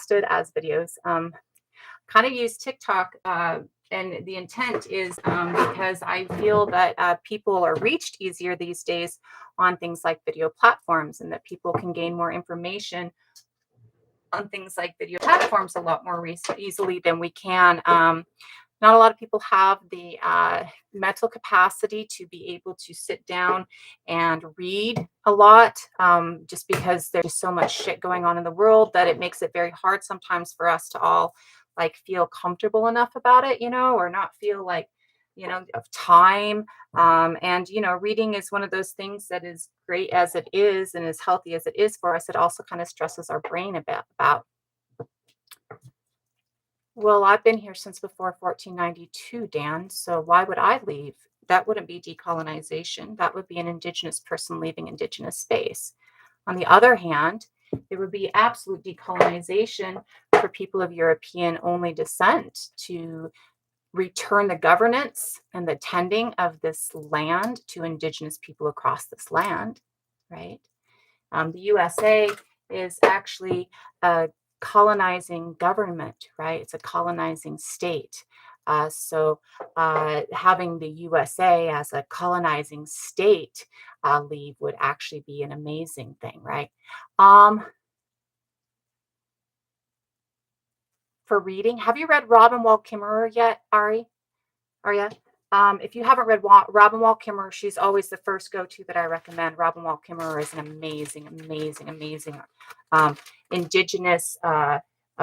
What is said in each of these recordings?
broadcasted as videos. Kind of use TikTok, and the intent is because I feel that people are reached easier these days on things like video platforms, and that people can gain more information on things like video platforms a lot more easily than we can. Not a lot of people have the mental capacity to be able to sit down and read a lot, just because there's so much shit going on in the world that it makes it very hard sometimes for us to all like feel comfortable enough about it, or not feel like, of time. And, reading is one of those things that is great as it is and as healthy as it is for us. It also kind of stresses our brain a bit about. Well, I've been here since before 1492, Dan, so why would I leave? That wouldn't be decolonization. That would be an Indigenous person leaving Indigenous space. On the other hand, there would be absolute decolonization for people of European only descent to return the governance and the tending of this land to Indigenous people across this land, right? The USA is actually a colonizing government, right? It's a colonizing state. So having the USA as a colonizing state leave would actually be an amazing thing, right? For reading, have you read Robin Wall Kimmerer yet, Ari? Arya? If you haven't read Robin Wall Kimmerer, she's always the first go-to that I recommend. Robin Wall Kimmerer is an amazing, amazing, amazing Indigenous a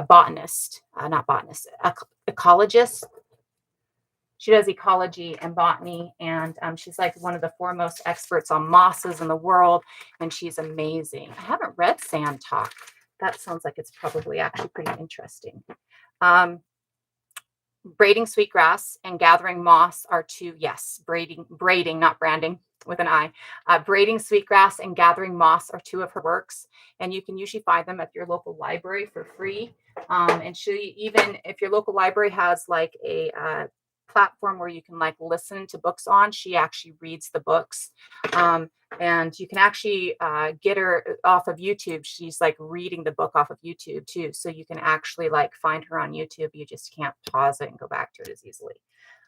botanist, not botanist, ecologist. She does ecology and botany, and she's like one of the foremost experts on mosses in the world, and she's amazing. I haven't read Sand Talk. That sounds like it's probably actually pretty interesting. Braiding sweetgrass and gathering moss are two, yes, braiding, not branding with an I. Braiding sweetgrass and gathering moss are two of her works, and you can usually find them at your local library for free. And she, even if your local library has like a platform where you can like listen to books on, she actually reads the books. And you can actually get her off of YouTube. She's like reading the book off of YouTube too. So you can actually like find her on YouTube. You just can't pause it and go back to it as easily.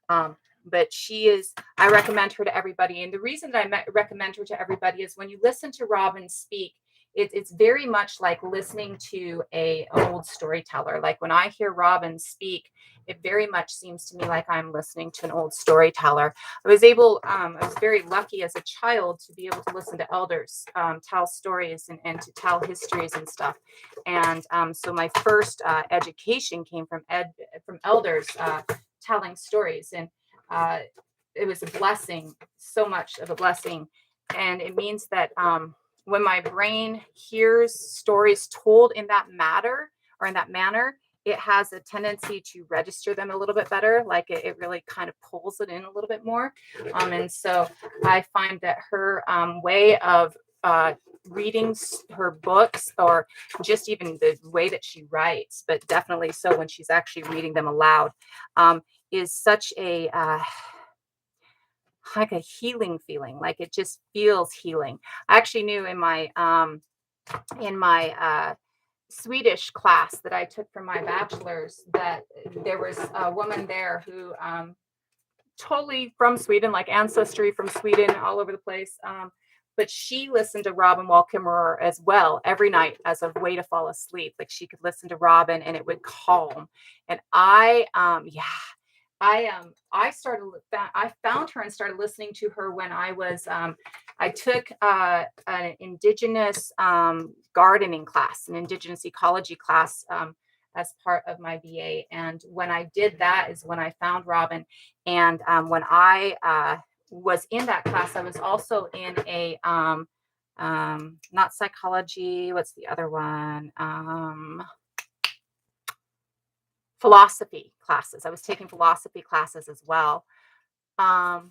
But she is, I recommend her to everybody. And the reason that I recommend her to everybody is when you listen to Robin speak, it's very much like listening to an old storyteller. Like when I hear Robin speak, it very much seems to me like I'm listening to an old storyteller. I was very lucky as a child to be able to listen to elders tell stories and to tell histories and stuff. And so my first education came from elders telling stories. And it was a blessing, so much of a blessing. And it means that when my brain hears stories told in that matter or in that manner, it has a tendency to register them a little bit better. Like it really kind of pulls it in a little bit more. And so I find that her way of reading her books, or just even the way that she writes, but definitely so when she's actually reading them aloud, is such a like a healing feeling. Like it just feels healing. I actually knew in my Swedish class that I took for my bachelor's that there was a woman there who totally from Sweden, like ancestry from Sweden all over the place. But she listened to Robin Wall Kimmerer as well every night as a way to fall asleep. Like she could listen to Robin and it would calm. And I found her and started listening to her when I was, I took an Indigenous gardening class, an Indigenous ecology class as part of my BA. And when I did that is when I found Robin. And when I was in that class, I was also in a, not psychology, what's the other one? Philosophy classes. I was taking philosophy classes as well. Knot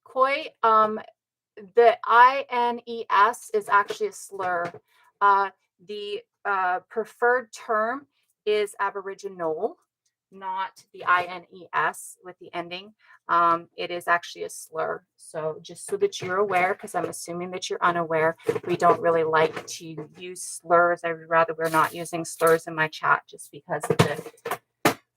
koi, the INES is actually a slur. The preferred term is Aboriginal. not the INES with the ending. It is actually a slur. So just so that you're aware, because I'm assuming that you're unaware, we don't really like to use slurs. I would rather we're not using slurs in my chat just because of the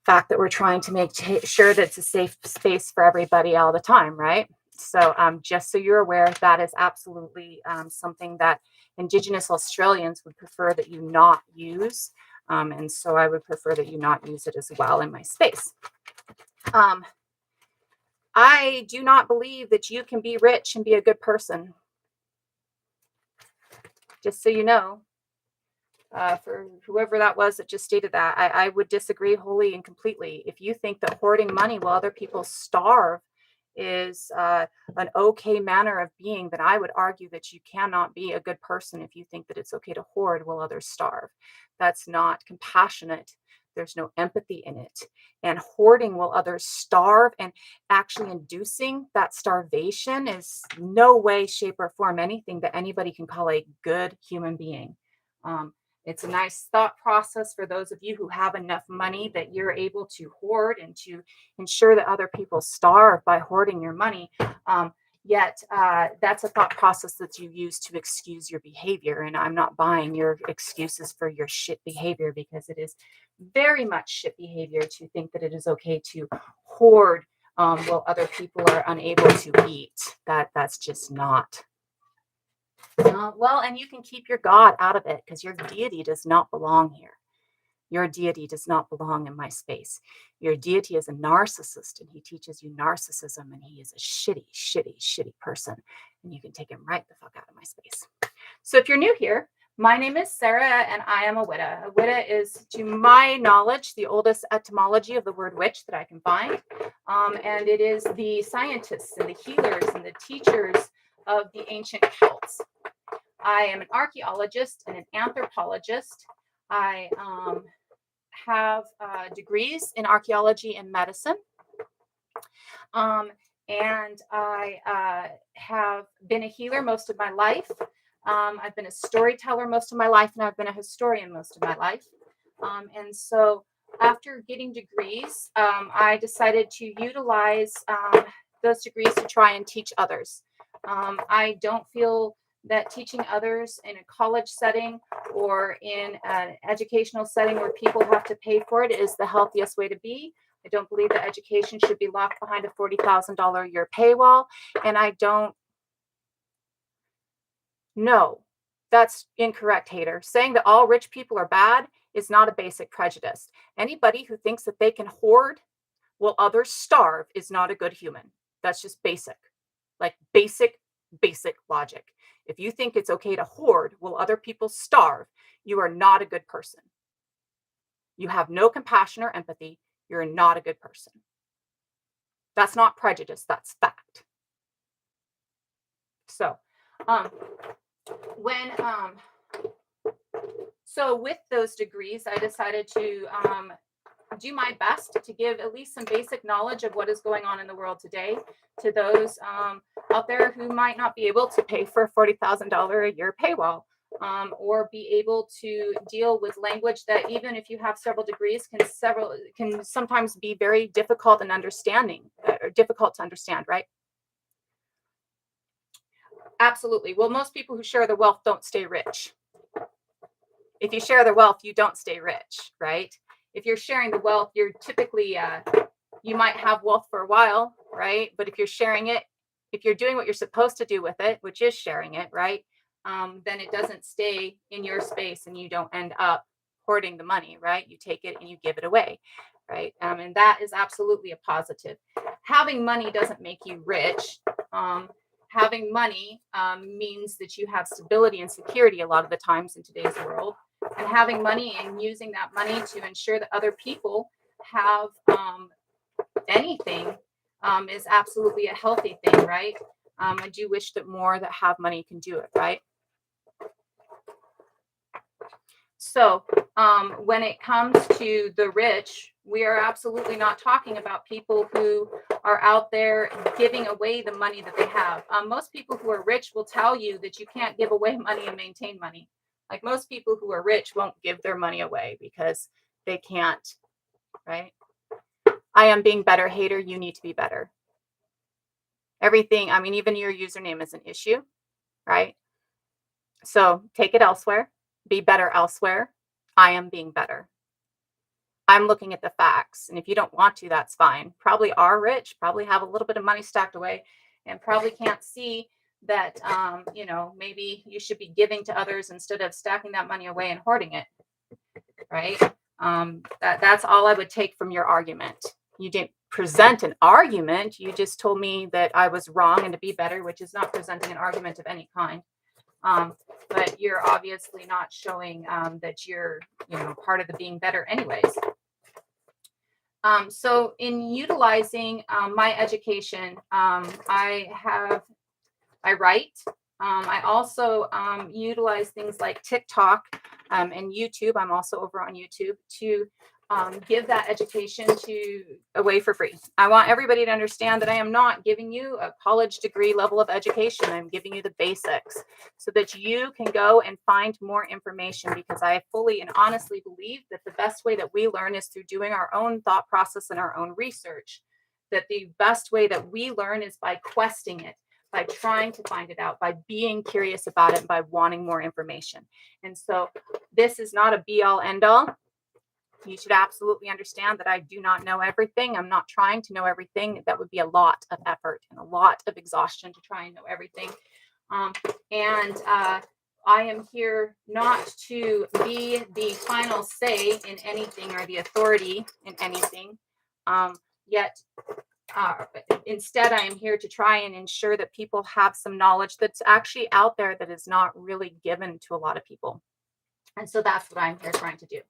fact that we're trying to make sure that it's a safe space for everybody all the time, right? So just so you're aware, that is absolutely something that Indigenous Australians would prefer that you not use. And so I would prefer that you not use it as well in my space. I do not believe that you can be rich and be a good person. Just so you know, for whoever that was that just stated that, I would disagree wholly and completely. If you think that hoarding money while other people starve is an okay manner of being, then I would argue that you cannot be a good person if you think that it's okay to hoard while others starve. That's not compassionate. There's no empathy in it. And hoarding while others starve and actually inducing that starvation is no way, shape, or form anything that anybody can call a good human being. It's a nice thought process for those of you who have enough money that you're able to hoard and to ensure that other people starve by hoarding your money. Yet that's a thought process that you use to excuse your behavior. And I'm not buying your excuses for your shit behavior, because it is very much shit behavior to think that it is okay to hoard while other people are unable to eat. That's just not. Well, and you can keep your God out of it, because your deity does not belong here. Your deity does not belong in my space. Your deity is a narcissist, and he teaches you narcissism, and he is a shitty, shitty, shitty person. And you can take him right the fuck out of my space. So if you're new here, my name is Sarah, and I am a Widda. A Widda is, to my knowledge, the oldest etymology of the word witch that I can find. And it is the scientists and the healers and the teachers of the ancient Celts. I am an archaeologist and an anthropologist. I have degrees in archaeology and medicine. And I have been a healer most of my life. I've been a storyteller most of my life, and I've been a historian most of my life. And so after getting degrees, I decided to utilize those degrees to try and teach others. I don't feel that teaching others in a college setting or in an educational setting where people have to pay for it is the healthiest way to be. I don't believe that education should be locked behind a $40,000 a year paywall. And I don't know. That's incorrect, hater. Saying that all rich people are bad is not a basic prejudice. Anybody who thinks that they can hoard while others starve is not a good human. That's just basic, like basic logic. If you think it's okay to hoard while other people starve, you are not a good person. You have no compassion or empathy. You're not a good person. That's not prejudice, that's fact. So, so with those degrees, I decided to do my best to give at least some basic knowledge of what is going on in the world today to those out there who might not be able to pay for a $40,000 a year paywall, or be able to deal with language that, even if you have several degrees, can sometimes be very difficult in understanding, or difficult to understand, right? Absolutely. Well, most people who share the wealth don't stay rich. If you share the wealth, you don't stay rich, right? If you're sharing the wealth, you're typically, you might have wealth for a while, right? But if you're sharing it, if you're doing what you're supposed to do with it, which is sharing it, right? Then it doesn't stay in your space, and you don't end up hoarding the money, right? You take it and you give it away, right? And that is absolutely a positive. Having money doesn't make you rich. Having money means that you have stability and security a lot of the times in today's world. And having money and using that money to ensure that other people have anything is absolutely a healthy thing, right? I do wish that more that have money can do it, right? So when it comes to the rich, we are absolutely not talking about people who are out there giving away the money that they have. Most people who are rich will tell you that you can't give away money and maintain money. Like, most people who are rich won't give their money away because they can't, right? I am being better, hater. You need to be better. Everything, I mean, even your username is an issue, right? So take it elsewhere, be better elsewhere. I am being better. I'm looking at the facts. And if you don't want to, that's fine. Probably are rich, probably have a little bit of money stacked away, and probably can't see that, maybe you should be giving to others instead of stacking that money away and hoarding it, right? That's all I would take from your argument. You didn't present an argument. You just told me that I was wrong and to be better, which is not presenting an argument of any kind. Um, but you're obviously not showing that you're, part of the being better, anyways. So in utilizing my education, I write. I also utilize things like TikTok and YouTube. I'm also over on YouTube to give that education to away for free. I want everybody to understand that I am not giving you a college degree level of education. I'm giving you the basics so that you can go and find more information, because I fully and honestly believe that the best way that we learn is through doing our own thought process and our own research. That the best way that we learn is by questing it, by trying to find it out, by being curious about it, and by wanting more information. And so this is not a be all end all. You should absolutely understand that I do not know everything. I'm not trying to know everything. That would be a lot of effort and a lot of exhaustion to try and know everything. I am here not to be the final say in anything or the authority in anything. Yet instead, I am here to try and ensure that people have some knowledge that's actually out there that is not really given to a lot of people. And so that's what I'm here trying to do.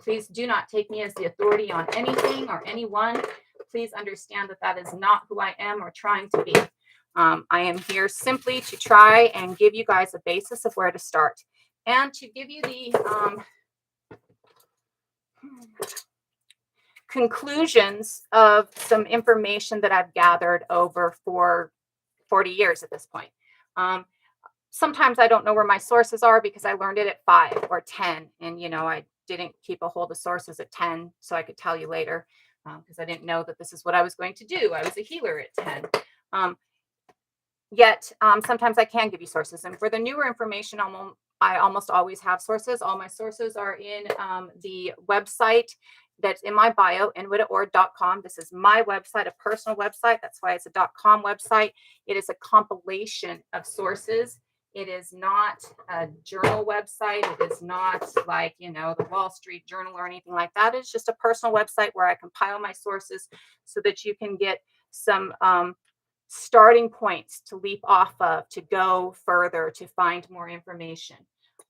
Please do not take me as the authority on anything or anyone. Please understand that that is not who I am or trying to be. I am here simply to try and give you guys a basis of where to start and to give you the conclusions of some information that I've gathered over for 40 years at this point. Sometimes I don't know where my sources are because I learned it at 5 or 10. And, I didn't keep a hold of sources at 10 so I could tell you later, because I didn't know that this is what I was going to do. I was a healer at 10. Yet sometimes I can give you sources. And for the newer information, I almost always have sources. All my sources are in the website that's in my bio, widdaord.com. This is my website, a personal website. That's why it's a .com website. It is a compilation of sources. It is not a journal website. It is not like, the Wall Street Journal or anything like that. It's just a personal website where I compile my sources so that you can get some starting points to leap off of, to go further, to find more information.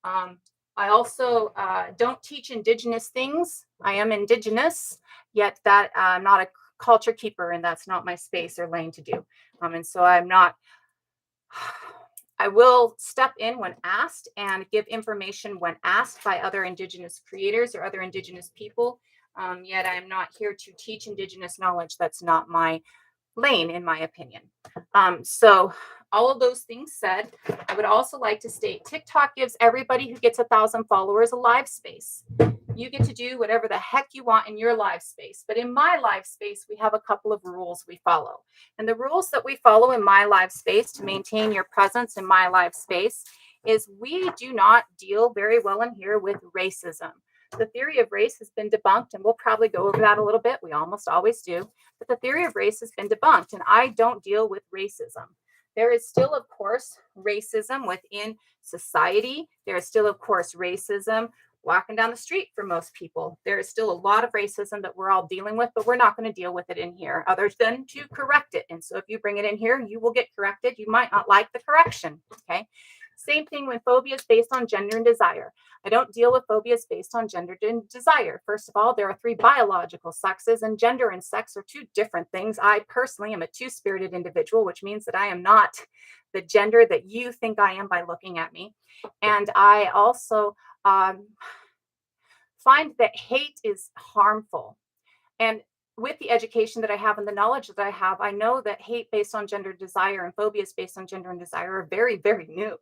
I also don't teach Indigenous things. I am Indigenous, yet that I'm not a culture keeper, and that's not my space or lane to do. And so I'm not. I will step in when asked and give information when asked by other Indigenous creators or other Indigenous people. Yet I'm not here to teach Indigenous knowledge. That's not my lane, in my opinion. So all of those things said, I would also like to state TikTok gives everybody who gets 1,000 followers a live space. You get to do whatever the heck you want in your live space. But in my live space, we have a couple of rules we follow. And the rules that we follow in my live space to maintain your presence in my live space is we do not deal very well in here with racism. The theory of race has been debunked, and we'll probably go over that a little bit. We almost always do. But the theory of race has been debunked, and I don't deal with racism. There is still, of course, racism within society. There is still, of course, racism walking down the street for most people. There is still a lot of racism that we're all dealing with, but we're not going to deal with it in here other than to correct it. And so if you bring it in here, you will get corrected. You might not like the correction. Okay. Same thing with phobias based on gender and desire. I don't deal with phobias based on gender and desire. First of all, there are 3 biological sexes, and gender and sex are 2 different things. I personally am a 2-spirited individual, which means that I am not the gender that you think I am by looking at me. And I also find that hate is harmful. And with the education that I have and the knowledge that I have, I know that hate based on gender desire and phobias based on gender and desire are very, very new.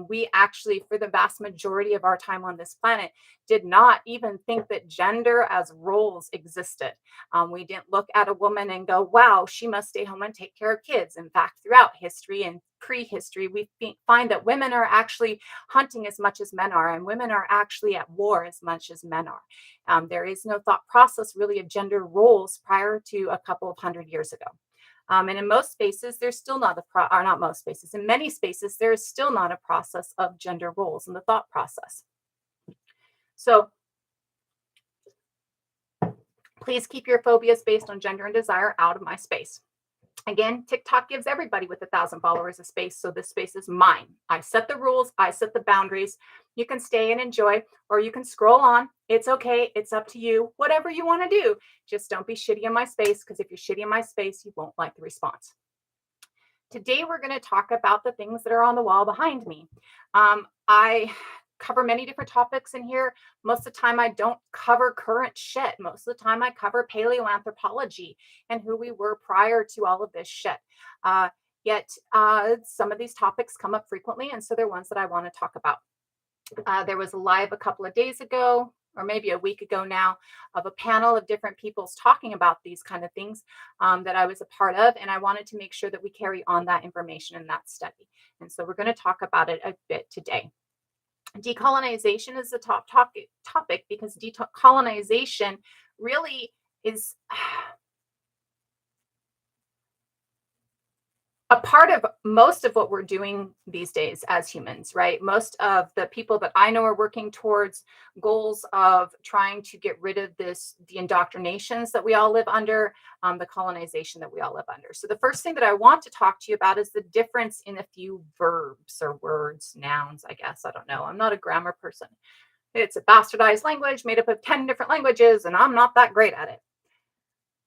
We actually, for the vast majority of our time on this planet, did not even think that gender as roles existed. We didn't look at a woman and go, wow, she must stay home and take care of kids. In fact, throughout history and prehistory, we find that women are actually hunting as much as men are, and women are actually at war as much as men are. There is no thought process really of gender roles prior to a couple of hundred years ago. And in most spaces, there's still not or not most spaces, in many spaces, there is still not a process of gender roles in the thought process. So please keep your phobias based on gender and desire out of my space. Again, TikTok gives everybody with 1,000 followers a space, so this space is mine. I set the rules, I set the boundaries. You can stay and enjoy, or you can scroll on. It's okay, it's up to you. Whatever you want to do, just don't be shitty in my space, because if you're shitty in my space, you won't like the response. Today, we're going to talk about the things that are on the wall behind me. I cover many different topics in here. Most of the time, I don't cover current shit. Most of the time, I cover paleoanthropology and who we were prior to all of this shit. Yet, some of these topics come up frequently, and so they're ones that I want to talk about. There was a live a couple of days ago, or maybe a week ago now, of a panel of different peoples talking about these kind of things that I was a part of. And I wanted to make sure that we carry on that information in that study. And so we're going to talk about it a bit today. Decolonization is the top topic because decolonization really is a part of most of what we're doing these days as humans, right? Most of the people that I know are working towards goals of trying to get rid of the indoctrinations that we all live under, the colonization that we all live under. So the first thing that I want to talk to you about is the difference in a few verbs or words, nouns, I guess. I don't know. I'm not a grammar person. It's a bastardized language made up of 10 different languages, and I'm not that great at it.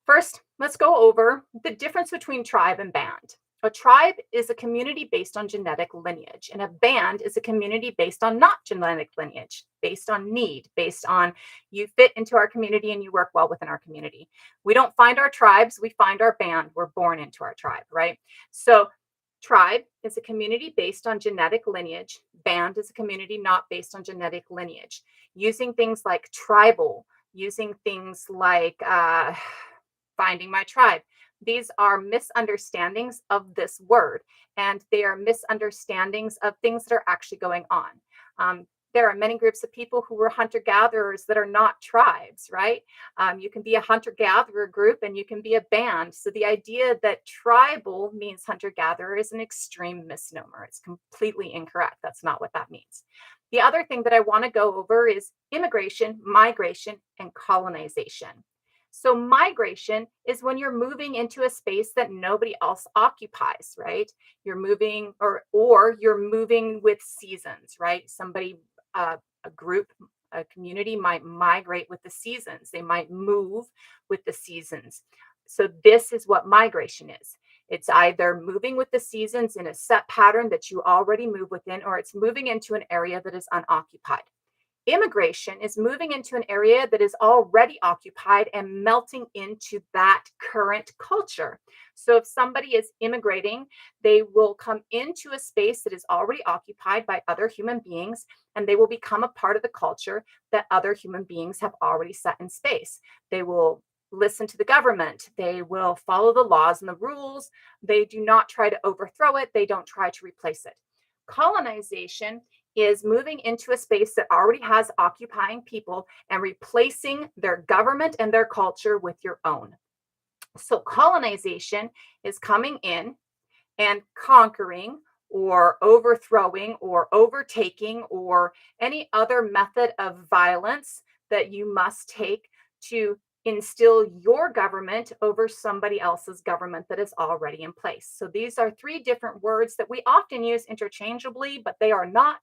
First, let's go over the difference between tribe and band. A tribe is a community based on genetic lineage, and a band is a community based on not genetic lineage, based on need, based on you fit into our community and you work well within our community. We don't find our tribes, we find our band. We're born into our tribe, right? So tribe is a community based on genetic lineage. Band is a community not based on genetic lineage. Using things like tribal, using things like finding my tribe. These are misunderstandings of this word, and they are misunderstandings of things that are actually going on. There are many groups of people who were hunter-gatherers that are not tribes, right? You can be a hunter-gatherer group and you can be a band. So the idea that tribal means hunter-gatherer is an extreme misnomer. It's completely incorrect. That's not what that means. The other thing that I want to go over is immigration, migration, and colonization. So migration is when you're moving into a space that nobody else occupies, right? You're moving or you're moving with seasons, right? Somebody, a group, a community might migrate with the seasons. They might move with the seasons. So this is what migration is. It's either moving with the seasons in a set pattern that you already move within, or it's moving into an area that is unoccupied. Immigration is moving into an area that is already occupied and melting into that current culture. So if somebody is immigrating, they will come into a space that is already occupied by other human beings, and they will become a part of the culture that other human beings have already set in space. They will listen to the government. They will follow the laws and the rules. They do not try to overthrow it. They don't try to replace it. Colonization is moving into a space that already has occupying people and replacing their government and their culture with your own. So colonization is coming in and conquering or overthrowing or overtaking or any other method of violence that you must take to instill your government over somebody else's government that is already in place. So these are three different words that we often use interchangeably, but they are not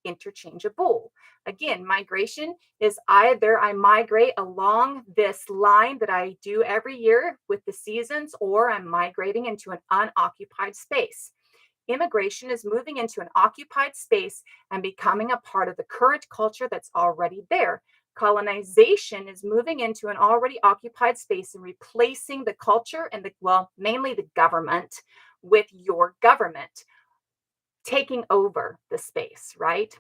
interchangeable. Again, migration is either I migrate along this line that I do every year with the seasons, or I'm migrating into an unoccupied space. Immigration is moving into an occupied space and becoming a part of the current culture that's already there. Colonization is moving into an already occupied space and replacing the culture and mainly the government with your government. taking over the space, right?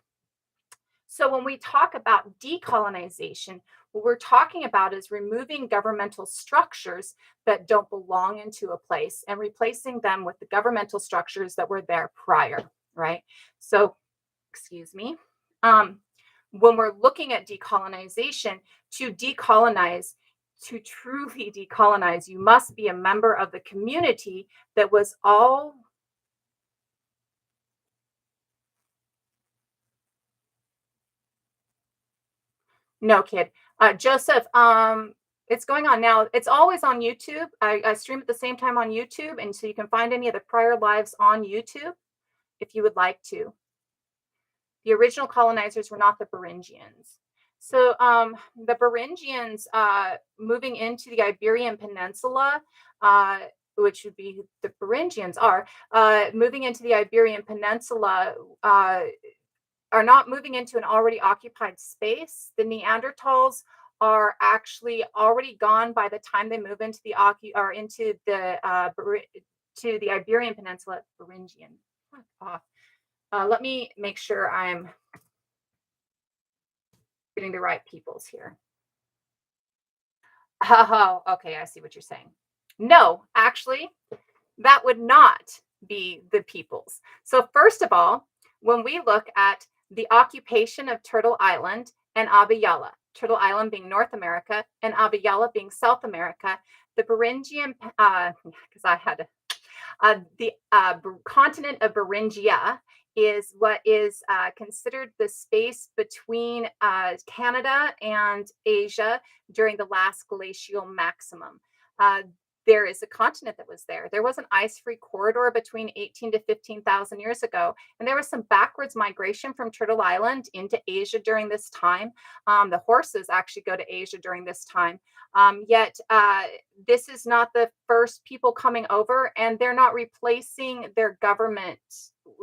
So when we talk about decolonization, what we're talking about is removing governmental structures that don't belong into a place and replacing them with the governmental structures that were there prior, right? So, excuse me. Um, when we're looking at decolonization, to decolonize, to truly decolonize, you must be a member of the community that was all. No, kid. Joseph, it's going on now. It's always on YouTube. I stream at the same time on YouTube, and so you can find any of the prior lives on YouTube if you would like to. The original colonizers were not the Beringians. So the Beringians moving into the Iberian Peninsula, which would be the Beringians are moving into the Iberian Peninsula, are not moving into an already occupied space. The Neanderthals are actually already gone by the time they move into the to the Iberian Peninsula. Beringian. Let me make sure I'm getting the right peoples here. Oh, okay, I see what you're saying. No, actually, that would not be the peoples. So, first of all, when we look at the occupation of Turtle Island and Abiyala, Turtle Island being North America and Abiyala being South America, the Beringian, because I had to the continent of Beringia is what is considered the space between Canada and Asia during the last glacial maximum. Uh, there is a continent that was there. There was an ice-free corridor between 18 to 15,000 years ago, and there was some backwards migration from Turtle Island into Asia during this time. The horses actually go to Asia during this time. Yet this is not the first people coming over, and they're not replacing their government,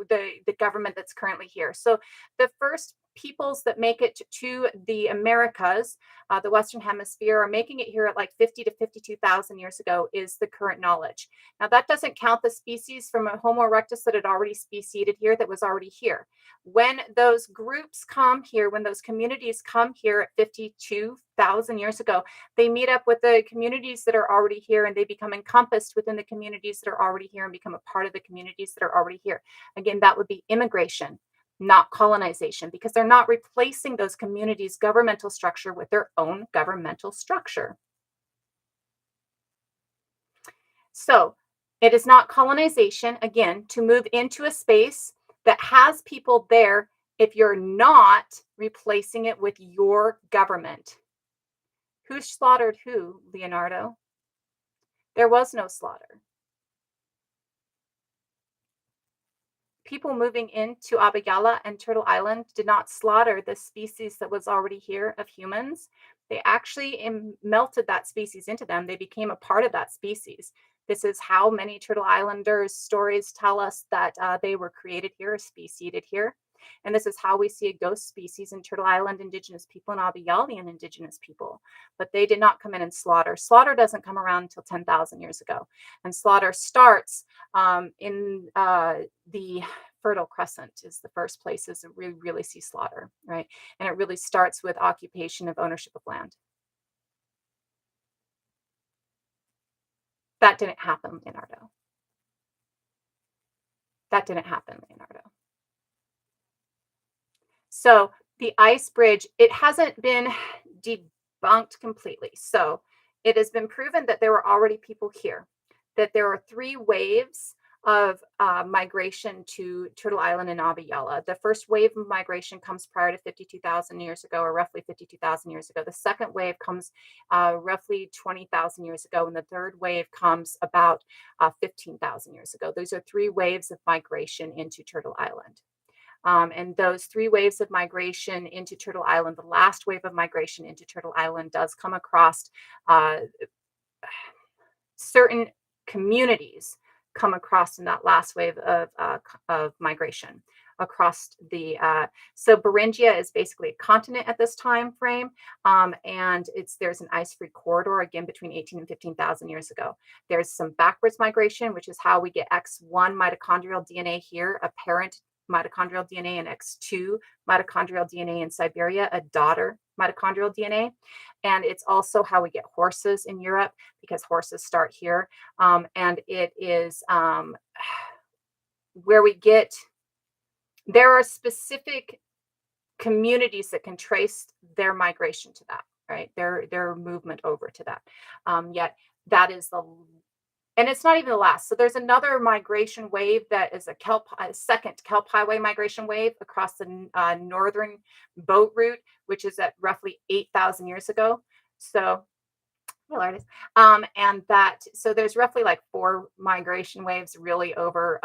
the government that's currently here. So the first peoples that make it to the Americas, the Western Hemisphere, are making it here at like 50 to 52,000 years ago is the current knowledge. Now that doesn't count the species from a Homo erectus that had already speciated here, that was already here. When those groups come here, when those communities come here at 52,000 years ago, they meet up with the communities that are already here, and they become encompassed within the communities that are already here and become a part of the communities that are already here. Again, that would be immigration, not colonization, because they're not replacing those communities' governmental structure with their own governmental structure. So it is not colonization, again, to move into a space that has people there if you're not replacing it with your government. Who slaughtered who, Leonardo? There was no slaughter. People moving into Abiyala and Turtle Island did not slaughter the species that was already here of humans. They actually melted that species into them. They became a part of that species. This is how many Turtle Islanders stories tell us that they were created here, speciated here. And this is how we see a ghost species in Turtle Island Indigenous people and Abiyalian Indigenous people. But they did not come in and slaughter. Slaughter doesn't come around until 10,000 years ago. And slaughter starts in the Fertile Crescent is the first places that we really see slaughter, right? And it really starts with occupation of ownership of land. That didn't happen, Leonardo. That didn't happen, Leonardo. So the ice bridge, it hasn't been debunked completely. So it has been proven that there were already people here, that there are 3 waves of migration to Turtle Island and Abiyala. The first wave of migration comes prior to 52,000 years ago, or roughly 52,000 years ago. The second wave comes roughly 20,000 years ago, and the third wave comes about 15,000 years ago. Those are 3 waves of migration into Turtle Island. And those 3 waves of migration into Turtle Island, the last wave of migration into Turtle Island does come across certain communities come across in that last wave of migration across the so Beringia is basically a continent at this time frame, and there's an ice-free corridor again between 18 and 15,000 years ago. There's some backwards migration, which is how we get X1 mitochondrial DNA here, a parent mitochondrial DNA and X2 mitochondrial DNA in Siberia, a daughter mitochondrial DNA. And it's also how we get horses in Europe because horses start here. And it is where we get, there are specific communities that can trace their migration to that, right? Their movement over to that. Yet that is the, and it's not even the last. So there's another migration wave that is a second kelp highway migration wave across the northern boat route, which is at roughly 8,000 years ago. So hello, artist. And that, so there's roughly like 4 migration waves really over.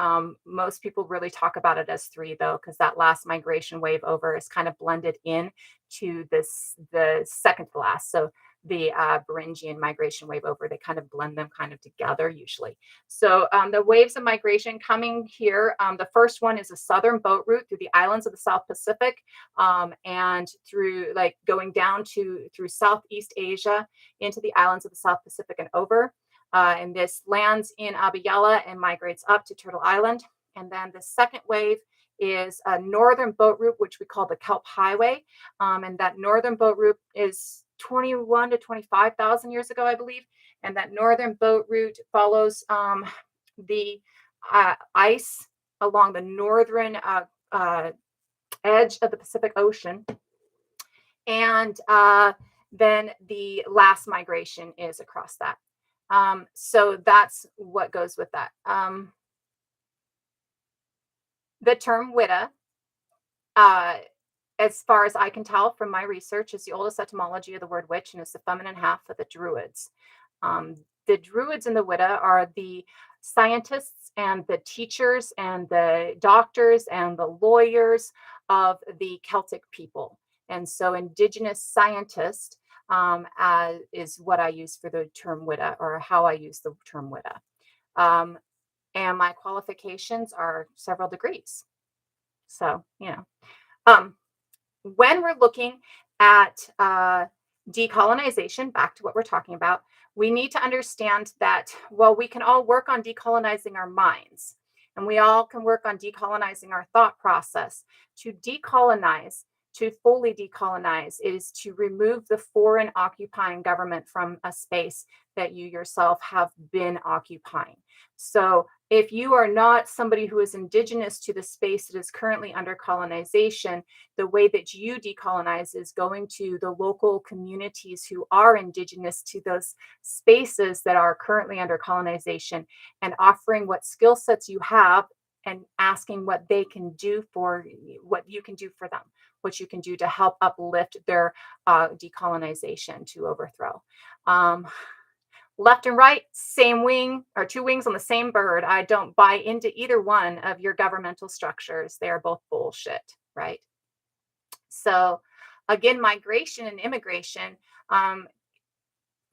Most people really talk about it as 3 though, because that last migration wave over is kind of blended in to this, the second to last. So the Beringian migration wave over, they kind of blend them kind of together usually. So the waves of migration coming here, the first one is a southern boat route through the islands of the South Pacific and through like going down to through Southeast Asia into the islands of the South Pacific and over. And this lands in Abiyala and migrates up to Turtle Island. And then the second wave is a northern boat route, which we call the Kelp Highway. And that northern boat route is 21 to 25,000 years ago, I believe. And that northern boat route follows the ice along the northern edge of the Pacific Ocean. And then the last migration is across that. So that's what goes with that. The term Widda, as far as I can tell from my research, is the oldest etymology of the word witch and is the feminine half of the Druids. The Druids and the Widda are the scientists and the teachers and the doctors and the lawyers of the Celtic people. And so indigenous scientist is what I use for the term Widda, or how I use the term Widda. And my qualifications are several degrees. So, when we're looking at decolonization, back to what we're talking about, we need to understand that, well, we can all work on decolonizing our minds, and we all can work on decolonizing our thought process. To decolonize, to fully decolonize, is to remove the foreign occupying government from a space that you yourself have been occupying. So if you are not somebody who is indigenous to the space that is currently under colonization, the way that you decolonize is going to the local communities who are indigenous to those spaces that are currently under colonization and offering what skill sets you have and asking what they can do for what you can do for them, what you can do to help uplift their decolonization to overthrow. Left and right, same wing, or 2 wings on the same bird. I don't buy into either one of your governmental structures. They are both bullshit, right? So again, migration and immigration,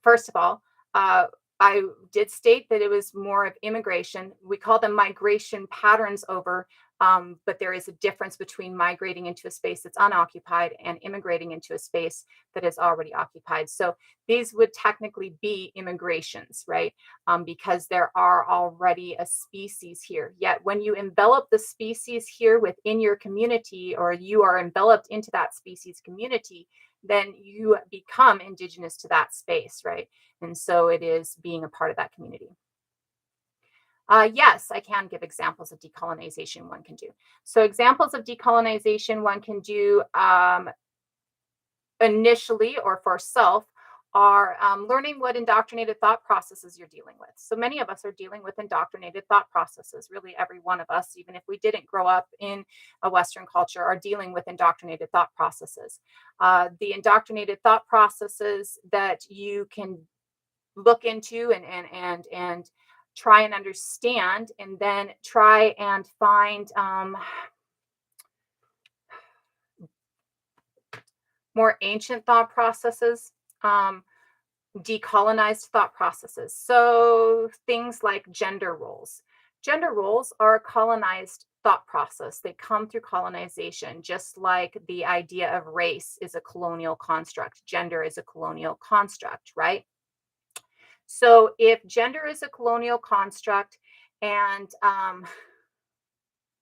first of all, I did state that it was more of immigration. We call them migration patterns over, but there is a difference between migrating into a space that's unoccupied and immigrating into a space that is already occupied. So these would technically be immigrations, right? Because there are already a species here. Yet when you envelop the species here within your community, or you are enveloped into that species community, then you become indigenous to that space, right? And so it is being a part of that community. Yes, I can give examples of decolonization one can do. So examples of decolonization one can do initially or for self are learning what indoctrinated thought processes you're dealing with. So many of us are dealing with indoctrinated thought processes. Really, every one of us, even if we didn't grow up in a Western culture, are dealing with indoctrinated thought processes. The indoctrinated thought processes that you can look into and try and understand, and then try and find more ancient thought processes, decolonized thought processes. So things like gender roles. Gender roles are a colonized thought process. They come through colonization, just like the idea of race is a colonial construct. Gender is a colonial construct, right? So if gender is a colonial construct and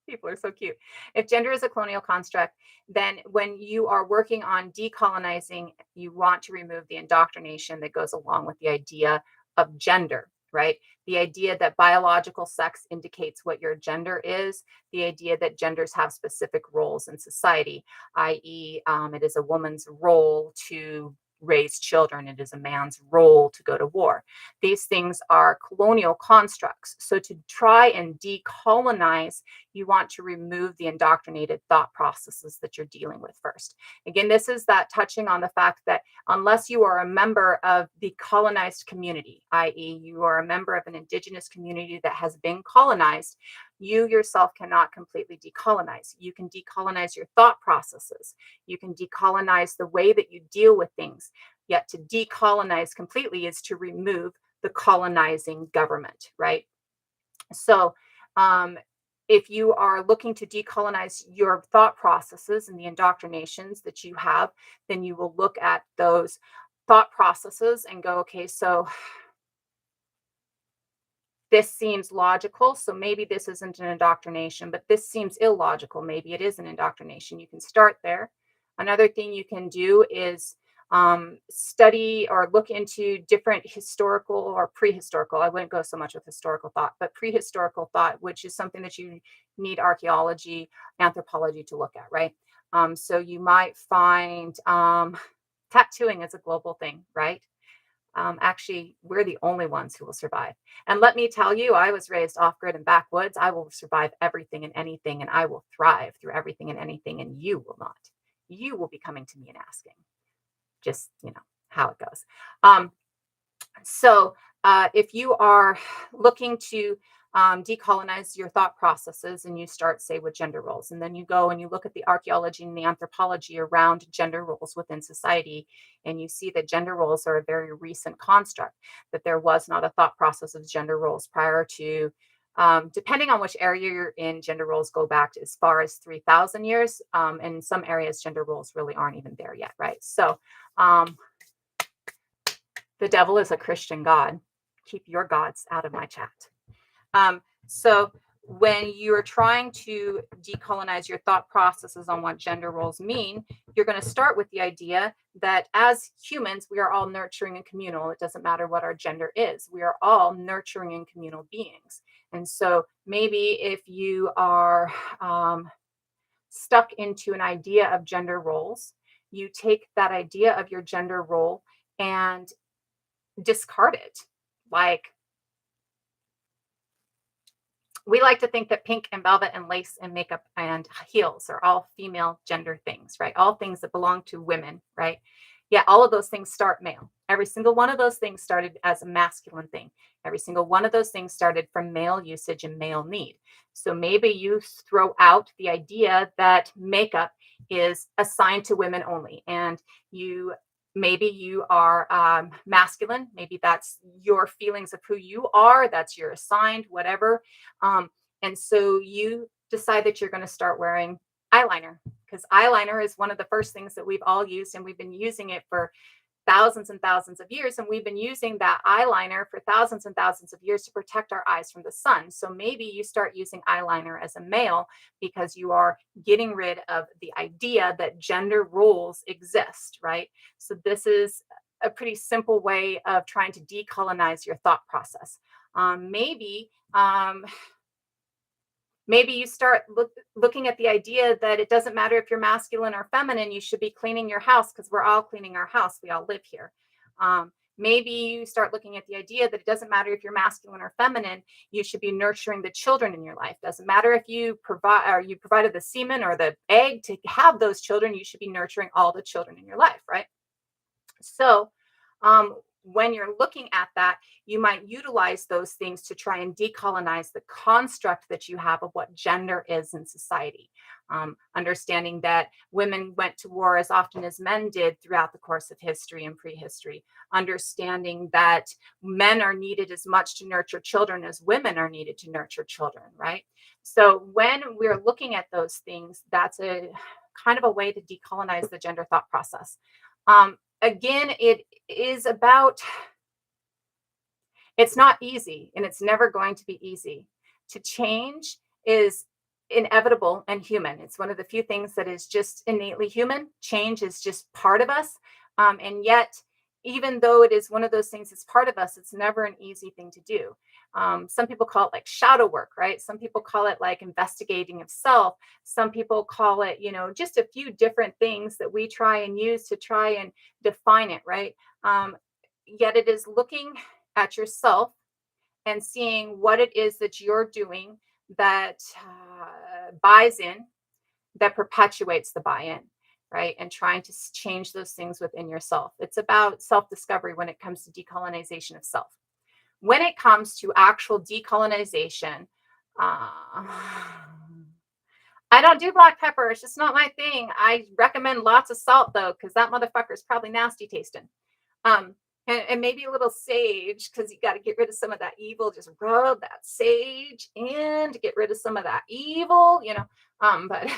People are so cute. If gender is a colonial construct, then when you are working on decolonizing, you want to remove the indoctrination that goes along with the idea of gender, right? The idea that biological sex indicates what your gender is, the idea that genders have specific roles in society, i.e., it is a woman's role to raise children, it is a man's role to go to war. These things are colonial constructs. So to try and decolonize, you want to remove the indoctrinated thought processes that you're dealing with first. Again, this is that touching on the fact that unless you are a member of the colonized community, i.e., you are a member of an indigenous community that has been colonized, you yourself cannot completely decolonize. You can decolonize your thought processes. You can decolonize the way that you deal with things. Yet to decolonize completely is to remove the colonizing government, right? So, if you are looking to decolonize your thought processes and the indoctrinations that you have, then you will look at those thought processes and go, okay, so this seems logical. So maybe this isn't an indoctrination, but this seems illogical. Maybe it is an indoctrination. You can start there. Another thing you can do is study or look into different historical or prehistorical. I wouldn't go so much with historical thought, but prehistorical thought, which is something that you need archaeology, anthropology to look at, right? So you might find tattooing is a global thing, right? Actually, we're the only ones who will survive. And let me tell you, I was raised off grid and backwoods. I will survive everything and anything, and I will thrive through everything and anything, and you will not. You will be coming to me and asking, just, how it goes. Um, so, if you are looking to decolonize your thought processes and you start, say, with gender roles, and then you go and you look at the archaeology and the anthropology around gender roles within society, and you see that gender roles are a very recent construct, that there was not a thought process of gender roles prior to. Depending on which area you're in, gender roles go back to as far as 3,000 years. And in some areas, gender roles really aren't even there yet, right? So, the devil is a Christian God. Keep your gods out of my chat. So when you're trying to decolonize your thought processes on what gender roles mean, you're going to start with the idea that as humans, we are all nurturing and communal. It doesn't matter what our gender is. We are all nurturing and communal beings. And so maybe if you are stuck into an idea of gender roles, you take that idea of your gender role and discard it. Like, we like to think that pink and velvet and lace and makeup and heels are all female gender things, right? All things that belong to women, right? Yeah, all of those things start male. Every single one of those things started as a masculine thing. Every single one of those things started from male usage and male need. So maybe you throw out the idea that makeup is assigned to women only, and maybe you are masculine. Maybe that's your feelings of who you are. That's your assigned, whatever. And so you decide that you're going to start wearing eyeliner, because eyeliner is one of the first things that we've all used, and we've been using it for thousands and thousands of years. And we've been using that eyeliner for thousands and thousands of years to protect our eyes from the sun. So maybe you start using eyeliner as a male because you are getting rid of the idea that gender roles exist, right? So this is a pretty simple way of trying to decolonize your thought process. Maybe you start looking at the idea that it doesn't matter if you're masculine or feminine, you should be cleaning your house because we're all cleaning our house. We all live here. Maybe you start looking at the idea that it doesn't matter if you're masculine or feminine, you should be nurturing the children in your life. Doesn't matter if you provided the semen or the egg to have those children, you should be nurturing all the children in your life, right? So, when you're looking at that, you might utilize those things to try and decolonize the construct that you have of what gender is in society. Understanding that women went to war as often as men did throughout the course of history and prehistory. Understanding that men are needed as much to nurture children as women are needed to nurture children, right? So when we're looking at those things, that's a kind of a way to decolonize the gender thought process. Again, it's not easy, and it's never going to be easy. To change is inevitable and human. It's one of the few things that is just innately human. Change is just part of us. And yet, even though it is one of those things that's part of us, it's never an easy thing to do. Some people call it like shadow work, right? Some people call it like investigating of self. Some people call it, just a few different things that we try and use to try and define it, right? Yet it is looking at yourself and seeing what it is that you're doing that buys in, that perpetuates the buy in, right? And trying to change those things within yourself. It's about self discovery when it comes to decolonization of self. When it comes to actual decolonization, uh, I don't do black pepper. It's just not my thing. I recommend lots of salt though, because that motherfucker is probably nasty tasting. And maybe a little sage because you got to get rid of some of that evil. Just rub that sage in to get rid of some of that evil. But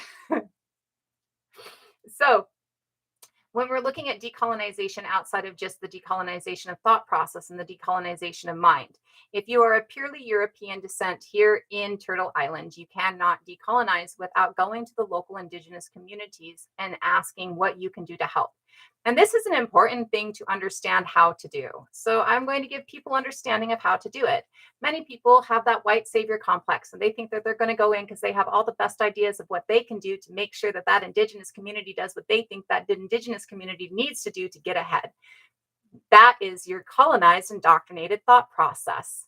so when we're looking at decolonization outside of just the decolonization of thought process and the decolonization of mind, if you are a purely European descent here in Turtle Island, you cannot decolonize without going to the local indigenous communities and asking what you can do to help. And this is an important thing to understand how to do. So I'm going to give people understanding of how to do it. Many people have that white savior complex and they think that they're going to go in because they have all the best ideas of what they can do to make sure that that indigenous community does what they think that the indigenous community needs to do to get ahead. That is your colonized, indoctrinated thought process.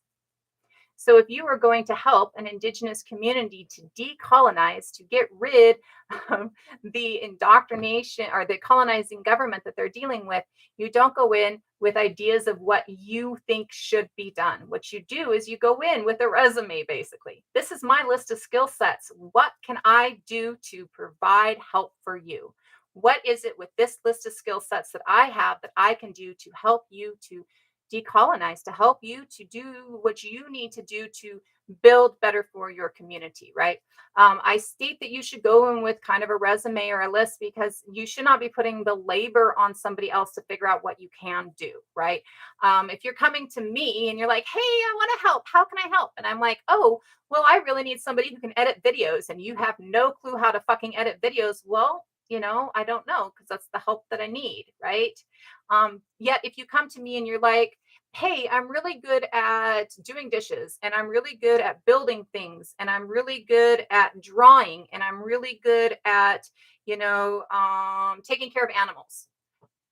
So if you are going to help an indigenous community to decolonize, to get rid of the indoctrination or the colonizing government that they're dealing with, you don't go in with ideas of what you think should be done. What you do is you go in with a resume, basically. This is my list of skill sets. What can I do to provide help for you? What is it with this list of skill sets that I have that I can do to help you to decolonize, to help you to do what you need to do to build better for your community, right? I state that you should go in with kind of a resume or a list because you should not be putting the labor on somebody else to figure out what you can do, right? If you're coming to me and you're like, hey, I want to help, how can I help? And I'm like, oh, well, I really need somebody who can edit videos, and you have no clue how to fucking edit videos. Well, I don't know because that's the help that I need, right? Yet if you come to me and you're like, hey, I'm really good at doing dishes and I'm really good at building things and I'm really good at drawing and I'm really good at, taking care of animals.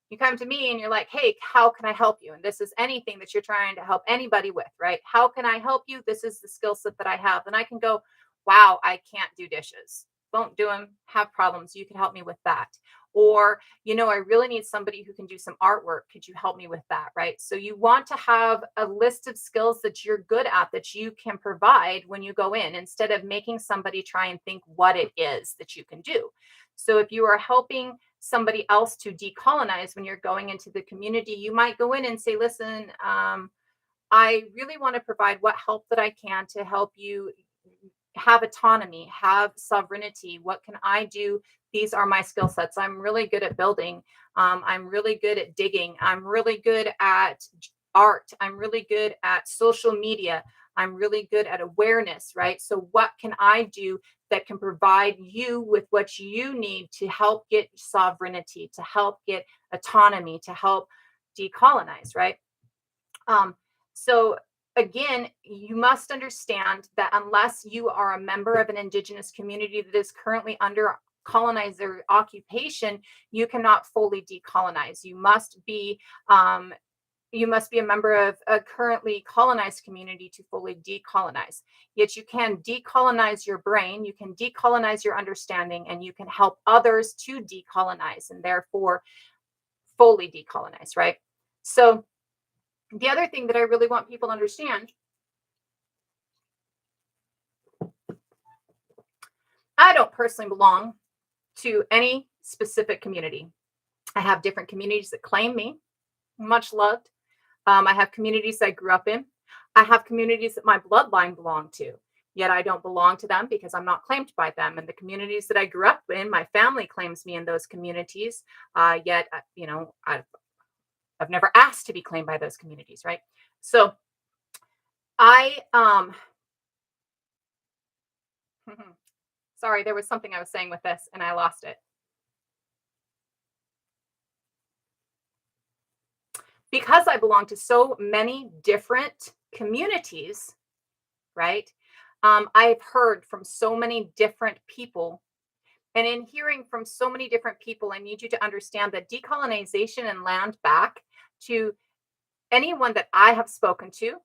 You come to me and you're like, hey, how can I help you? And this is anything that you're trying to help anybody with, right? How can I help you? This is the skill set that I have. And I can go, wow, I can't do dishes. Won't do them, have problems. You can help me with that. Or, I really need somebody who can do some artwork. Could you help me with that? Right. So you want to have a list of skills that you're good at that you can provide when you go in instead of making somebody try and think what it is that you can do. So if you are helping somebody else to decolonize when you're going into the community, you might go in and say, listen, I really want to provide what help that I can to help you have autonomy, have sovereignty. What can I do? These are my skill sets. I'm really good at building. I'm really good at digging. I'm really good at art. I'm really good at social media. I'm really good at awareness, right? So, what can I do that can provide you with what you need to help get sovereignty, to help get autonomy, to help decolonize, right? So again, you must understand that unless you are a member of an indigenous community that is currently under colonizer occupation, you cannot fully decolonize. You must be a member of a currently colonized community to fully decolonize. Yet you can decolonize your brain, you can decolonize your understanding, and you can help others to decolonize and therefore fully decolonize, right? So the other thing that I really want people to understand, I don't personally belong to any specific community. I have different communities that claim me, much loved. I have communities I grew up in. I have communities that my bloodline belonged to, yet I don't belong to them because I'm not claimed by them. And the communities that I grew up in, my family claims me in those communities, yet, I've never asked to be claimed by those communities, right? So I Sorry, there was something I was saying with this and I lost it. Because I belong to so many different communities, right? I've heard from so many different people. And in hearing from so many different people, I need you to understand that decolonization and land back to anyone that I have spoken to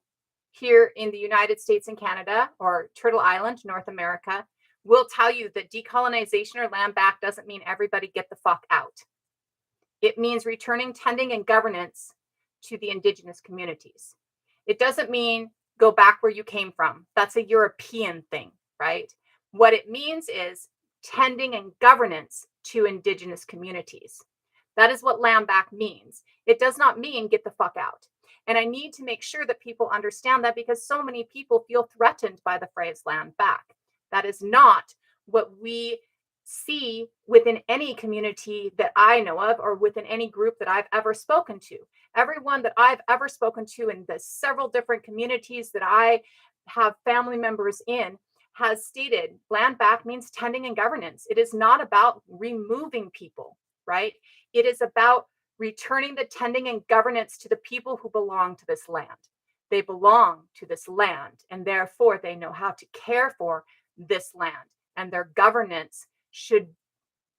here in the United States and Canada or Turtle Island, North America, will tell you that decolonization or land back doesn't mean everybody get the fuck out. It means returning tending and governance to the indigenous communities. It doesn't mean go back where you came from. That's a European thing, right? What it means is tending and governance to indigenous communities. That is what land back means. It does not mean get the fuck out. And I need to make sure that people understand that because so many people feel threatened by the phrase land back. That is not what we see within any community that I know of or within any group that I've ever spoken to. Everyone that I've ever spoken to in the several different communities that I have family members in has stated land back means tending and governance. It is not about removing people, right? It is about returning the tending and governance to the people who belong to this land. They belong to this land, and therefore they know how to care for this land, and their governance should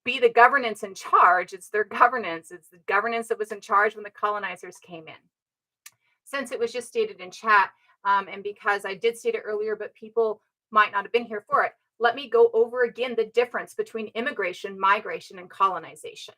be the governance in charge. It's their governance. It's the governance that was in charge when the colonizers came in. Since it was just stated in chat, and because I did state it earlier, but people might not have been here for it, let me go over again the difference between immigration, migration, and colonization.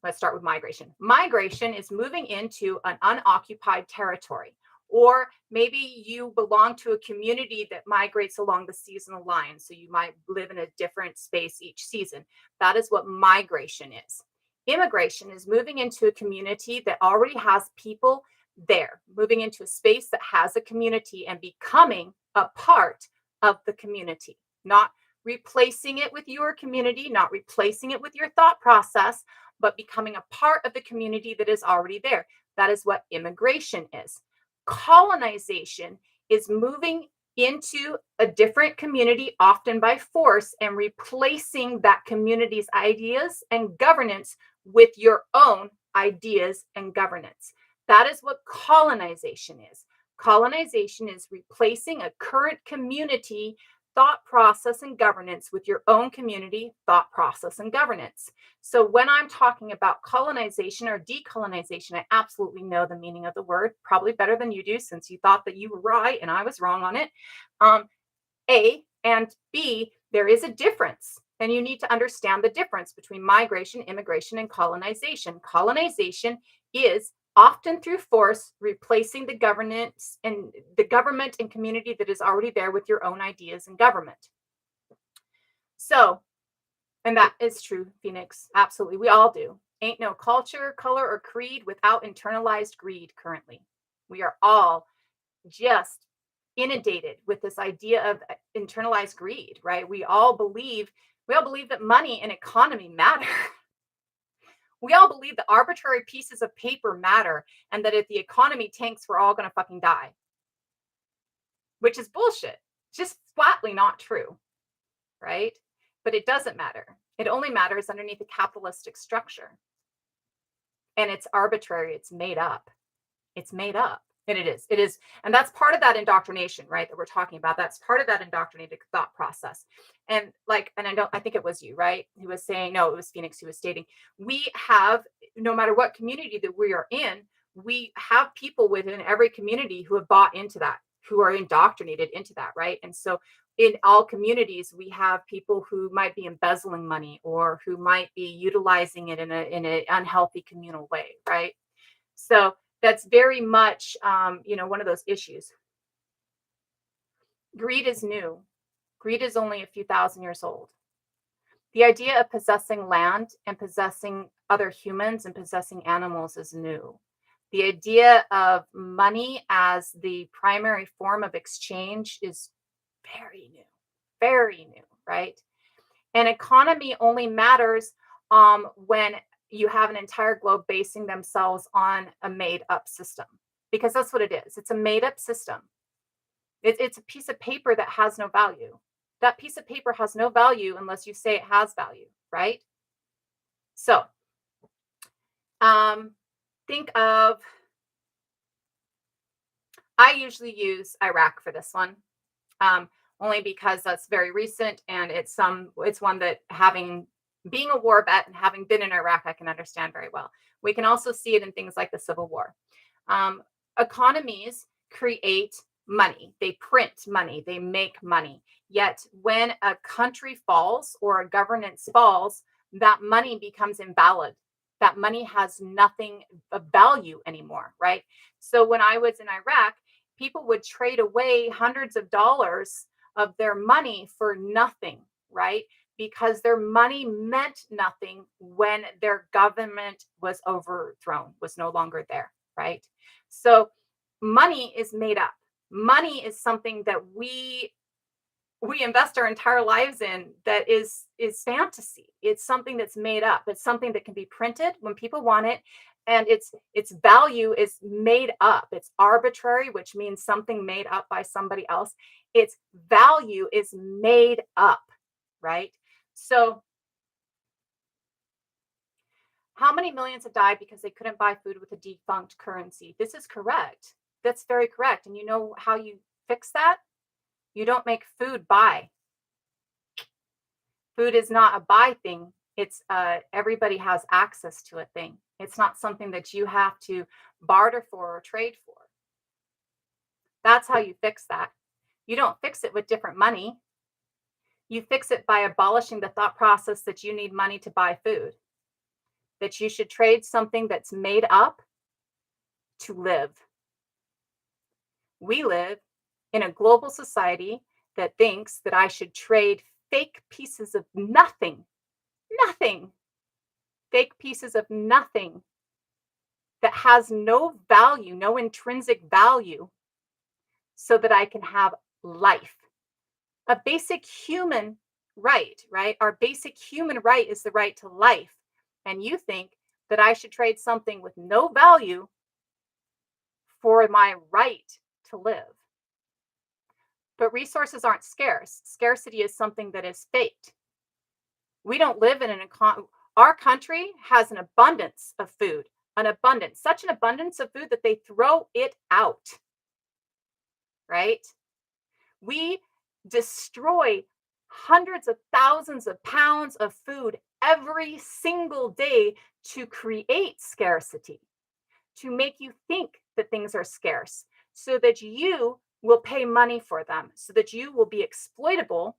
Let's start with migration. Migration is moving into an unoccupied territory, or maybe you belong to a community that migrates along the seasonal line. So you might live in a different space each season. That is what migration is. Immigration is moving into a community that already has people there, moving into a space that has a community and becoming a part of the community, not replacing it with your community, not replacing it with your thought process, but becoming a part of the community that is already there. That is what immigration is. Colonization is moving into a different community, often by force, and replacing that community's ideas and governance with your own ideas and governance. That is what colonization is. Colonization is replacing a current community thought process and governance with your own community thought process and governance. So when I'm talking about colonization or decolonization, I absolutely know the meaning of the word, probably better than you do, since you thought that you were right and I was wrong on it. A and B, there is a difference. And you need to understand the difference between migration, immigration, and colonization. Colonization is often through force, replacing the governance and the government and community that is already there with your own ideas and government. So, and that is true, Phoenix. Absolutely. We all do. Ain't no culture, color, or creed without internalized greed currently. We are all just inundated with this idea of internalized greed, right? We all believe that money and economy matter. We all believe that arbitrary pieces of paper matter and that if the economy tanks, we're all going to fucking die, which is bullshit. Just flatly not true, right? But it doesn't matter. It only matters underneath a capitalistic structure. And it's arbitrary. It's made up. It's made up. And it is. And that's part of that indoctrination, right? That we're talking about. That's part of that indoctrinated thought process. And I think it was you, right? Who was saying, no, it was Phoenix who was stating, we have, no matter what community that we are in, we have people within every community who have bought into that, who are indoctrinated into that, right? And so in all communities, we have people who might be embezzling money or who might be utilizing it in an unhealthy communal way, right? So that's very much, one of those issues. Greed is new. Greed is only a few thousand years old. The idea of possessing land and possessing other humans and possessing animals is new. The idea of money as the primary form of exchange is very new, right? An economy only matters when you have an entire globe basing themselves on a made-up system, because that's what it is. It's a made-up system. It's a piece of paper that has no value. That piece of paper has no value unless you say it has value, right? So think of, I usually use Iraq for this one, only because that's very recent, and it's one that, having being a war vet and having been in Iraq, I can understand very well. We can also see it in things like the Civil War. Economies create money, they print money, they make money. Yet when a country falls or a governance falls, that money becomes invalid. That money has nothing of value anymore, right? So when I was in Iraq, people would trade away hundreds of dollars of their money for nothing, right? Because their money meant nothing when their government was overthrown, was no longer there, right? So money is made up. Money is something that we invest our entire lives in, that is fantasy. It's something that's made up. It's something that can be printed when people want it, and its value is made up. It's arbitrary, which means something made up by somebody else. Its value is made up, right? So how many millions have died because they couldn't buy food with a defunct currency? This is correct. That's very correct. And you know how you fix that? You don't make food buy. Food is not a buy thing. It's everybody has access to a thing. It's not something that you have to barter for or trade for. That's how you fix that. You don't fix it with different money. You fix it by abolishing the thought process that you need money to buy food, that you should trade something that's made up to live. We live in a global society that thinks that I should trade fake pieces of nothing, fake pieces of nothing that has no value, no intrinsic value, so that I can have life. A basic human right? Our basic human right is the right to life. And you think that I should trade something with no value for my right to live. But resources aren't scarce. Scarcity is something that is faked. We don't live in our country has an abundance of food, such an abundance of food that they throw it out, right? We destroy hundreds of thousands of pounds of food every single day to create scarcity, to make you think that things are scarce, so that you will pay money for them, so that you will be exploitable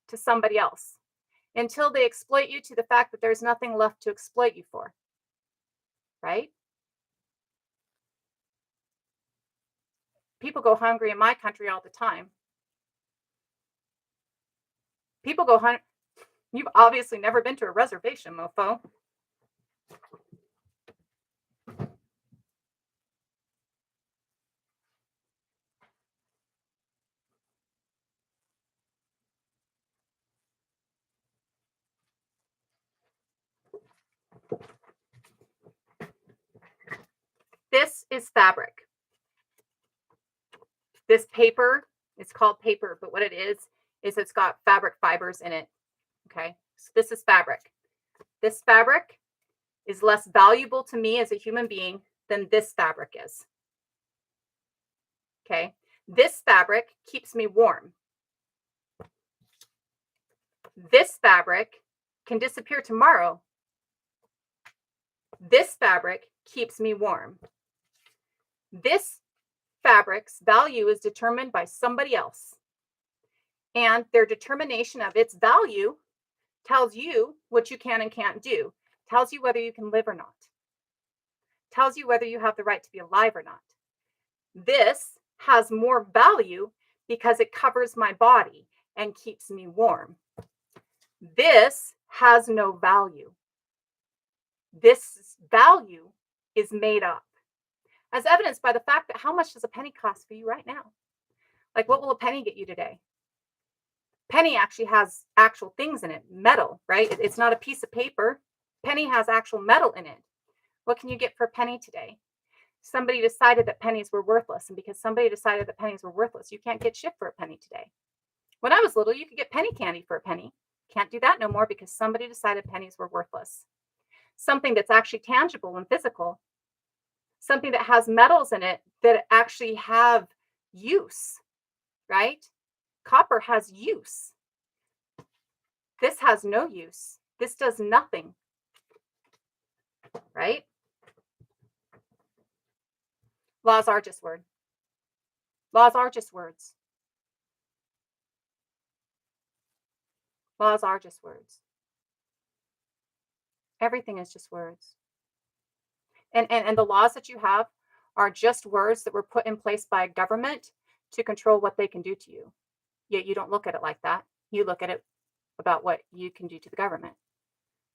to somebody else, until they exploit you to the fact that there's nothing left to exploit you for, right? People go hungry in my country all the time. People go hungry. You've obviously never been to a reservation, mofo. This is fabric. This paper, it's called paper, but what it is it's got fabric fibers in it. Okay, so this is fabric. This fabric is less valuable to me as a human being than this fabric is. Okay, this fabric keeps me warm. This fabric can disappear tomorrow. This fabric keeps me warm. This fabric's value is determined by somebody else. And their determination of its value tells you what you can and can't do, tells you whether you can live or not, tells you whether you have the right to be alive or not. This has more value because it covers my body and keeps me warm. This has no value. This value is made up, as evidenced by the fact that how much does a penny cost for you right now? Like, what will a penny get you today? Penny actually has actual things in it, metal, right? It's not a piece of paper. Penny has actual metal in it. What can you get for a penny today? Somebody decided that pennies were worthless, and because somebody decided that pennies were worthless, you can't get shit for a penny today. When I was little, you could get penny candy for a penny. Can't do that no more because somebody decided pennies were worthless. Something that's actually tangible and physical, something that has metals in it that actually have use, right? Copper has use. This has no use. This does nothing, right? Laws are just words. Laws are just words. Laws are just words. Everything is just words. And the laws that you have are just words that were put in place by a government to control what they can do to you. Yet you don't look at it like that. You look at it about what you can do to the government.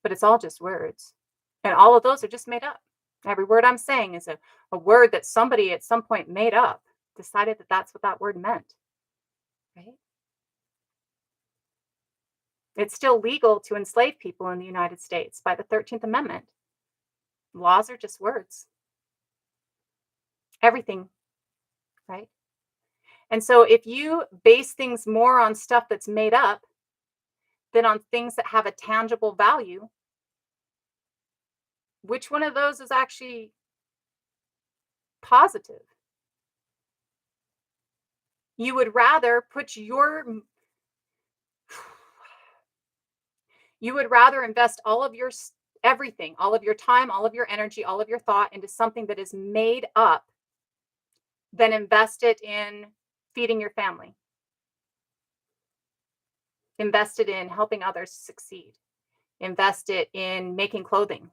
But it's all just words. And all of those are just made up. Every word I'm saying is a word that somebody at some point made up, decided that that's what that word meant. Right? It's still legal to enslave people in the United States by the 13th Amendment. Laws are just words. Everything, right? And so if you base things more on stuff that's made up than on things that have a tangible value, which one of those is actually positive? You would rather put your you would rather invest all of your everything, all of your time, all of your energy, all of your thought into something that is made up than invest it in feeding your family. Invest it in helping others succeed. Invest it in making clothing.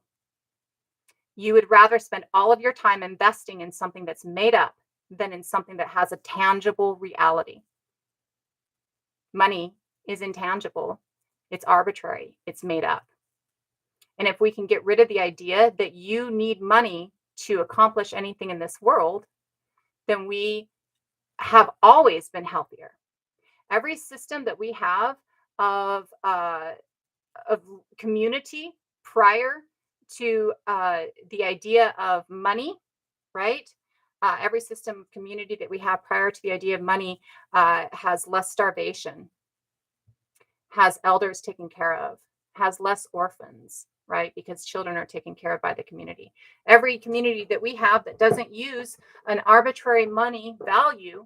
You would rather spend all of your time investing in something that's made up than in something that has a tangible reality. Money is intangible. It's arbitrary. It's made up. And if we can get rid of the idea that you need money to accomplish anything in this world, then we have always been healthier. Every system that we have of community prior to the idea of money, right? Every system of community that we have prior to the idea of money has less starvation, has elders taken care of, has less orphans, right? Because children are taken care of by the community. Every community that we have that doesn't use an arbitrary money value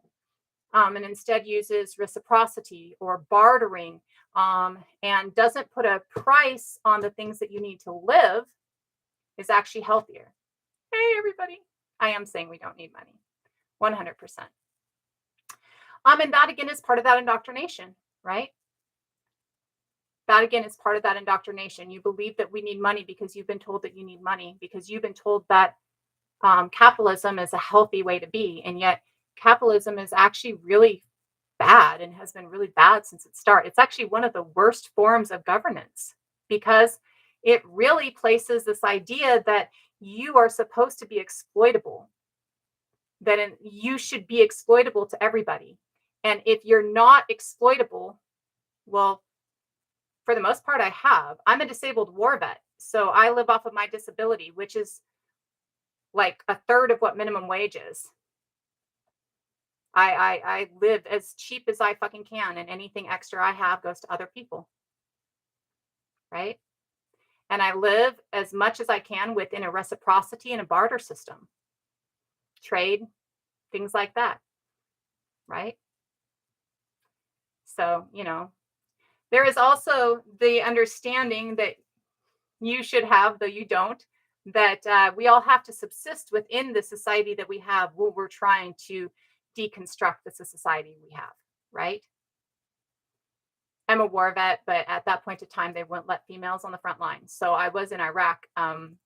and instead uses reciprocity or bartering and doesn't put a price on the things that you need to live is actually healthier. Hey, everybody. I am saying we don't need money. 100%. And that again is part of that indoctrination, right? That again is part of that indoctrination. You believe that we need money because you've been told that you need money, because you've been told that capitalism is a healthy way to be. And yet capitalism is actually really bad and has been really bad since its start. It's actually one of the worst forms of governance because it really places this idea that you are supposed to be exploitable, that you should be exploitable to everybody. And if you're not exploitable, well, for the most part, I'm a disabled war vet. So I live off of my disability, which is like a third of what minimum wage is. I live as cheap as I fucking can, and anything extra I have goes to other people. Right? And I live as much as I can within a reciprocity and a barter system. Trade, things like that. Right? So, there is also the understanding that you should have, though you don't, that we all have to subsist within the society that we have when we're trying to deconstruct the society we have, right? I'm a war vet, but at that point in time, they wouldn't let females on the front line. So I was in Iraq, and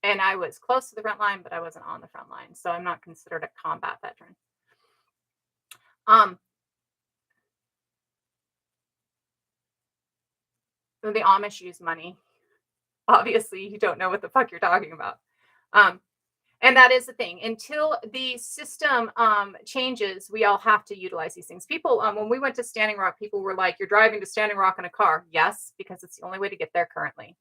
I was close to the front line, but I wasn't on the front line. So I'm not considered a combat veteran. The Amish use money. Obviously, you don't know what the fuck you're talking about. And that is the thing. Until the system changes, we all have to utilize these things. People, when we went to Standing Rock, people were like, "You're driving to Standing Rock in a car." Yes, because it's the only way to get there currently,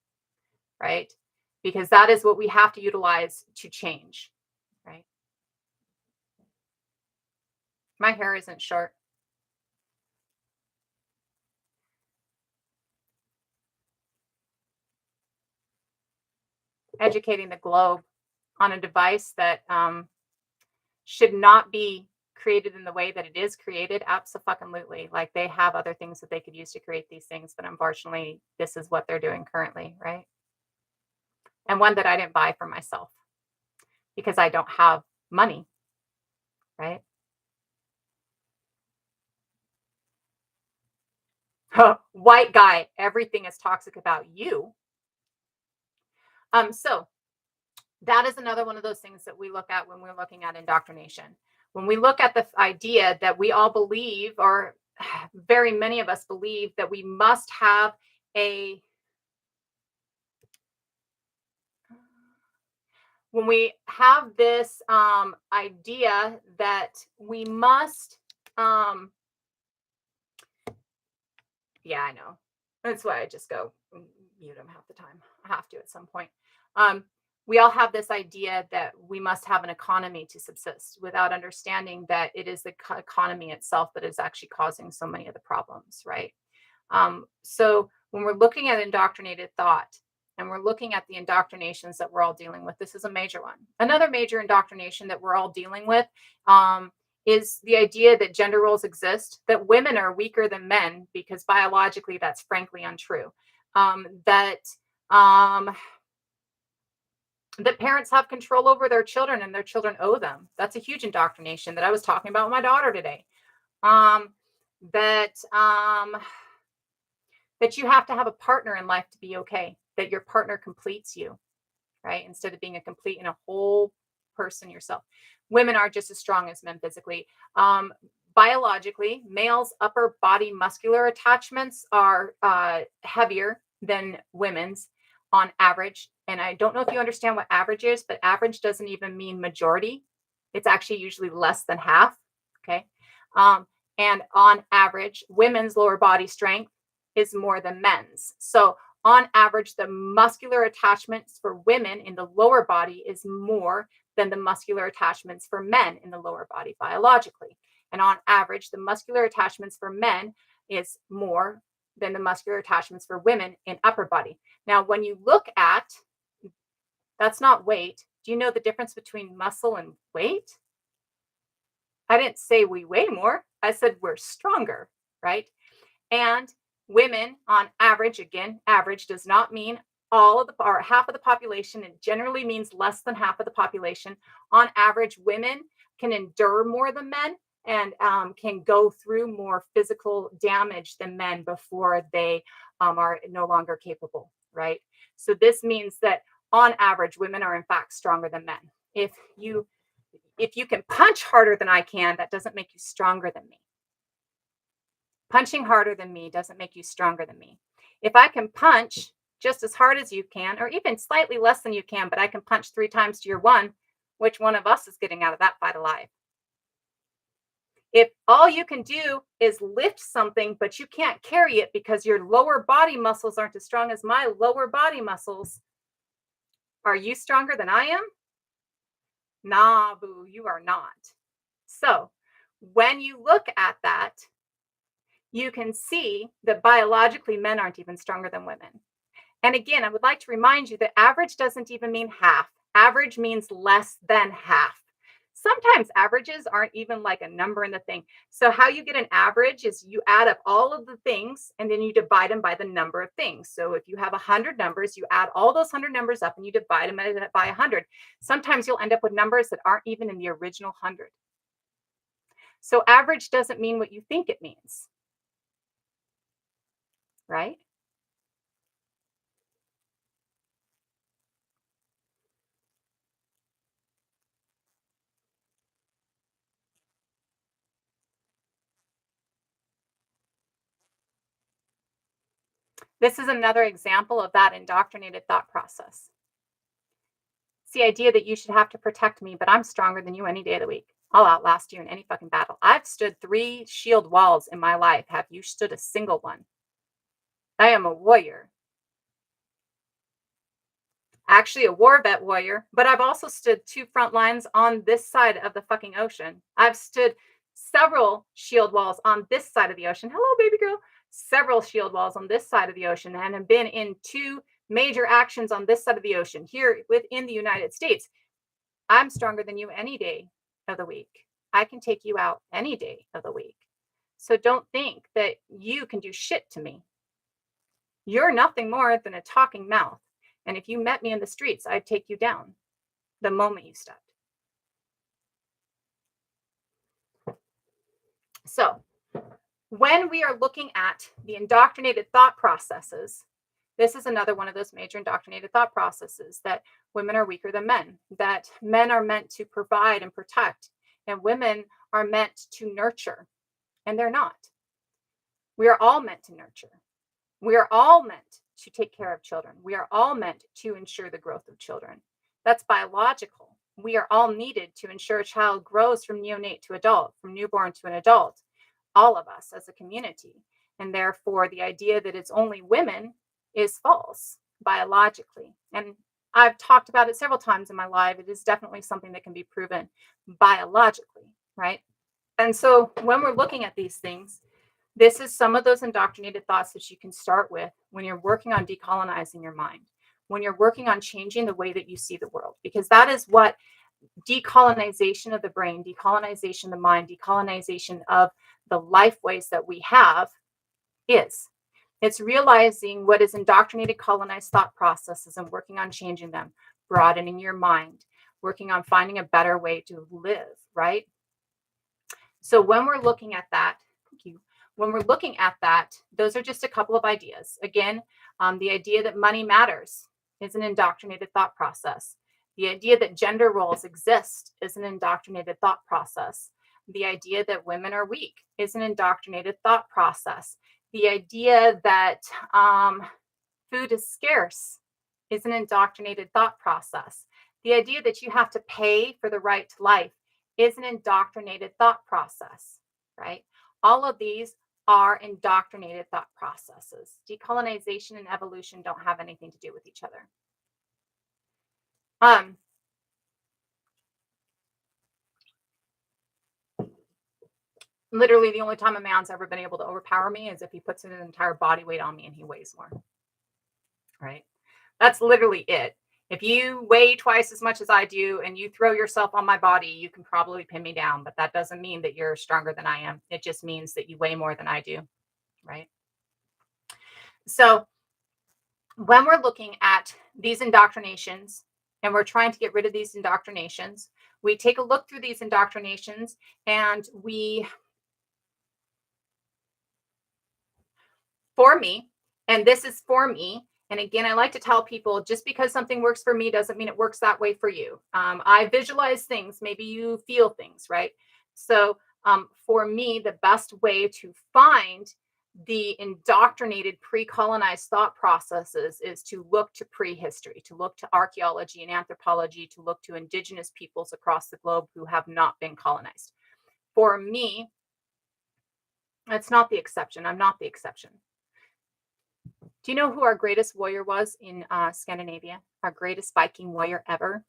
right? Because that is what we have to utilize to change, right? My hair isn't short. educating the globe on a device that should not be created in the way that it is created. Absolutely. Like they have other things that they could use to create these things, but unfortunately, this is what they're doing currently, right? And one that I didn't buy for myself because I don't have money, right? White guy, everything is toxic about you. So that is another one of those things that we look at when we're looking at indoctrination. When we look at the idea that we all believe, or very many of us believe, that we must have a, when we have this idea that we must, yeah, I know. That's why I just go mute them half the time. I have to at some point. We all have this idea that we must have an economy to subsist, without understanding that it is the economy itself that is actually causing so many of the problems, right? So when we're looking at indoctrinated thought, and we're looking at the indoctrinations that we're all dealing with, this is a major one. Another major indoctrination that we're all dealing with is the idea that gender roles exist, that women are weaker than men, because biologically that's frankly untrue. That parents have control over their children and their children owe them. That's a huge indoctrination that I was talking about with my daughter today. That you have to have a partner in life to be okay, that your partner completes you, right? Instead of being a complete and a whole person yourself. Women are just as strong as men physically. Biologically, males' upper body muscular attachments are heavier than women's on average. And I don't know if you understand what average is, but average doesn't even mean majority. It's actually usually less than half. Okay. And on average, women's lower body strength is more than men's. So on average, the muscular attachments for women in the lower body is more than the muscular attachments for men in the lower body biologically. And on average, the muscular attachments for men is more than the muscular attachments for women in upper body. Now, when you look at, that's not weight. Do you know the difference between muscle and weight? I didn't say we weigh more. I said we're stronger, right? And women on average, again, average does not mean all of the, or half of the population. It generally means less than half of the population. On average, women can endure more than men, and can go through more physical damage than men before they are no longer capable, right? So this means that on average, women are in fact stronger than men. If you can punch harder than I can, that doesn't make you stronger than me. Punching harder than me doesn't make you stronger than me. If I can punch just as hard as you can, or even slightly less than you can, but I can punch 3 times to your 1, which one of us is getting out of that fight alive? If all you can do is lift something, but you can't carry it because your lower body muscles aren't as strong as my lower body muscles, are you stronger than I am? Nah, boo, you are not. So when you look at that, you can see that biologically men aren't even stronger than women. And again, I would like to remind you that average doesn't even mean half. Average means less than half. Sometimes averages aren't even like a number in the thing. So how you get an average is you add up all of the things and then you divide them by the number of things. So if you have 100 numbers, you add all those 100 numbers up and you divide them by 100. Sometimes you'll end up with numbers that aren't even in the original 100. So average doesn't mean what you think it means, right? This is another example of that indoctrinated thought process. It's the idea that you should have to protect me, but I'm stronger than you any day of the week. I'll outlast you in any fucking battle. I've stood 3 shield walls in my life. Have you stood a single one? I am a warrior. Actually, a war vet warrior, but I've also stood 2 front lines on this side of the fucking ocean. I've stood several shield walls on this side of the ocean. Hello, baby girl. Several shield walls on this side of the ocean, and have been in 2 major actions on this side of the ocean here within the United States. I'm stronger than you any day of the week. I can take you out any day of the week. So don't think that you can do shit to me. You're nothing more than a talking mouth. And if you met me in the streets, I'd take you down the moment you stepped. So when we are looking at the indoctrinated thought processes, this is another one of those major indoctrinated thought processes, that women are weaker than men, that men are meant to provide and protect, and women are meant to nurture, and they're not. We are all meant to nurture. We are all meant to take care of children. We are all meant to ensure the growth of children. That's biological. We are all needed to ensure a child grows from neonate to adult, from newborn to an adult, all of us as a community. And therefore, the idea that it's only women is false biologically. And I've talked about it several times in my life. It is definitely something that can be proven biologically, right? And so when we're looking at these things, this is some of those indoctrinated thoughts that you can start with when you're working on decolonizing your mind, when you're working on changing the way that you see the world, because that is what decolonization of the brain, decolonization of the mind, decolonization of the life ways that we have is. It's realizing what is indoctrinated, colonized thought processes and working on changing them, broadening your mind, working on finding a better way to live, right? So when we're looking at that, thank you. When we're looking at that, those are just a couple of ideas. Again, the idea that money matters is an indoctrinated thought process. The idea that gender roles exist is an indoctrinated thought process. The idea that women are weak is an indoctrinated thought process. The idea that food is scarce is an indoctrinated thought process. The idea that you have to pay for the right to life is an indoctrinated thought process, right? All of these are indoctrinated thought processes. Decolonization and evolution don't have anything to do with each other. Literally, the only time a man's ever been able to overpower me is if he puts an entire body weight on me and he weighs more, right? That's literally it. If you weigh twice as much as I do and you throw yourself on my body, you can probably pin me down, but that doesn't mean that you're stronger than I am. It just means that you weigh more than I do, right? So when we're looking at these indoctrinations and we're trying to get rid of these indoctrinations, we take a look through these indoctrinations and for me, and this is for me. And again, I like to tell people, just because something works for me doesn't mean it works that way for you. I visualize things, maybe you feel things, right? So for me, the best way to find the indoctrinated pre-colonized thought processes is to look to prehistory, to look to archaeology and anthropology, to look to indigenous peoples across the globe who have not been colonized. For me, that's not the exception. I'm not the exception. Do you know who our greatest warrior was in Scandinavia? Our greatest Viking warrior ever?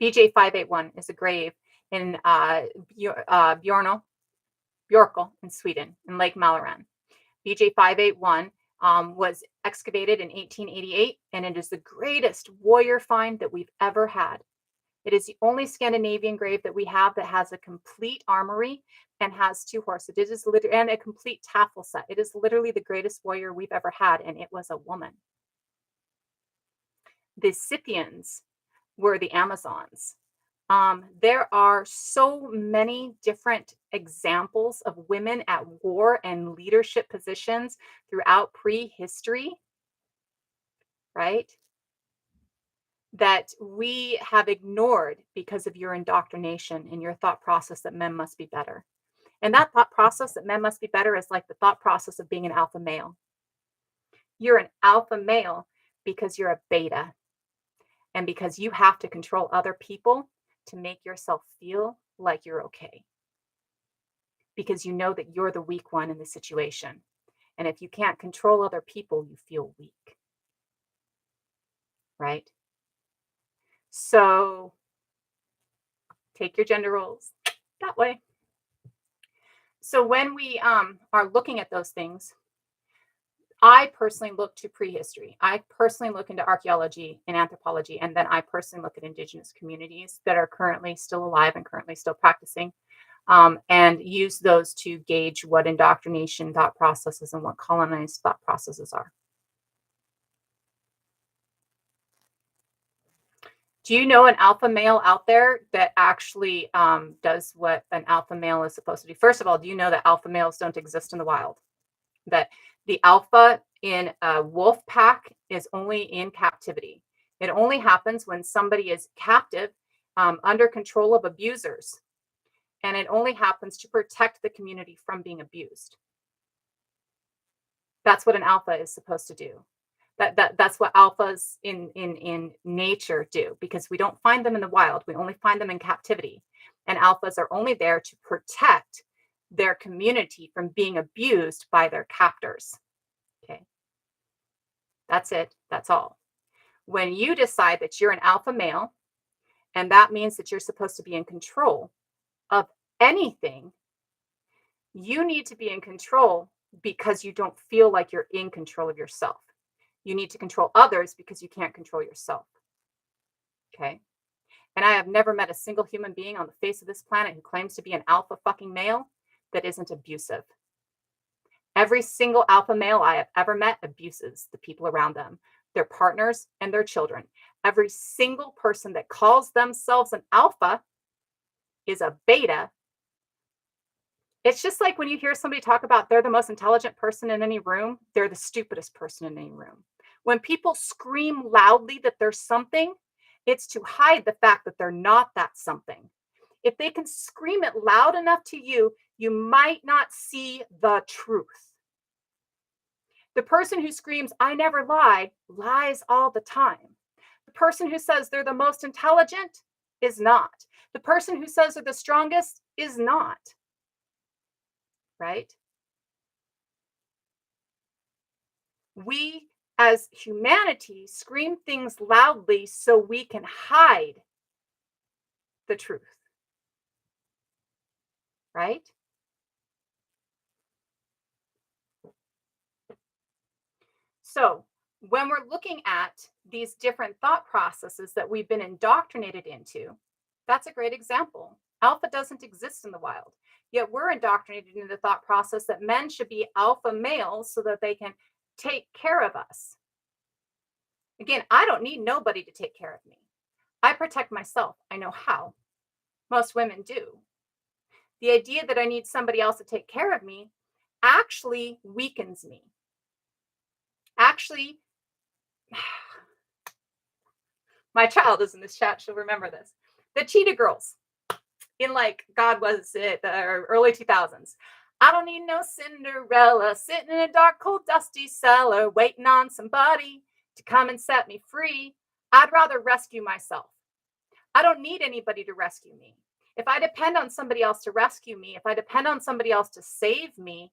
BJ 581 is a grave in Björkö in Sweden, in Lake Mälaren. BJ 581 was excavated in 1888, and it is the greatest warrior find that we've ever had. It is the only Scandinavian grave that we have that has a complete armory and has 2 horses. It is literally, and a complete taffel set. It is literally the greatest warrior we've ever had, and it was a woman. The Scythians were the Amazons. There are so many different examples of women at war and leadership positions throughout prehistory, right? That we have ignored because of your indoctrination and your thought process that men must be better. And that thought process that men must be better is like the thought process of being an alpha male. You're an alpha male because you're a beta and because you have to control other people to make yourself feel like you're okay. Because you know that you're the weak one in the situation. And if you can't control other people, you feel weak. Right? So take your gender roles that way. So when we are looking at those things, I personally look to prehistory. I personally look into archaeology and anthropology, and then I personally look at indigenous communities that are currently still alive and currently still practicing, and use those to gauge what indoctrination thought processes and what colonized thought processes are. Do you know an alpha male out there that actually does what an alpha male is supposed to do? First of all, do you know that alpha males don't exist in the wild? That the alpha in a wolf pack is only in captivity. It only happens when somebody is captive, under control of abusers. And it only happens to protect the community from being abused. That's what an alpha is supposed to do. That's what alphas in nature do, because we don't find them in the wild. We only find them in captivity. And alphas are only there to protect their community from being abused by their captors. Okay. That's it. That's all. When you decide that you're an alpha male, and that means that you're supposed to be in control of anything, you need to be in control because you don't feel like you're in control of yourself. You need to control others because you can't control yourself. Okay. And I have never met a single human being on the face of this planet who claims to be an alpha fucking male that isn't abusive. Every single alpha male I have ever met abuses the people around them, their partners, and their children. Every single person that calls themselves an alpha is a beta. It's just like when you hear somebody talk about they're the most intelligent person in any room, they're the stupidest person in any room. When people scream loudly that they're something, it's to hide the fact that they're not that something. If they can scream it loud enough to you, you might not see the truth. The person who screams, "I never lie," lies all the time. The person who says they're the most intelligent is not. The person who says they're the strongest is not. Right? We as humanity scream things loudly so we can hide the truth. Right? So, when we're looking at these different thought processes that we've been indoctrinated into, that's a great example. Alpha doesn't exist in the wild, yet we're indoctrinated into the thought process that men should be alpha males so that they can take care of us. Again, I don't need nobody to take care of me. I protect myself. I know how. Most women do. The idea that I need somebody else to take care of me actually weakens me. Actually, my child is in this chat. She'll remember this. The Cheetah Girls in, like, God, was it the early 2000s? I don't need no Cinderella sitting in a dark, cold, dusty cellar waiting on somebody to come and set me free. I'd rather rescue myself. I don't need anybody to rescue me. If I depend on somebody else to rescue me, if I depend on somebody else to save me,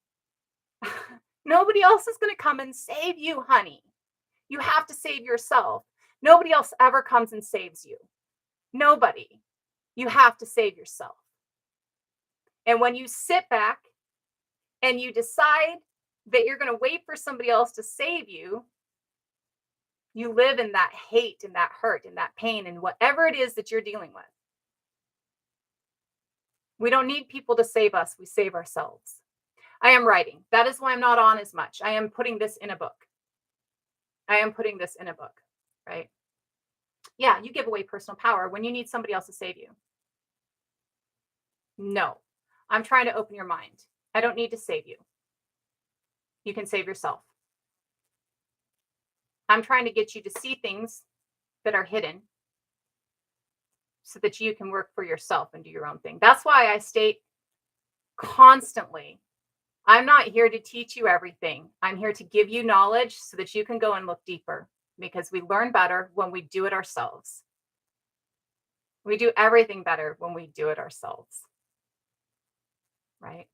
nobody else is going to come and save you, honey. You have to save yourself. Nobody else ever comes and saves you. Nobody. You have to save yourself. And when you sit back and you decide that you're going to wait for somebody else to save you, you live in that hate and that hurt and that pain and whatever it is that you're dealing with. We don't need people to save us. We save ourselves. I am writing. That is why I'm not on as much. I am putting this in a book. Right? Yeah, you give away personal power when you need somebody else to save you. No, I'm trying to open your mind. I don't need to save you. You can save yourself. I'm trying to get you to see things that are hidden so that you can work for yourself and do your own thing. That's why I state constantly, I'm not here to teach you everything. I'm here to give you knowledge so that you can go and look deeper, because we learn better when we do it ourselves. We do everything better when we do it ourselves. Right?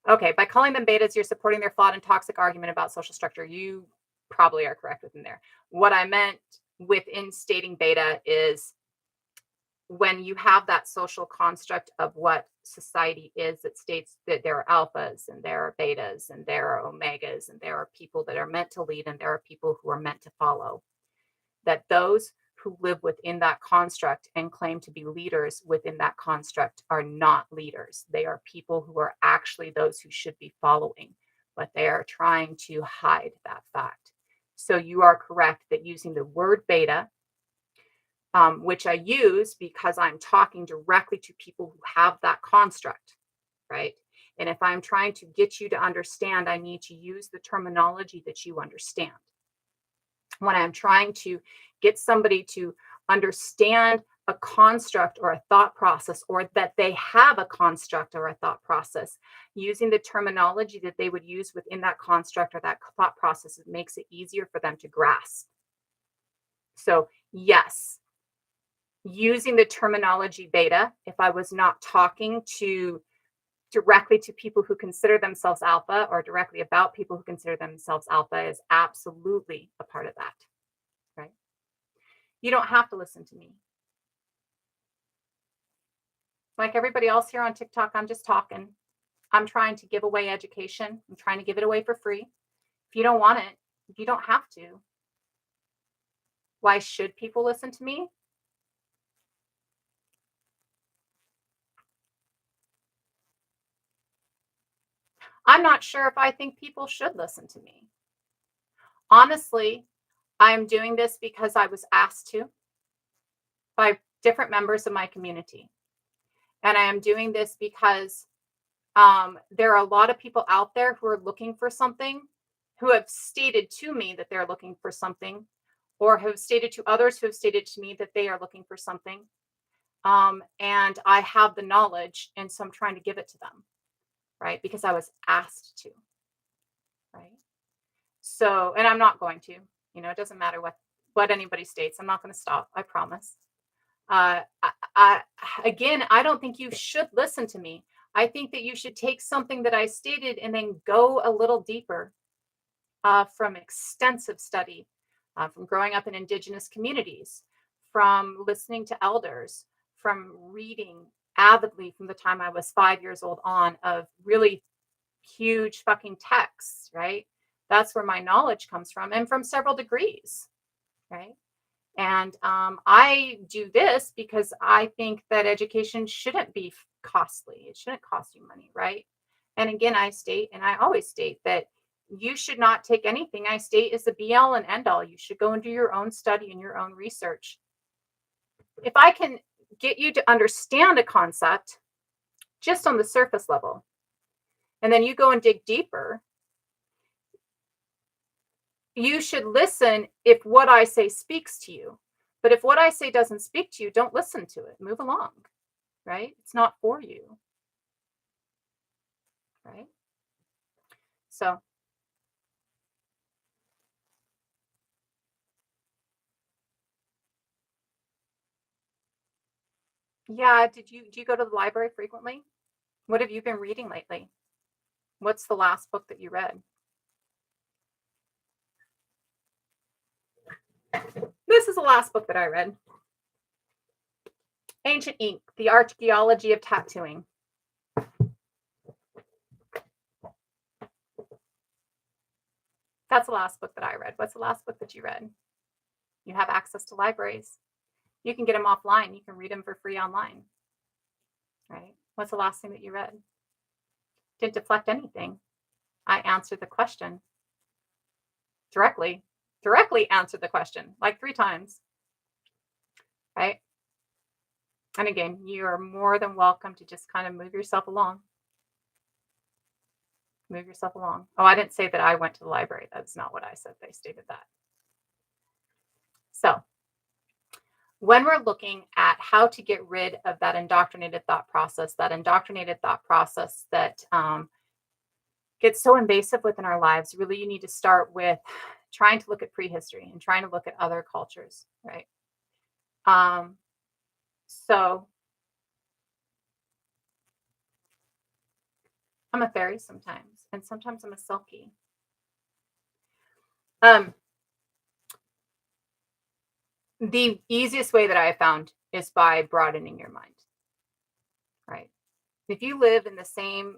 Okay, by calling them betas, you're supporting their flawed and toxic argument about social structure. You probably are correct within there. What I meant within stating beta is when you have that social construct of what society is, that states that there are alphas and there are betas and there are omegas and there are people that are meant to lead and there are people who are meant to follow, that those who live within that construct and claim to be leaders within that construct are not leaders. They are people who are actually those who should be following, but they are trying to hide that fact. So you are correct that using the word beta, which I use because I'm talking directly to people who have that construct, right? And if I'm trying to get you to understand, I need to use the terminology that you understand. When I'm trying to get somebody to understand a construct or a thought process, or that they have a construct or a thought process, using the terminology that they would use within that construct or that thought process, it makes it easier for them to grasp. So, yes, using the terminology beta, if I was not talking to directly to people who consider themselves alpha or directly about people who consider themselves alpha, is absolutely a part of that, right? You don't have to listen to me. Like everybody else here on TikTok, I'm just talking. I'm trying to give away education. I'm trying to give it away for free. If you don't want it, you don't have to. Why should people listen to me? I'm not sure if I think people should listen to me. Honestly, I'm doing this because I was asked to by different members of my community. And I am doing this because there are a lot of people out there who are looking for something, who have stated to me that they're looking for something, or have stated to others who have stated to me that they are looking for something. And I have the knowledge, and so I'm trying to give it to them, right? Because I was asked to, right? So, and I'm not going to, it doesn't matter what anybody states. I'm not going to stop. I promise. Again, I don't think you should listen to me. I think that you should take something that I stated and then go a little deeper, from extensive study, from growing up in Indigenous communities, from listening to elders, from reading avidly from the time I was 5 years old on, of really huge fucking texts, right? That's where my knowledge comes from, and from several degrees, right? And I do this because I think that education shouldn't be costly. It shouldn't cost you money, right? And again, I state, and I always state, that you should not take anything I state as the be all and end all. You should go and do your own study and your own research. If I can get you to understand a concept just on the surface level, and then you go and dig deeper, you should listen if what I say speaks to you. But if what I say doesn't speak to you, don't listen to it. Move along, right? It's not for you, right? So, yeah, do you go to the library frequently? What have you been reading lately? What's the last book that you read? This is the last book that I read. Ancient Ink, The Archaeology of Tattooing. That's the last book that I read. What's the last book that you read? You have access to libraries. You can get them offline. You can read them for free online, right? What's the last thing that you read? Didn't deflect anything. I answered the question directly answered the question like 3 times, right? And again, you are more than welcome to just kind of move yourself along. Move yourself along. Oh, I didn't say that I went to the library. That's not what I said. They stated that. So, when we're looking at how to get rid of that indoctrinated thought process that gets so invasive within our lives, really you need to start with trying to look at prehistory and trying to look at other cultures, right? So I'm a fairy sometimes, and sometimes I'm a silky. The easiest way that I have found is by broadening your mind, right? If you live in the same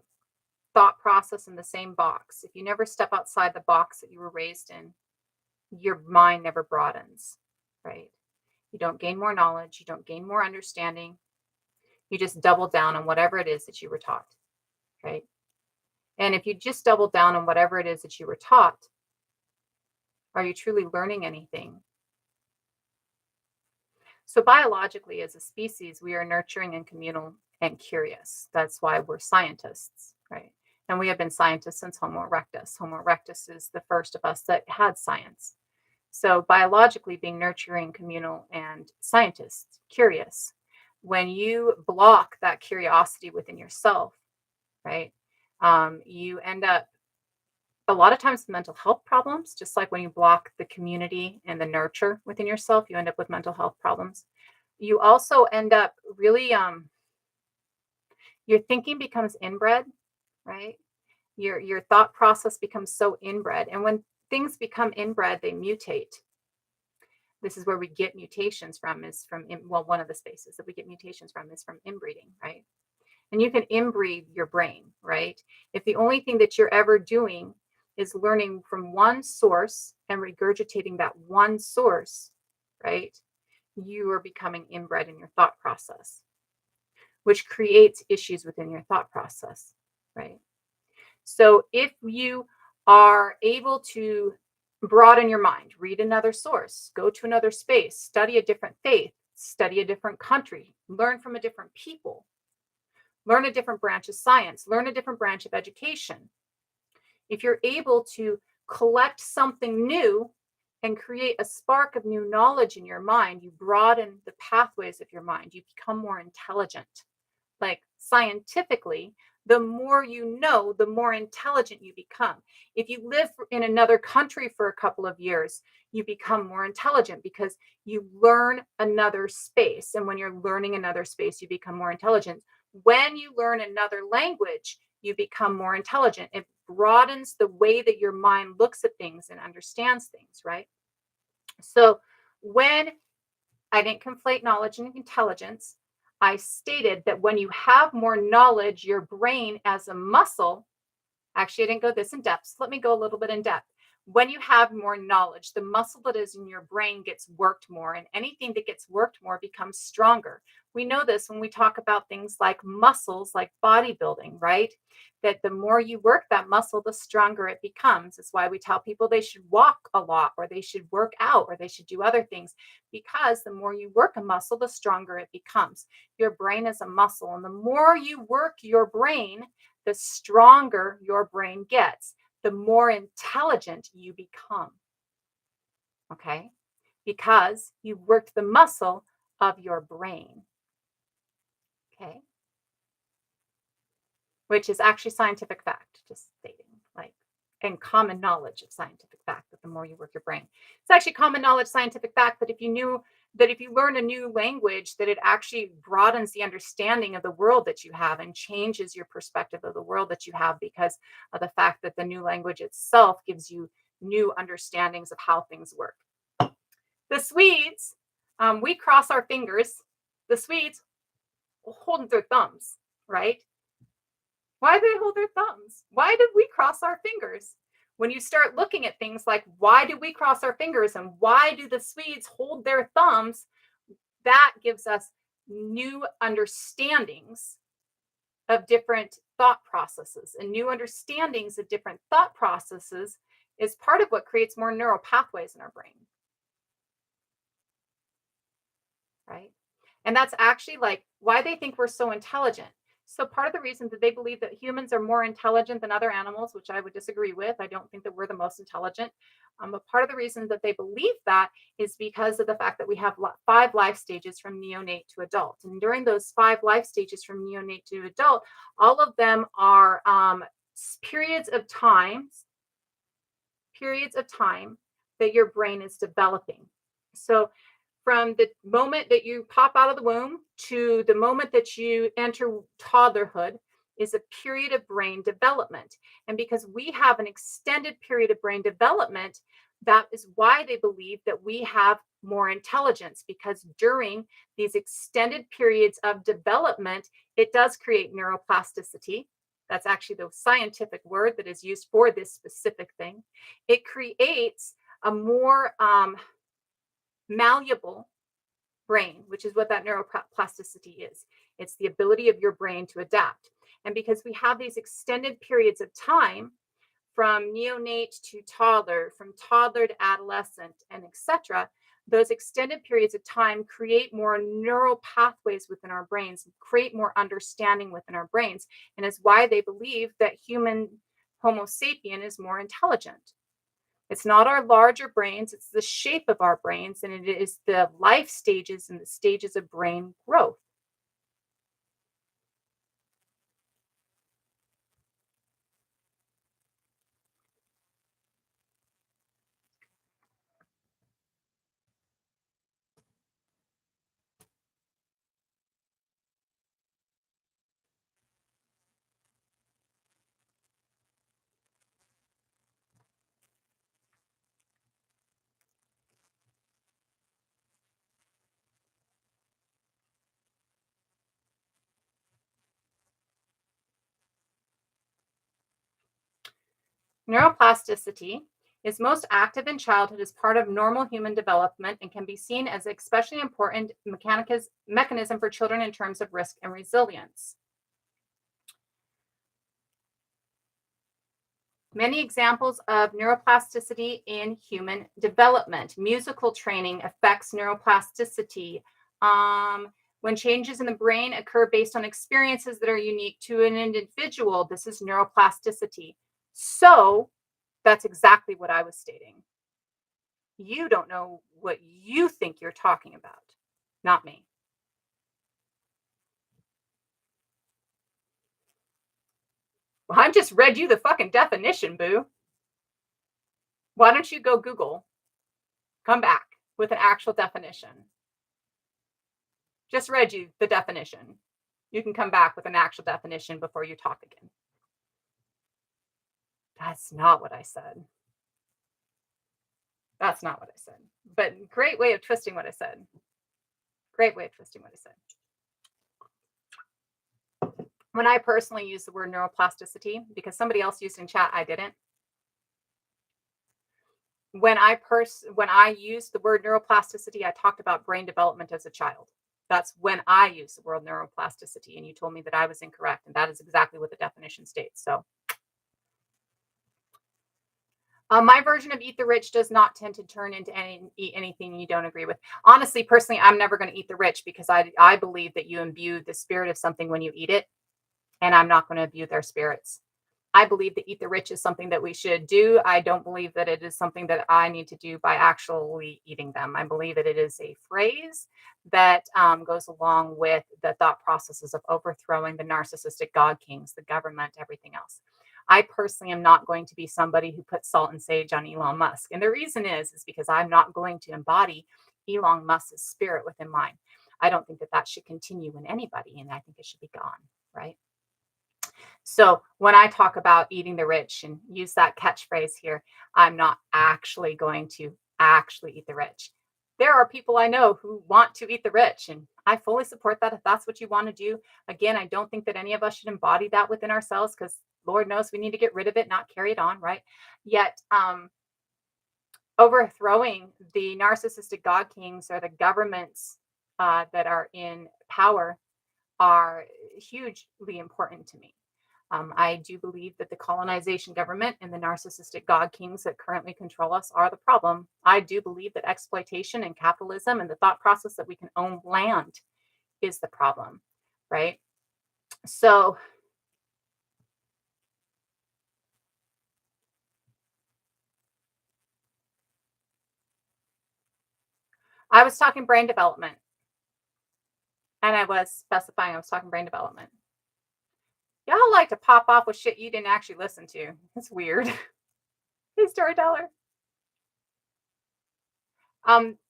thought process in the same box, if you never step outside the box that you were raised in, your mind never broadens, right? You don't gain more knowledge, you don't gain more understanding. You just double down on whatever it is that you were taught, right? And if you just double down on whatever it is that you were taught, are you truly learning anything? So, biologically, as a species, we are nurturing and communal and curious. That's why we're scientists, right? And we have been scientists since Homo erectus. Homo erectus is the first of us that had science. So, biologically, being nurturing, communal, and scientists, curious. When you block that curiosity within yourself, right, you end up a lot of times with mental health problems, just like when you block the community and the nurture within yourself, you end up with mental health problems. You also end up really, your thinking becomes inbred, right? Your thought process becomes so inbred. And when things become inbred, they mutate. This is where we get mutations from, is from, well, one of the spaces that we get mutations from is from inbreeding, right? And you can inbreed your brain, right? If the only thing that you're ever doing is learning from one source and regurgitating that one source, right? You are becoming inbred in your thought process, which creates issues within your thought process, right? So if you are able to broaden your mind, read another source, go to another space, study a different faith, study a different country, learn from a different people, learn a different branch of science, learn a different branch of education. If you're able to collect something new and create a spark of new knowledge in your mind, you broaden the pathways of your mind. You become more intelligent. Like scientifically, the more you know, the more intelligent you become. If you live in another country for a couple of years, you become more intelligent because you learn another space. And when you're learning another space, you become more intelligent. When you learn another language, you become more intelligent. It broadens the way that your mind looks at things and understands things, right? So when I didn't conflate knowledge and intelligence, I stated that when you have more knowledge, your brain as a muscle, actually, I didn't go this in depth. So let me go a little bit in depth. When you have more knowledge, the muscle that is in your brain gets worked more, and anything that gets worked more becomes stronger. We know this when we talk about things like muscles, like bodybuilding, right? That the more you work that muscle, the stronger it becomes. That's why we tell people they should walk a lot, or they should work out, or they should do other things, because the more you work a muscle, the stronger it becomes. Your brain is a muscle, and the more you work your brain, the stronger your brain gets, the more intelligent you become. Okay? Because you worked the muscle of your brain. Okay? Which is actually scientific fact, just stating, like, and common knowledge of scientific fact that the more you work your brain. It's actually common knowledge, scientific fact that if you knew that if you learn a new language, that it actually broadens the understanding of the world that you have and changes your perspective of the world that you have, because of the fact that the new language itself gives you new understandings of how things work. The Swedes, we cross our fingers. The Swedes holding their thumbs, right? Why do they hold their thumbs? Why did we cross our fingers? When you start looking at things like why do we cross our fingers and why do the Swedes hold their thumbs, that gives us new understandings of different thought processes. And new understandings of different thought processes is part of what creates more neural pathways in our brain. Right? And that's actually like why they think we're so intelligent. So part of the reason that they believe that humans are more intelligent than other animals, which I would disagree with, I don't think that we're the most intelligent. But part of the reason that they believe that is because of the fact that we have 5 life stages from neonate to adult. And during those 5 life stages from neonate to adult, all of them are periods of time that your brain is developing. So from the moment that you pop out of the womb to the moment that you enter toddlerhood is a period of brain development. And because we have an extended period of brain development, that is why they believe that we have more intelligence, because during these extended periods of development, it does create neuroplasticity. That's actually the scientific word that is used for this specific thing. It creates a more malleable brain, which is what that neuroplasticity is. It's the ability of your brain to adapt. And because we have these extended periods of time from neonate to toddler, from toddler to adolescent, and etc., those extended periods of time create more neural pathways within our brains, create more understanding within our brains, and is why they believe that human Homo sapien is more intelligent. It's not our larger brains, it's the shape of our brains, and it is the life stages and the stages of brain growth. Neuroplasticity is most active in childhood as part of normal human development and can be seen as an especially important mechanism for children in terms of risk and resilience. Many examples of neuroplasticity in human development. Musical training affects neuroplasticity. When changes in the brain occur based on experiences that are unique to an individual, this is neuroplasticity. So that's exactly what I was stating. You don't know what you think you're talking about, not me. Well, I just read you the fucking definition, boo. Why don't you go Google, come back with an actual definition? Just read you the definition. You can come back with an actual definition before you talk again. That's not what I said. That's not what I said. But great way of twisting what I said. Great way of twisting what I said. When I personally use the word neuroplasticity, because somebody else used in chat, I didn't. When I used the word neuroplasticity, I talked about brain development as a child. That's when I used the word neuroplasticity, and you told me that I was incorrect, and that is exactly what the definition states. So my version of eat the rich does not tend to turn into eat anything you don't agree with. Honestly, personally, I'm never going to eat the rich because I believe that you imbue the spirit of something when you eat it, and I'm not going to imbue their spirits. I believe that eat the rich is something that we should do. I don't believe that it is something that I need to do by actually eating them. I believe that it is a phrase that goes along with the thought processes of overthrowing the narcissistic God kings, the government, everything else. I personally am not going to be somebody who puts salt and sage on Elon Musk. And the reason is because I'm not going to embody Elon Musk's spirit within mine. I don't think that that should continue in anybody, and I think it should be gone, right? So when I talk about eating the rich and use that catchphrase here, I'm not actually going to actually eat the rich. There are people I know who want to eat the rich, and I fully support that if that's what you want to do. Again, I don't think that any of us should embody that within ourselves because Lord knows we need to get rid of it, not carry it on, right? Yet, overthrowing the narcissistic God kings or the governments that are in power are hugely important to me. I do believe that the colonization government and the narcissistic God kings that currently control us are the problem. I do believe that exploitation and capitalism and the thought process that we can own land is the problem, right? So I was talking brain development, and I was specifying I was talking brain development. Y'all like to pop off with shit you didn't actually listen to. It's weird. Hey, storyteller.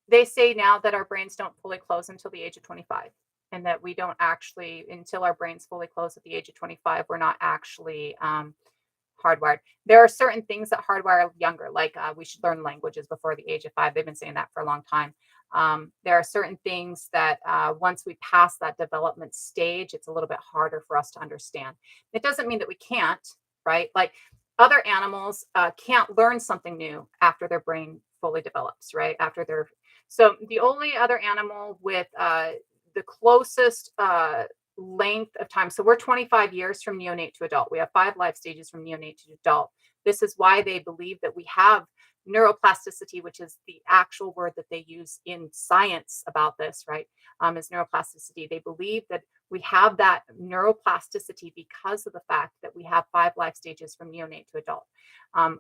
They say now that our brains don't fully close until the age of 25, and that we don't actually, until our brains fully close at the age of 25, we're not actually hardwired. There are certain things that hardwire younger, like we should learn languages before the age of 5. They've been saying that for a long time. There are certain things that once we pass that development stage, it's a little bit harder for us to understand. It doesn't mean that we can't, right? Like other animals can't learn something new after their brain fully develops, right? After they're so the only other animal with the closest length of time. So we're 25 years from neonate to adult. We have 5 life stages from neonate to adult. This is why they believe that we have neuroplasticity, which is the actual word that they use in science about this, right? Is neuroplasticity. They believe that we have that neuroplasticity because of the fact that we have 5 life stages from neonate to adult.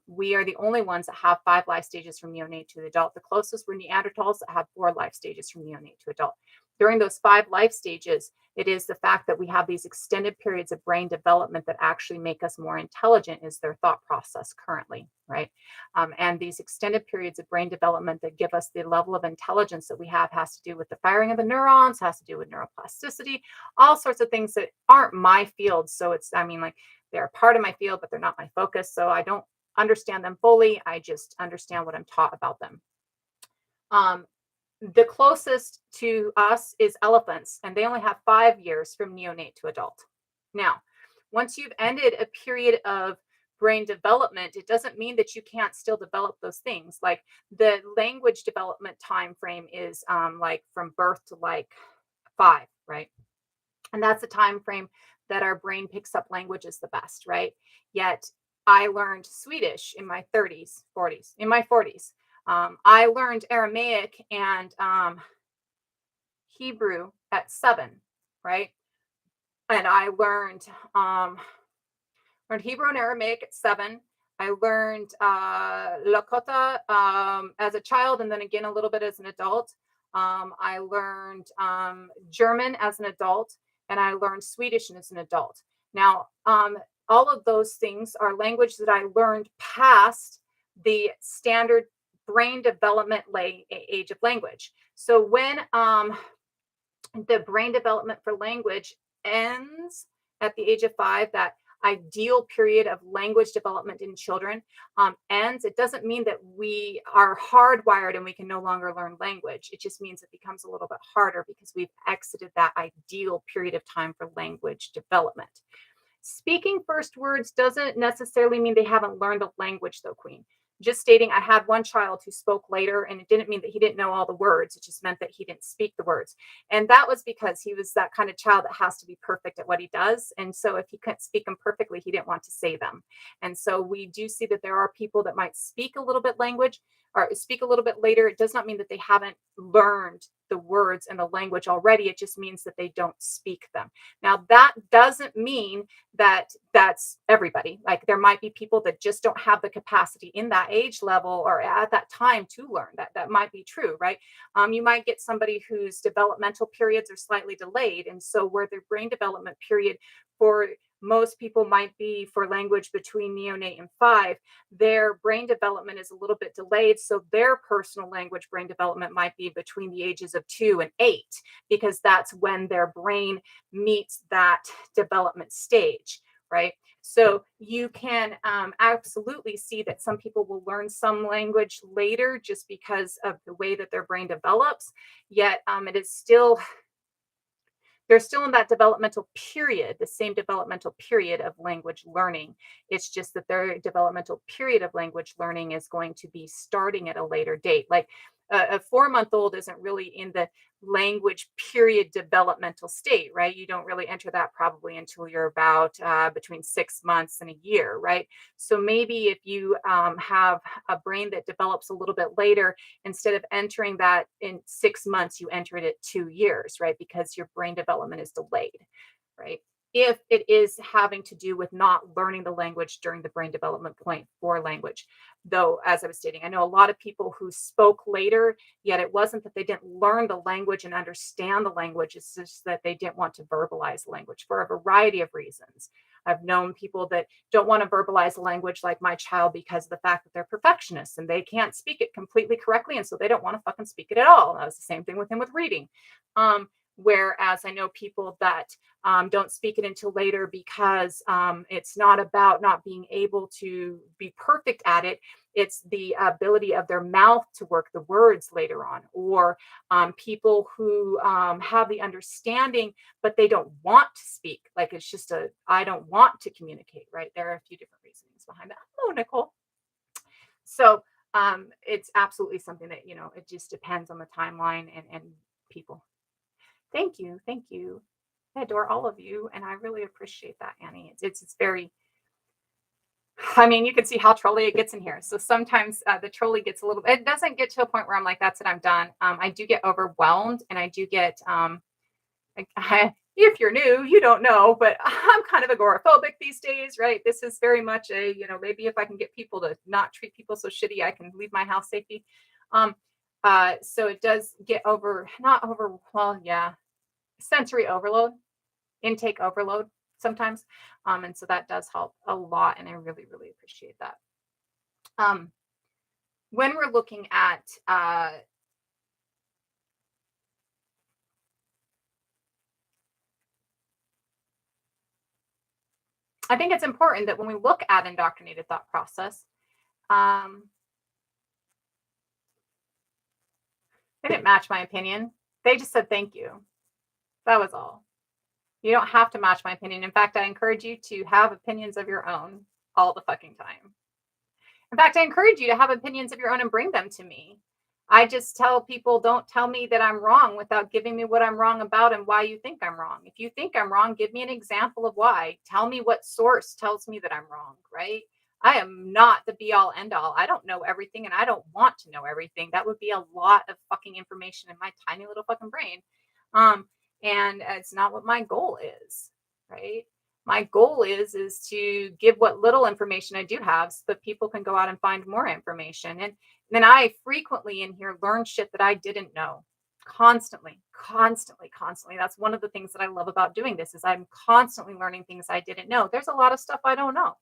We are the only ones that have 5 life stages from neonate to adult. The closest were Neanderthals that have 4 life stages from neonate to adult. During those 5 life stages, it is the fact that we have these extended periods of brain development that actually make us more intelligent is their thought process currently, right? And these extended periods of brain development that give us the level of intelligence that we have has to do with the firing of the neurons, has to do with neuroplasticity, all sorts of things that aren't my field. So it's, I mean, like they're a part of my field, but they're not my focus. So I don't understand them fully. I just understand what I'm taught about them. Um, the closest to us is elephants, and they only have 5 years from neonate to adult. Now, once you've ended a period of brain development, it doesn't mean that you can't still develop those things. Like the language development time frame is like from birth to like 5, right? And that's the time frame that our brain picks up languages the best, right? Yet I learned Swedish in my 30s, 40s, in my 40s. I learned Aramaic and Hebrew at 7, right? And I learned Hebrew and Aramaic at 7. I learned Lakota as a child, and then again a little bit as an adult. I learned German as an adult, and I learned Swedish as an adult. Now, all of those things are language that I learned past the standard brain development age of language. So when the brain development for language ends at the age of 5, that ideal period of language development in children ends, it doesn't mean that we are hardwired and we can no longer learn language. It just means it becomes a little bit harder because we've exited that ideal period of time for language development. Speaking first words doesn't necessarily mean they haven't learned a language, though, Queen. Just stating I had one child who spoke later, and it didn't mean that he didn't know all the words. It just meant that he didn't speak the words. And that was because he was that kind of child that has to be perfect at what he does. And so if he couldn't speak them perfectly, he didn't want to say them. And so we do see that there are people that might speak a little bit language or speak a little bit later. It does not mean that they haven't learned the words and the language already. It just means that they don't speak them. Now, that doesn't mean that that's everybody. Like there might be people that just don't have the capacity in that age level or at that time to learn. That might be true, right? You might get somebody whose developmental periods are slightly delayed, and so where their brain development period for most people might be for language between neonate and 5, their brain development is a little bit delayed. So their personal language brain development might be between the ages of 2 and 8, because that's when their brain meets that development stage, right? So you can absolutely see that some people will learn some language later just because of the way that their brain develops, yet it is still they're still in that developmental period, the same developmental period of language learning. It's just that their developmental period of language learning is going to be starting at a later date. Like a 4-month-old isn't really in the language period developmental state, right? You don't really enter that probably until you're about between 6 months and a year, right? So maybe if you have a brain that develops a little bit later, instead of entering that in 6 months, you enter it at 2 years, right? Because your brain development is delayed, right? If it is having to do with not learning the language during the brain development point for language. Though, as I was stating, I know a lot of people who spoke later, yet it wasn't that they didn't learn the language and understand the language. It's just that they didn't want to verbalize the language for a variety of reasons. I've known people that don't want to verbalize the language like my child because of the fact that they're perfectionists and they can't speak it completely correctly. And so they don't want to fucking speak it at all. That was the same thing with him with reading. Whereas I know people that don't speak it until later because it's not about not being able to be perfect at it. It's the ability of their mouth to work the words later on, or people who have the understanding, but they don't want to speak. Like it's just I don't want to communicate, right? There are a few different reasons behind that. Hello, Nicole. So it's absolutely something that, it just depends on the timeline and people. Thank you. Thank you. I adore all of you, and I really appreciate that, Annie. It's very. I mean, you can see how trolly it gets in here. So sometimes the trolley gets a little. It doesn't get to a point where I'm like, "That's it, I'm done." I do get overwhelmed, and I do get. If you're new, you don't know, but I'm kind of agoraphobic these days, right? This is very much maybe if I can get people to not treat people so shitty, I can leave my house safely. Um, so it does get not over. Well, yeah, sensory overload, intake overload sometimes. And so that does help a lot. And I really, really appreciate that. When we're looking at, I think it's important that when we look at indoctrinated thought process, they didn't match my opinion. They just said, thank you. That was all. You don't have to match my opinion. In fact, I encourage you to have opinions of your own all the fucking time. In fact, I encourage you to have opinions of your own and bring them to me. I just tell people, don't tell me that I'm wrong without giving me what I'm wrong about and why you think I'm wrong. If you think I'm wrong, give me an example of why. Tell me what source tells me that I'm wrong, right? I am not the be all end all. I don't know everything and I don't want to know everything. That would be a lot of fucking information in my tiny little fucking brain. And it's not what my goal is, right? My goal is to give what little information I do have so that people can go out and find more information. And then I frequently in here learn shit that I didn't know. Constantly, constantly, constantly. That's one of the things that I love about doing this is I'm constantly learning things I didn't know. There's a lot of stuff I don't know.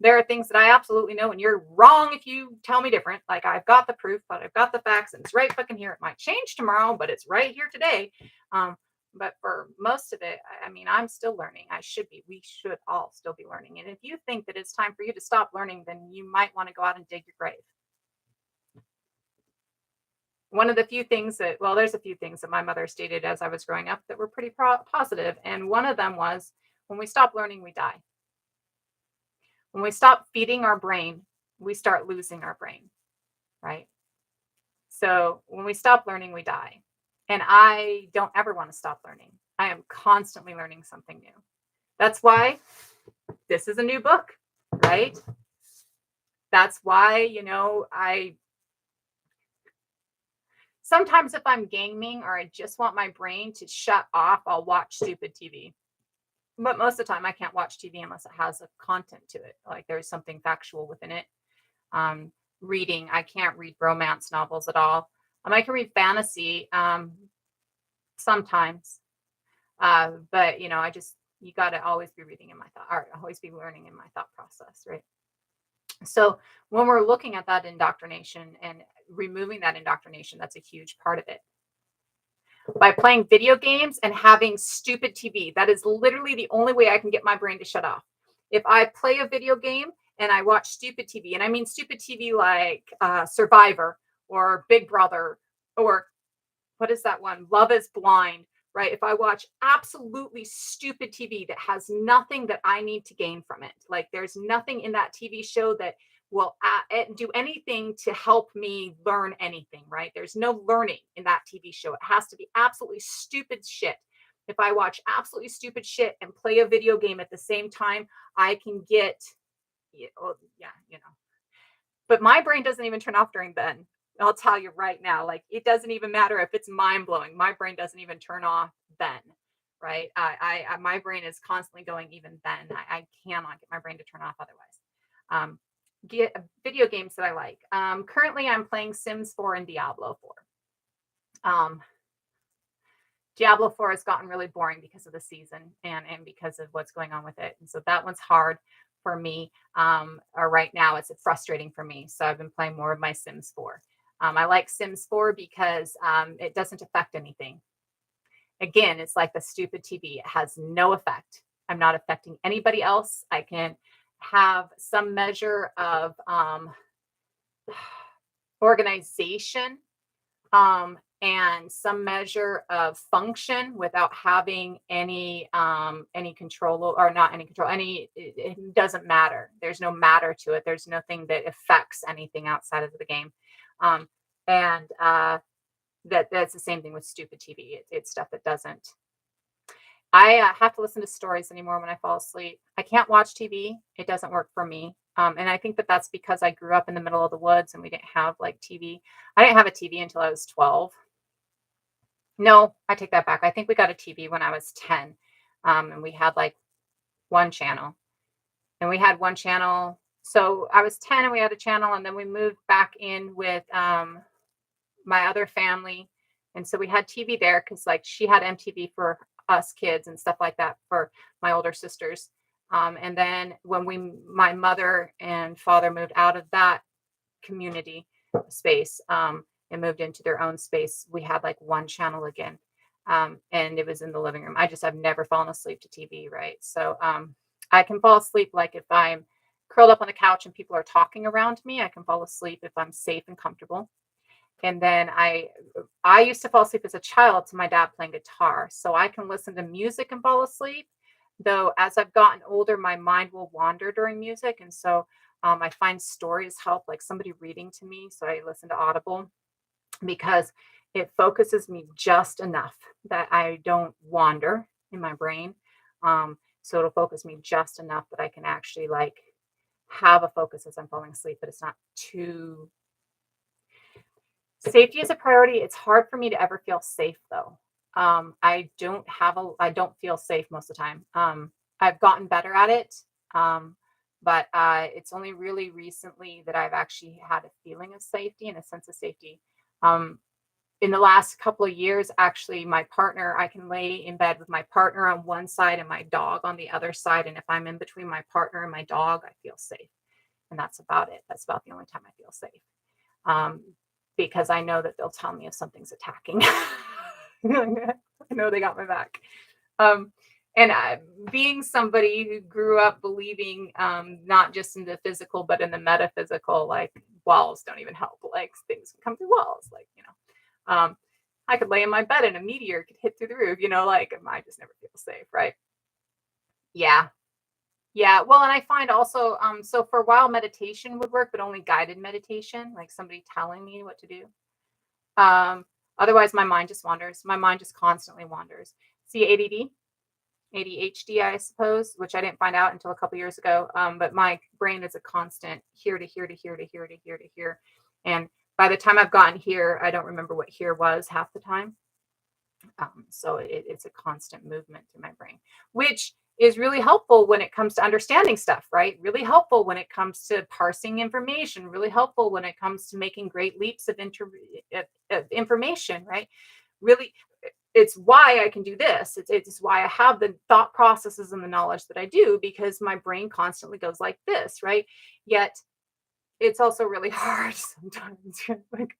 There are things that I absolutely know, and you're wrong if you tell me different. Like I've got the proof, but I've got the facts, and it's right fucking here. It might change tomorrow, but it's right here today. But for most of it, I mean, I'm still learning. We should all still be learning. And if you think that it's time for you to stop learning, then you might want to go out and dig your grave. One of the few things there's a few things that my mother stated as I was growing up that were pretty positive. And one of them was, when we stop learning, we die. When we stop feeding our brain, we start losing our brain, right? So when we stop learning, we die. And I don't ever want to stop learning. I am constantly learning something new. That's why this is a new book, right? That's why, sometimes if I'm gaming or I just want my brain to shut off, I'll watch stupid TV. But most of the time I can't watch TV unless it has a content to it. Like there's something factual within it. Reading, I can't read romance novels at all. I can read fantasy sometimes. But you got to always be reading in my thought, or always be learning in my thought process, right? So when we're looking at that indoctrination and removing that indoctrination, that's a huge part of it. By playing video games and having stupid TV, that is literally the only way I can get my brain to shut off. If I play a video game and I watch stupid TV, and I mean stupid TV like Survivor or Big Brother, or what is that one? Love is Blind, right? If I watch absolutely stupid TV that has nothing that I need to gain from it, like there's nothing in that TV show that will do anything to help me learn anything, right? There's no learning in that TV show. It has to be absolutely stupid shit. If I watch absolutely stupid shit and play a video game at the same time, I can get, But my brain doesn't even turn off during then. I'll tell you right now, like it doesn't even matter if it's mind blowing. My brain doesn't even turn off then, right? My brain is constantly going even then. I cannot get my brain to turn off otherwise. Get video games that I like. Currently, I'm playing Sims 4 and Diablo 4. Diablo 4 has gotten really boring because of the season and because of what's going on with it, and so that one's hard for me. Or right now, it's frustrating for me. So I've been playing more of my Sims 4. I like Sims 4 because it doesn't affect anything. Again, it's like the stupid TV. It has no effect. I'm not affecting anybody else. I can have some measure of organization, and some measure of function without having any control, or not any control, it doesn't matter. There's no matter to it. There's nothing that affects anything outside of the game. Um, and that's the same thing with stupid TV. It's stuff that doesn't. I have to listen to stories anymore when I fall asleep. I can't watch TV. It doesn't work for me. And I think that that's because I grew up in the middle of the woods and we didn't have like TV. I didn't have a TV until I was 12. No, I take that back. I think we got a TV when I was 10. And we had like one channel. And we had one channel. So I was 10 and we had a channel. And then we moved back in with my other family. And so we had TV there because like she had MTV for us kids and stuff like that for my older sisters. And then when my mother and father moved out of that community space, and moved into their own space, we had like one channel again. And it was in the living room. I've never fallen asleep to TV, right? So I can fall asleep like if I'm curled up on the couch and people are talking around me. I can fall asleep if I'm safe and comfortable. And then I used to fall asleep as a child to my dad playing guitar. So I can listen to music and fall asleep. Though as I've gotten older, my mind will wander during music. And so I find stories help, like somebody reading to me. So I listen to Audible because it focuses me just enough that I don't wander in my brain. So it'll focus me just enough that I can actually like have a focus as I'm falling asleep, but it's not too. Safety is a priority. It's hard for me to ever feel safe though. I don't feel safe most of the time. I've gotten better at it. But it's only really recently that I've actually had a feeling of safety and a sense of safety. Um, in the last couple of years, actually, my partner, I can lay in bed with my partner on one side and my dog on the other side. And if I'm in between my partner and my dog, I feel safe. And that's about it. That's about the only time I feel safe. Um, because I know that they'll tell me if something's attacking. I know they got my back. Um, and being somebody who grew up believing not just in the physical, but in the metaphysical, like walls don't even help. Like things can come through walls. Like, I could lay in my bed and a meteor could hit through the roof, like I just never feel safe. Right. Yeah. Yeah. Well, and I find also, so for a while meditation would work, but only guided meditation, like somebody telling me what to do. Otherwise my mind just wanders. My mind just constantly wanders. See, ADHD, I suppose, which I didn't find out until a couple years ago. But my brain is a constant here to here to here to here to here to here. And by the time I've gotten here, I don't remember what here was half the time. So it's a constant movement through my brain, which is really helpful when it comes to understanding stuff, right? Really helpful when it comes to parsing information, really helpful when it comes to making great leaps of information, right? Really, it's why I can do this. It's why I have the thought processes and the knowledge that I do, because my brain constantly goes like this, right? Yet it's also really hard sometimes. Like,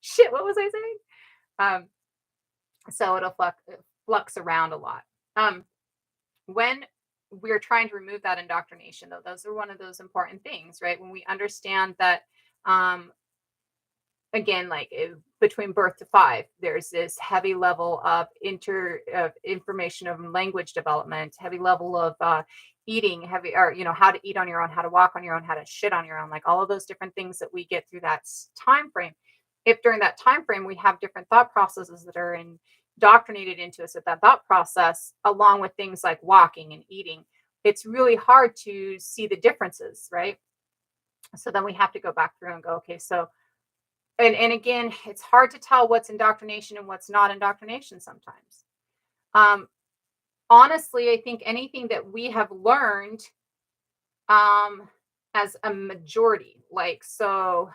shit, what was I saying? So it'll flux around a lot. When we're trying to remove that indoctrination, though, those are one of those important things, right? When we understand that, again, like between birth to 5, there's this heavy level of information of language development, heavy level of eating, heavy, or how to eat on your own, how to walk on your own, how to shit on your own, like all of those different things that we get through that time frame. If during that time frame we have different thought processes that are indoctrinated into us at that thought process, along with things like walking and eating, it's really hard to see the differences, right? So then we have to go back through and go, okay, so and again, it's hard to tell what's indoctrination and what's not indoctrination sometimes. Honestly, I think anything that we have learned as a majority, like, so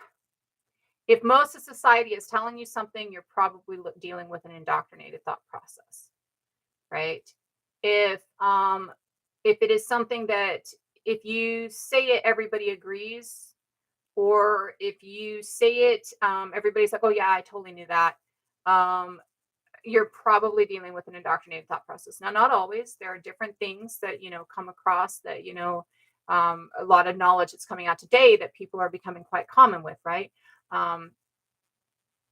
if most of society is telling you something, you're probably dealing with an indoctrinated thought process, right? If it is something that if you say it, everybody agrees, or if you say it, everybody's like, oh yeah, I totally knew that. you're probably dealing with an indoctrinated thought process. Now, not always. There are different things that, come across that, a lot of knowledge that's coming out today that people are becoming quite common with, right? Um,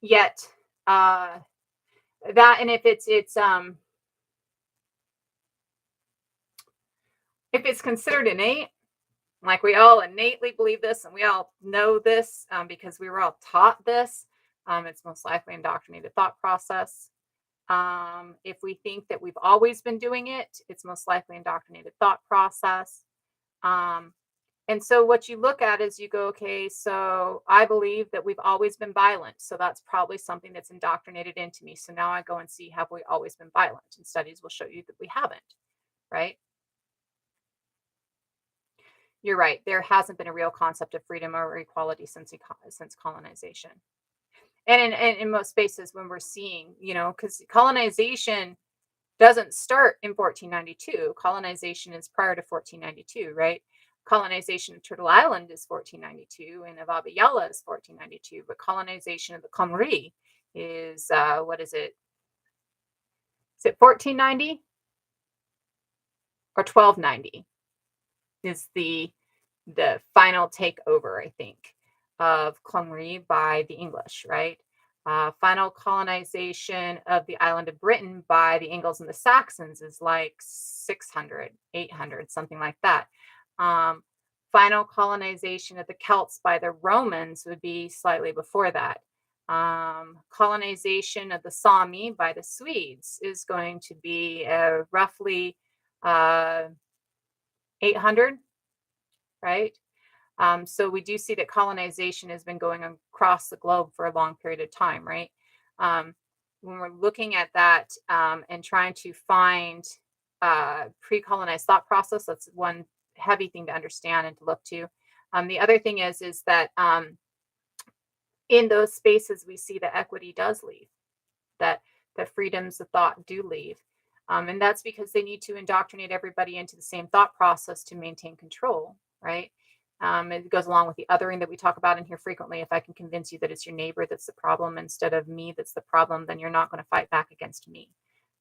yet, uh, that, and if it's considered innate, like we all innately believe this and we all know this because we were all taught this, it's most likely indoctrinated thought process. If we think that we've always been doing it, it's most likely indoctrinated thought process. Um, and so what you look at is you go, okay, so I believe that we've always been violent. So that's probably something that's indoctrinated into me. So now I go and see, have we always been violent? And studies will show you that we haven't, right? You're right. There hasn't been a real concept of freedom or equality since colonization. And in most spaces when we're seeing, because colonization doesn't start in 1492. Colonization is prior to 1492, right? Colonization of Turtle Island is 1492, and of Abya is 1492. But colonization of the Comrie is what is it? Is it 1490 or 1290? Is the final takeover, I think, of Clonmere by the English, right? Final colonization of the island of Britain by the Angles and the Saxons is like 600, 800, something like that. Final colonization of the Celts by the Romans would be slightly before that. Colonization of the Sami by the Swedes is going to be roughly 800, right? So we do see that colonization has been going across the globe for a long period of time, right? When we're looking at that and trying to find pre-colonized thought process, that's one heavy thing to understand and to look to. The other thing is that in those spaces we see that equity does leave, that the freedoms of thought do leave. And that's because they need to indoctrinate everybody into the same thought process to maintain control, right? It goes along with the othering that we talk about in here frequently. If I can convince you that it's your neighbor that's the problem instead of me that's the problem, then you're not going to fight back against me,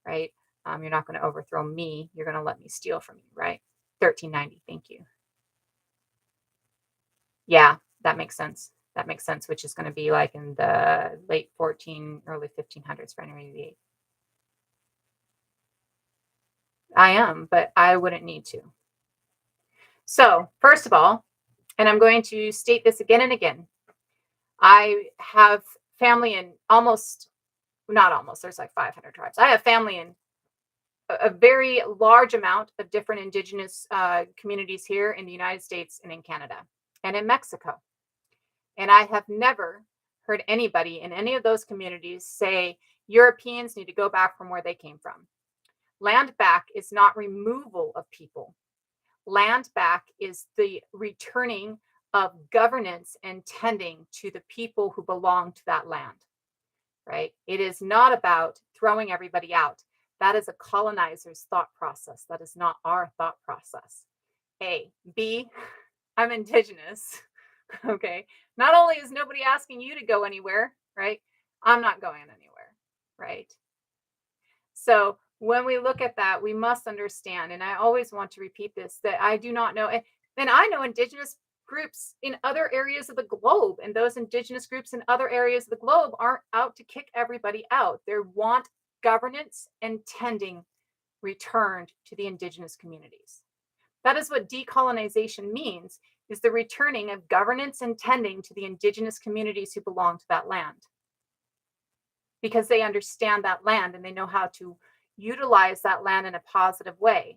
right? You're not going to overthrow me. You're going to let me steal from you, right? 1390. Thank you. Yeah, that makes sense. That makes sense, which is going to be like in the late early 1500s for Henry VIII. I am, but I wouldn't need to. So, first of all, and I'm going to state this again and again, I have family in there's like 500 tribes. I have family in a very large amount of different indigenous communities here in the United States and in Canada and in Mexico. And I have never heard anybody in any of those communities say Europeans need to go back from where they came from. Land back is not removal of people. Land back is the returning of governance and tending to the people who belong to that land, right? It is not about throwing everybody out. That is a colonizer's thought process. That is not our thought process. A. B, I'm indigenous, okay? Not only is nobody asking you to go anywhere, right? I'm not going anywhere, right? So when we look at that, we must understand, and I always want to repeat this, that I do not know, and I know indigenous groups in other areas of the globe, and those indigenous groups in other areas of the globe aren't out to kick everybody out. They want governance and tending returned to the indigenous communities. That is what decolonization means, is the returning of governance and tending to the indigenous communities who belong to that land. Because they understand that land and they know how to utilize that land in a positive way,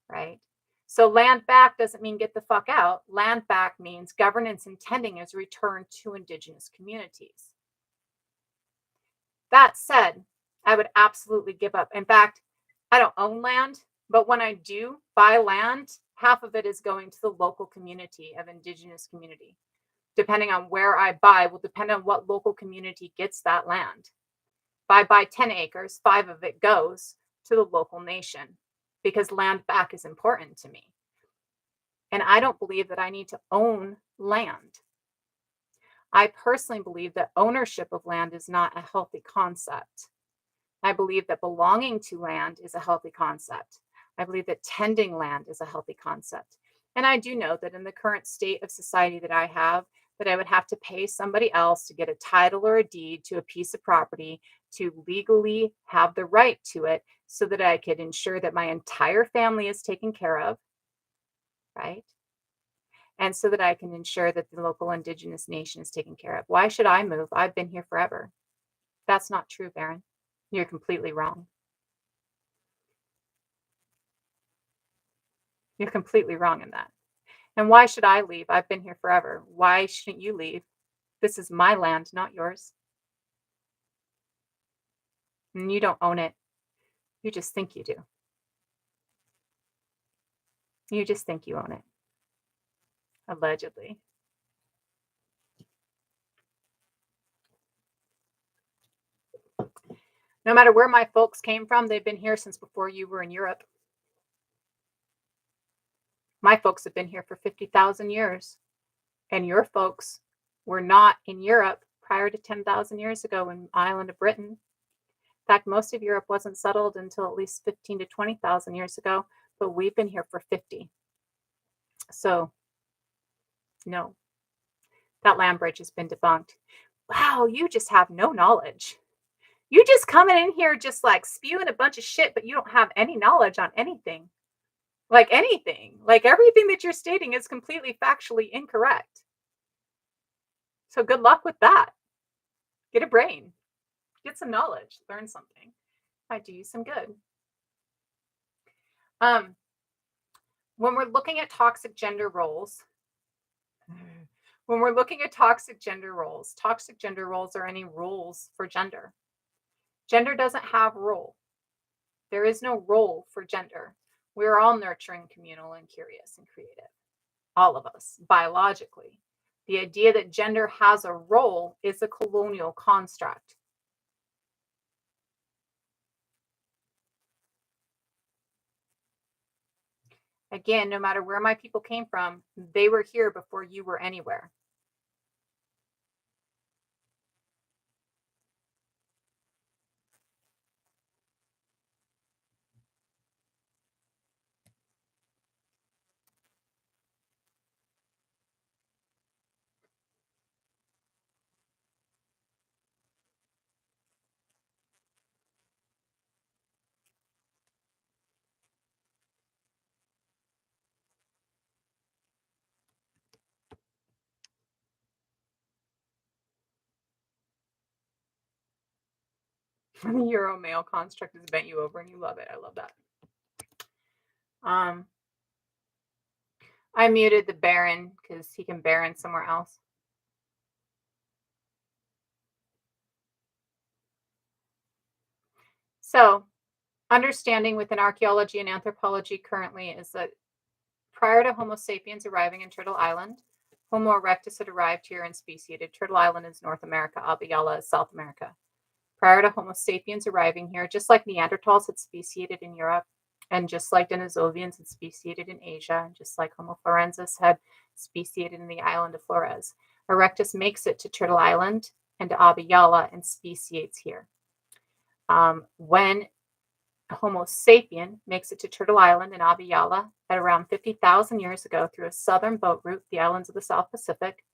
right? So land back doesn't mean get the fuck out. Land back means governance and tending is returned to indigenous communities. That said, I would absolutely give up. In fact, I don't own land, but when I do buy land, half of it is going to the local community of indigenous community. Depending on where I buy will depend on what local community gets that land. If I buy 10 acres, 5 of it goes to the local nation because land back is important to me. And I don't believe that I need to own land. I personally believe that ownership of land is not a healthy concept. I believe that belonging to land is a healthy concept. I believe that tending land is a healthy concept. And I do know that in the current state of society that I have, that I would have to pay somebody else to get a title or a deed to a piece of property to legally have the right to it so that I could ensure that my entire family is taken care of, right? And so that I can ensure that the local indigenous nation is taken care of. Why should I move? I've been here forever. That's not true, Baron. You're completely wrong. You're completely wrong in that. And why should I leave? I've been here forever. Why shouldn't you leave? This is my land, not yours. And you don't own it. You just think you do. You just think you own it, allegedly. No matter where my folks came from, they've been here since before you were in Europe. My folks have been here for 50,000 years. And your folks were not in Europe prior to 10,000 years ago in Island of Britain. In fact, most of Europe wasn't settled until at least 15 to 20,000 years ago, but we've been here for 50. So, no, that land bridge has been debunked. Wow, you just have no knowledge. You just coming in here just like spewing a bunch of shit, but you don't have any knowledge on anything. Like anything. Like everything that you're stating is completely factually incorrect. So good luck with that. Get a brain. Get some knowledge. Learn something. Might do you some good. When we're looking at toxic gender roles, toxic gender roles are any rules for gender. Gender doesn't have role. There is no role for gender. We're all nurturing, communal, and curious and creative. All of us, biologically. The idea that gender has a role is a colonial construct. Again, no matter where my people came from, they were here before you were anywhere. The Euro male construct has bent you over and you love it. I love that. I muted the Baron because he can Baron somewhere else. So, understanding within archaeology and anthropology currently is that prior to Homo sapiens arriving in Turtle Island, Homo erectus had arrived here and speciated. Turtle Island is North America, Abiyala is South America. Prior to Homo sapiens arriving here, just like Neanderthals had speciated in Europe, and just like Denisovians had speciated in Asia, and just like Homo florensis had speciated in the island of Flores, Erectus makes it to Turtle Island and to Abiyala and speciates here. When Homo sapien makes it to Turtle Island and Abiyala at around 50,000 years ago through a southern boat route, the islands of the South Pacific,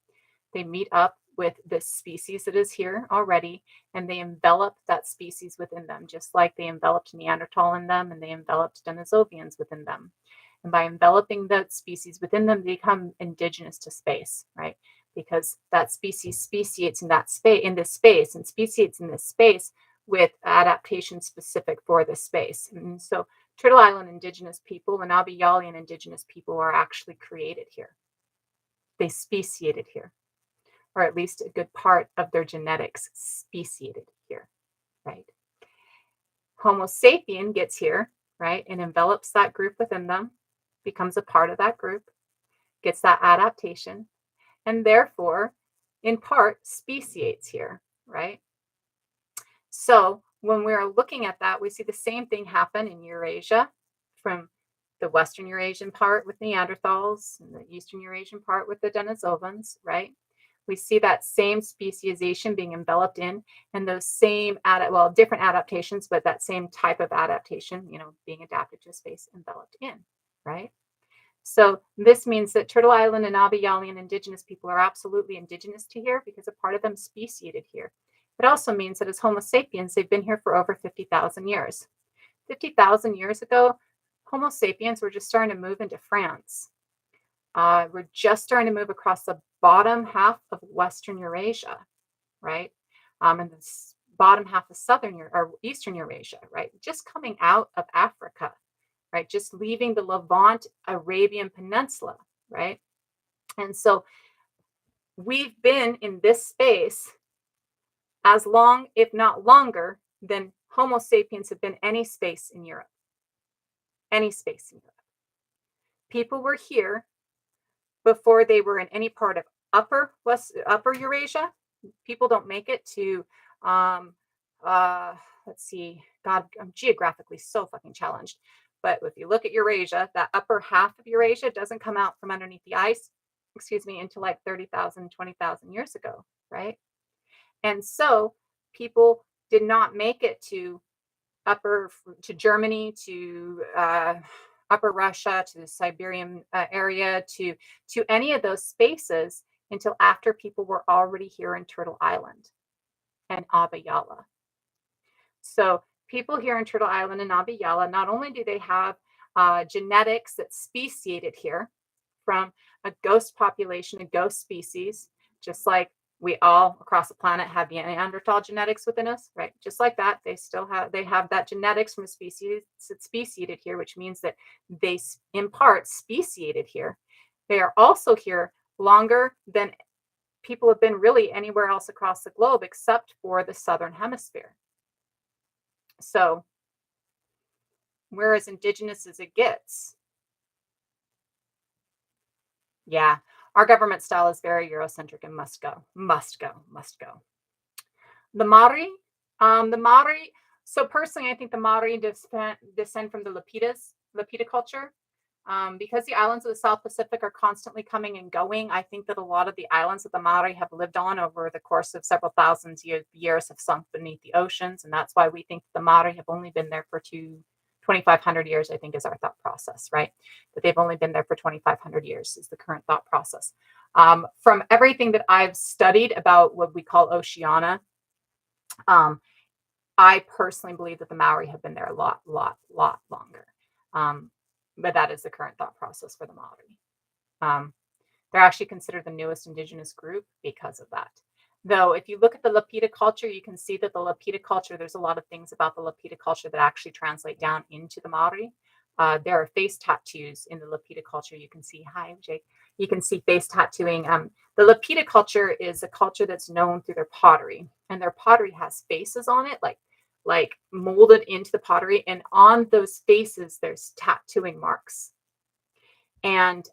they meet up with this species that is here already, and they envelop that species within them, just like they enveloped Neanderthal in them and they enveloped Denisovians within them. And by enveloping that species within them, they become indigenous to space, right? Because that species speciates in that space, in this space, and speciates in this space with adaptation specific for this space. And so Turtle Island indigenous people and Abiyalian indigenous people are actually created here. They speciated here, or at least a good part of their genetics speciated here, right? Homo sapien gets here, right, and envelops that group within them, becomes a part of that group, gets that adaptation, and therefore, in part, speciates here, right? So when we're looking at that, we see the same thing happen in Eurasia, from the Western Eurasian part with Neanderthals and the Eastern Eurasian part with the Denisovans, right? We see that same speciation being enveloped in, and those same, different adaptations, but that same type of adaptation, being adapted to space enveloped in, right? So this means that Turtle Island and Abiyalian indigenous people are absolutely indigenous to here because a part of them speciated here. It also means that as Homo sapiens, they've been here for over 50,000 years. 50,000 years ago, Homo sapiens were just starting to move into France. We're just starting to move across the bottom half of Western Eurasia, right? And the bottom half of Eastern Eurasia, right? Just coming out of Africa, right? Just leaving the Levant Arabian Peninsula, right? And so we've been in this space as long, if not longer, than Homo sapiens have been any space in Europe. Any space in Europe. People were here before they were in any part of upper Eurasia. People don't make it to let's see, God, I'm geographically so fucking challenged. But if you look at Eurasia, that upper half of Eurasia doesn't come out from underneath the ice, until like 30,000, 20,000 years ago, right? And so people did not make it to Germany, to upper Russia, to the Siberian area, to any of those spaces until after people were already here in Turtle Island and Abiyala. So people here in Turtle Island and Abiyala, not only do they have genetics that speciated here from a ghost population, a ghost species, just like we all across the planet have Neanderthal genetics within us, right? Just like that, they have that genetics from a species that speciated here, which means that they in part speciated here. They are also here longer than people have been really anywhere else across the globe except for the southern hemisphere. So we're as indigenous as it gets. Yeah, our government style is very Eurocentric and must go. The Maori. So personally, I think the Maori descend from the Lapita culture. Because the islands of the South Pacific are constantly coming and going, I think that a lot of the islands that the Maori have lived on over the course of several thousand years have sunk beneath the oceans. And that's why we think the Maori have only been there for 2,500 years, I think is our thought process, right? That they've only been there for 2,500 years is the current thought process. From everything that I've studied about what we call Oceania, I personally believe that the Maori have been there a lot longer. But that is the current thought process for the Maori. They're actually considered the newest indigenous group because of that. Though, if you look at the Lapita culture, you can see that the Lapita culture, there's a lot of things about the Lapita culture that actually translate down into the Maori. There are face tattoos in the Lapita culture. You can see, hi, Jake. You can see face tattooing. The Lapita culture is a culture that's known through their pottery, and their pottery has faces on it, like molded into the pottery, and on those faces there's tattooing marks, and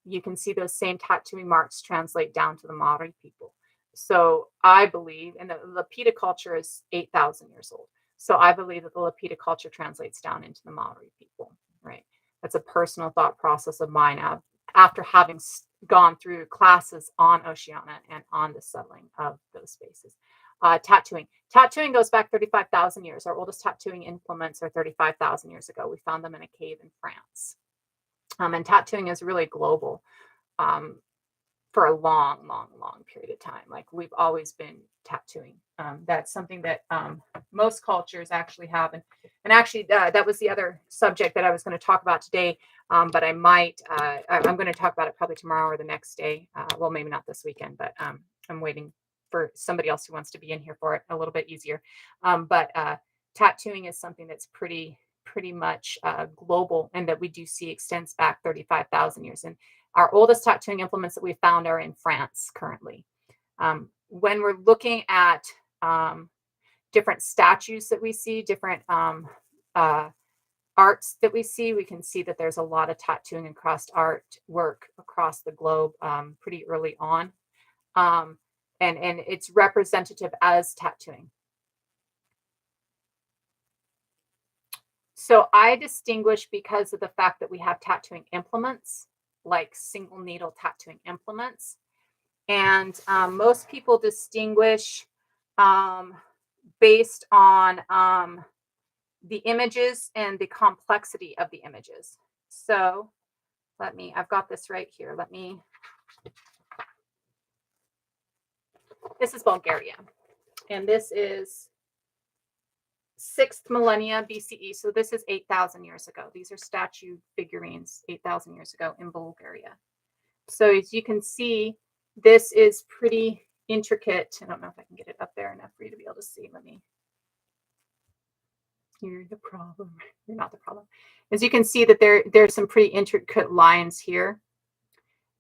you can see those same tattooing marks translate down to the Maori people. So I believe, and the Lapita culture is 8,000 years old, so I believe that the Lapita culture translates down into the Maori people, right? That's a personal thought process of mine after having gone through classes on Oceania and on the settling of those spaces. Tattooing goes back 35,000 years. Our oldest tattooing implements are 35,000 years ago. We found them in a cave in France. And tattooing is really global for a long period of time. Like, we've always been tattooing. That's something that most cultures actually have. And actually, that was the other subject that I was going to talk about today. But I'm going to talk about it probably tomorrow or the next day. Well, maybe not this weekend, but I'm waiting for somebody else who wants to be in here for it a little bit easier. But tattooing is something that's pretty much global, and that we do see extends back 35,000 years. And our oldest tattooing implements that we found are in France currently. When we're looking at different statues that we see, different arts that we see, we can see that there's a lot of tattooing and crossed artwork across the globe pretty early on. And it's representative as tattooing. So I distinguish because of the fact that we have tattooing implements, like single needle tattooing implements, And most people distinguish based on the images and the complexity of the images. So I've got this right here. This is Bulgaria. And this is 6th millennia BCE. So this is 8,000 years ago. These are statue figurines 8,000 years ago in Bulgaria. So as you can see, this is pretty intricate. I don't know if I can get it up there enough for you to be able to see. You're the problem. You're not the problem. As you can see that there's some pretty intricate lines here.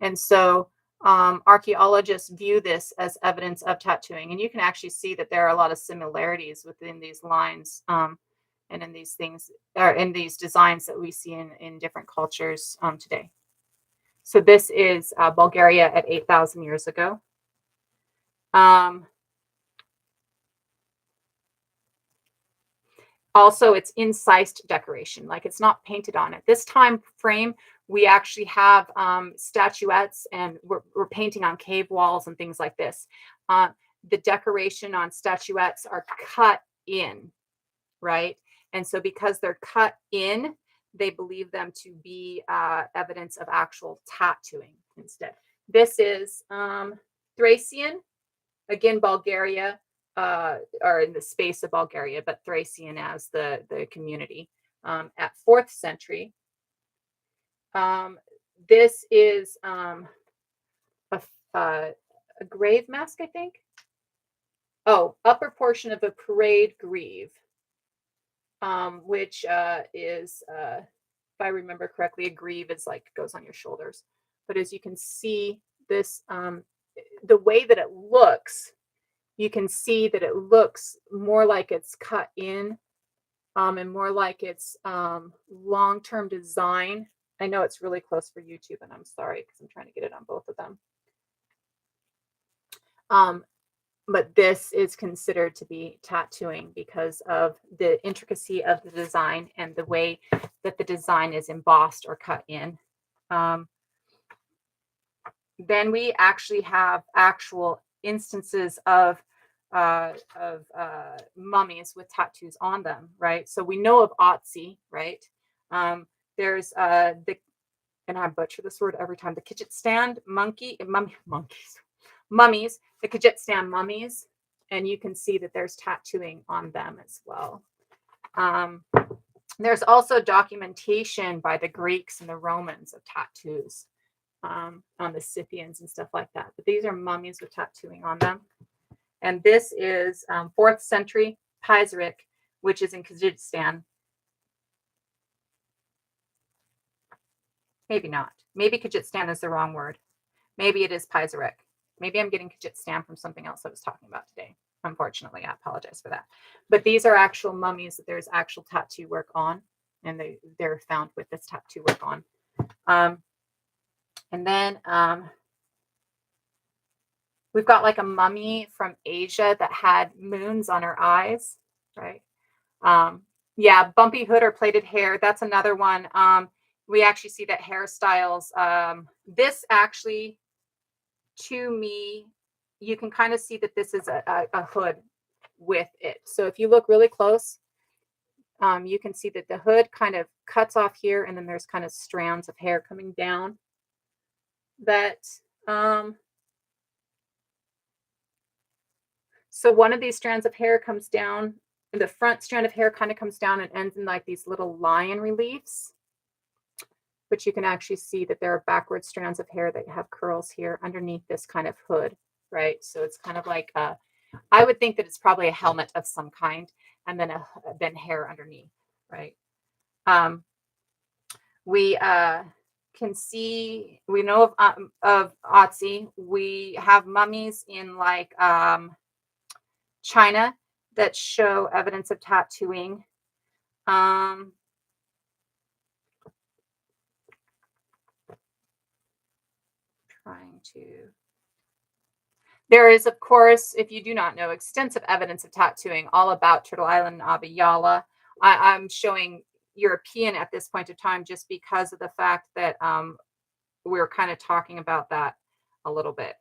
And so archaeologists view this as evidence of tattooing. And you can actually see that there are a lot of similarities within these lines and in these things, or in these designs that we see in different cultures today. So this is Bulgaria at 8,000 years ago. Also, it's incised decoration, like it's not painted on it. This time frame, we actually have statuettes, and we're painting on cave walls and things like this. The decoration on statuettes are cut in, right? And so because they're cut in, they believe them to be evidence of actual tattooing instead. This is Thracian, again, Bulgaria, or in the space of Bulgaria, but Thracian as the community at 4th century. This is a grave mask, I think. Oh, upper portion of a parade greave, which is, if I remember correctly, a greave is like goes on your shoulders. But as you can see, this the way that it looks, you can see that it looks more like it's cut in and more like it's long-term design. I know it's really close for YouTube, and I'm sorry because I'm trying to get it on both of them. But this is considered to be tattooing because of the intricacy of the design and the way that the design is embossed or cut in. Then we actually have actual instances of mummies with tattoos on them, right? So we know of Otzi, right? There's and I butcher this word every time, the Kyrgyzstan mummies, the Kyrgyzstan mummies, and you can see that there's tattooing on them as well. There's also documentation by the Greeks and the Romans of tattoos on the Scythians and stuff like that. But these are mummies with tattooing on them. And this is 4th century Pazyryk, which is in Kyrgyzstan. Maybe not. Maybe Kyrgyzstan is the wrong word. Maybe it is Pazyryk. Maybe I'm getting Kyrgyzstan from something else I was talking about today. Unfortunately, I apologize for that. But these are actual mummies that there's actual tattoo work on, and they're found with this tattoo work on. And then we've got like a mummy from Asia that had moons on her eyes, right? Yeah, bumpy hood or plaited hair. That's another one. We actually see that hairstyles. This actually, to me, you can kind of see that this is a hood with it. So if you look really close, you can see that the hood kind of cuts off here, and then there's kind of strands of hair coming down. That so one of these strands of hair comes down, and the front strand of hair kind of comes down and ends in like these little lion reliefs. But you can actually see that there are backward strands of hair that have curls here underneath this kind of hood, right? So it's kind of like I would think that it's probably a helmet of some kind, and then hair underneath, right? We can see, we know of Otzi. We have mummies in like China that show evidence of tattooing. There is, of course, if you do not know, extensive evidence of tattooing all about Turtle Island and Abya. I'm showing European at this point of time just because of the fact that we're kind of talking about that a little bit.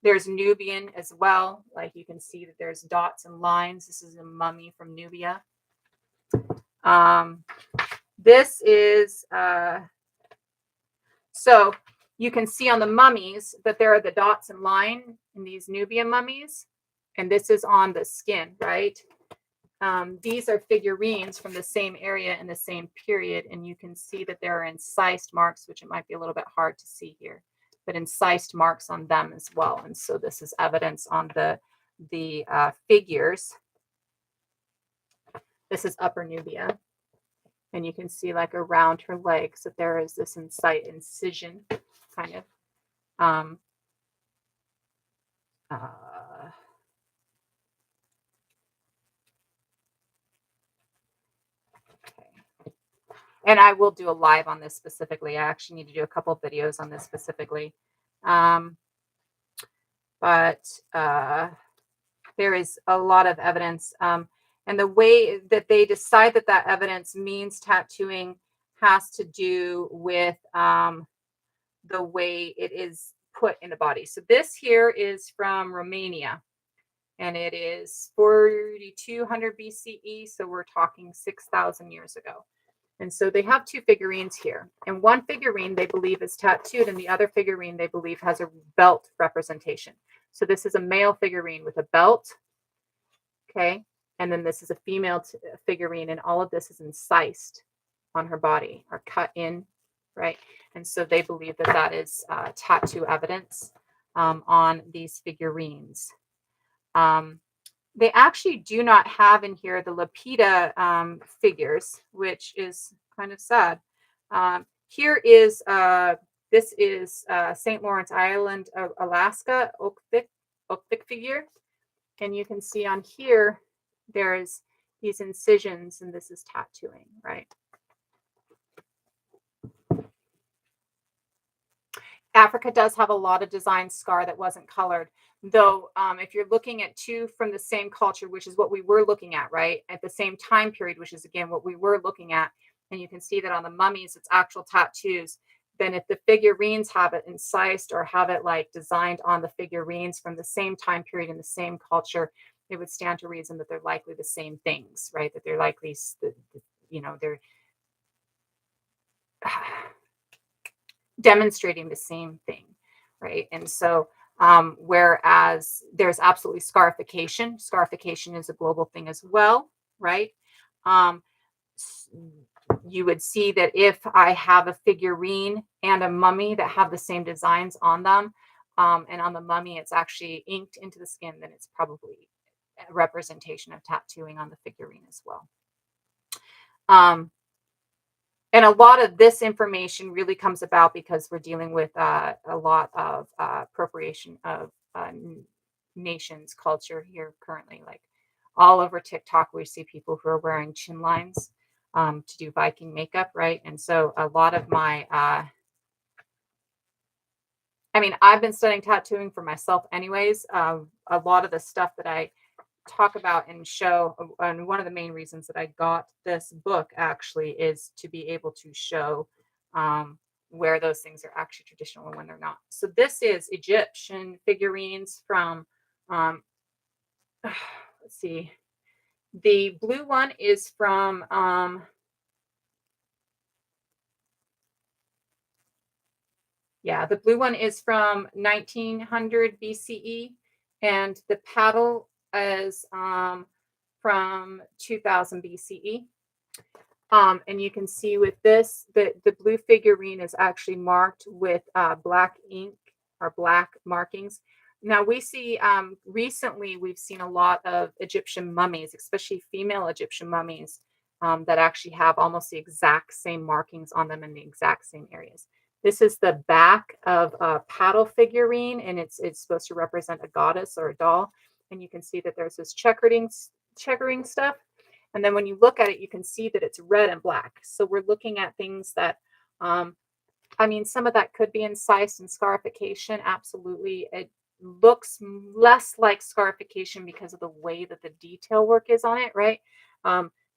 There's Nubian as well. Like you can see that there's dots and lines. This is a mummy from Nubia. This is, so you can see on the mummies that there are the dots and line in these Nubian mummies. And this is on the skin, right? These are figurines from the same area in the same period. And you can see that there are incised marks, which it might be a little bit hard to see here, but incised marks on them as well. And so this is evidence on the figures. This is Upper Nubia. And you can see like around her legs that there is this incision kind of. Okay. And I will do a live on this specifically. I actually need to do a couple of videos on this specifically. But there is a lot of evidence. And the way that they decide that that evidence means tattooing has to do with the way it is put in the body. So this here is from Romania, and it is 4200 BCE. So we're talking 6,000 years ago. And so they have two figurines here. And one figurine they believe is tattooed, and the other figurine they believe has a belt representation. So this is a male figurine with a belt. Okay. And then this is a female figurine, and all of this is incised on her body or cut in, right? And so they believe that that is tattoo evidence on these figurines. They actually do not have in here the Lapita figures, which is kind of sad. Here is, this is St. Lawrence Island, Alaska, Oakvik figure. And you can see on here, there's these incisions, and this is tattooing, right? Africa does have a lot of design scar that wasn't colored, though. If you're looking at two from the same culture, which is what we were looking at, right, at the same time period, which is again what we were looking at, and you can see that on the mummies it's actual tattoos. Then if the figurines have it incised or have it like designed on the figurines from the same time period in the same culture, it would stand to reason that they're likely the same things, right? That they're likely, you know, they're demonstrating the same thing, right? And so whereas there's absolutely scarification is a global thing as well, right? You would see that if I have a figurine and a mummy that have the same designs on them, and on the mummy it's actually inked into the skin, then it's probably a representation of tattooing on the figurine as well. And a lot of this information really comes about because we're dealing with a lot of appropriation of nations' culture here currently. Like all over TikTok, we see people who are wearing chin lines to do Viking makeup, right? And so a lot of my, I mean, I've been studying tattooing for myself anyways. A lot of the stuff that I talk about and show, and one of the main reasons that I got this book actually is to be able to show where those things are actually traditional and when they're not. So this is Egyptian figurines from, let's see, the blue one is from the blue one is from 1900 BCE, and the paddle is from 2000 BCE. And you can see with this, the blue figurine is actually marked with black ink or black markings. Now we see, recently we've seen a lot of Egyptian mummies, especially female Egyptian mummies, that actually have almost the exact same markings on them in the exact same areas. This is the back of a paddle figurine, and it's supposed to represent a goddess or a doll. And you can see that there's this checkering stuff. And then when you look at it, you can see that it's red and black. So we're looking at things that, I mean, some of that could be incised and scarification. Absolutely. It looks less like scarification because of the way that the detail work is on it, right?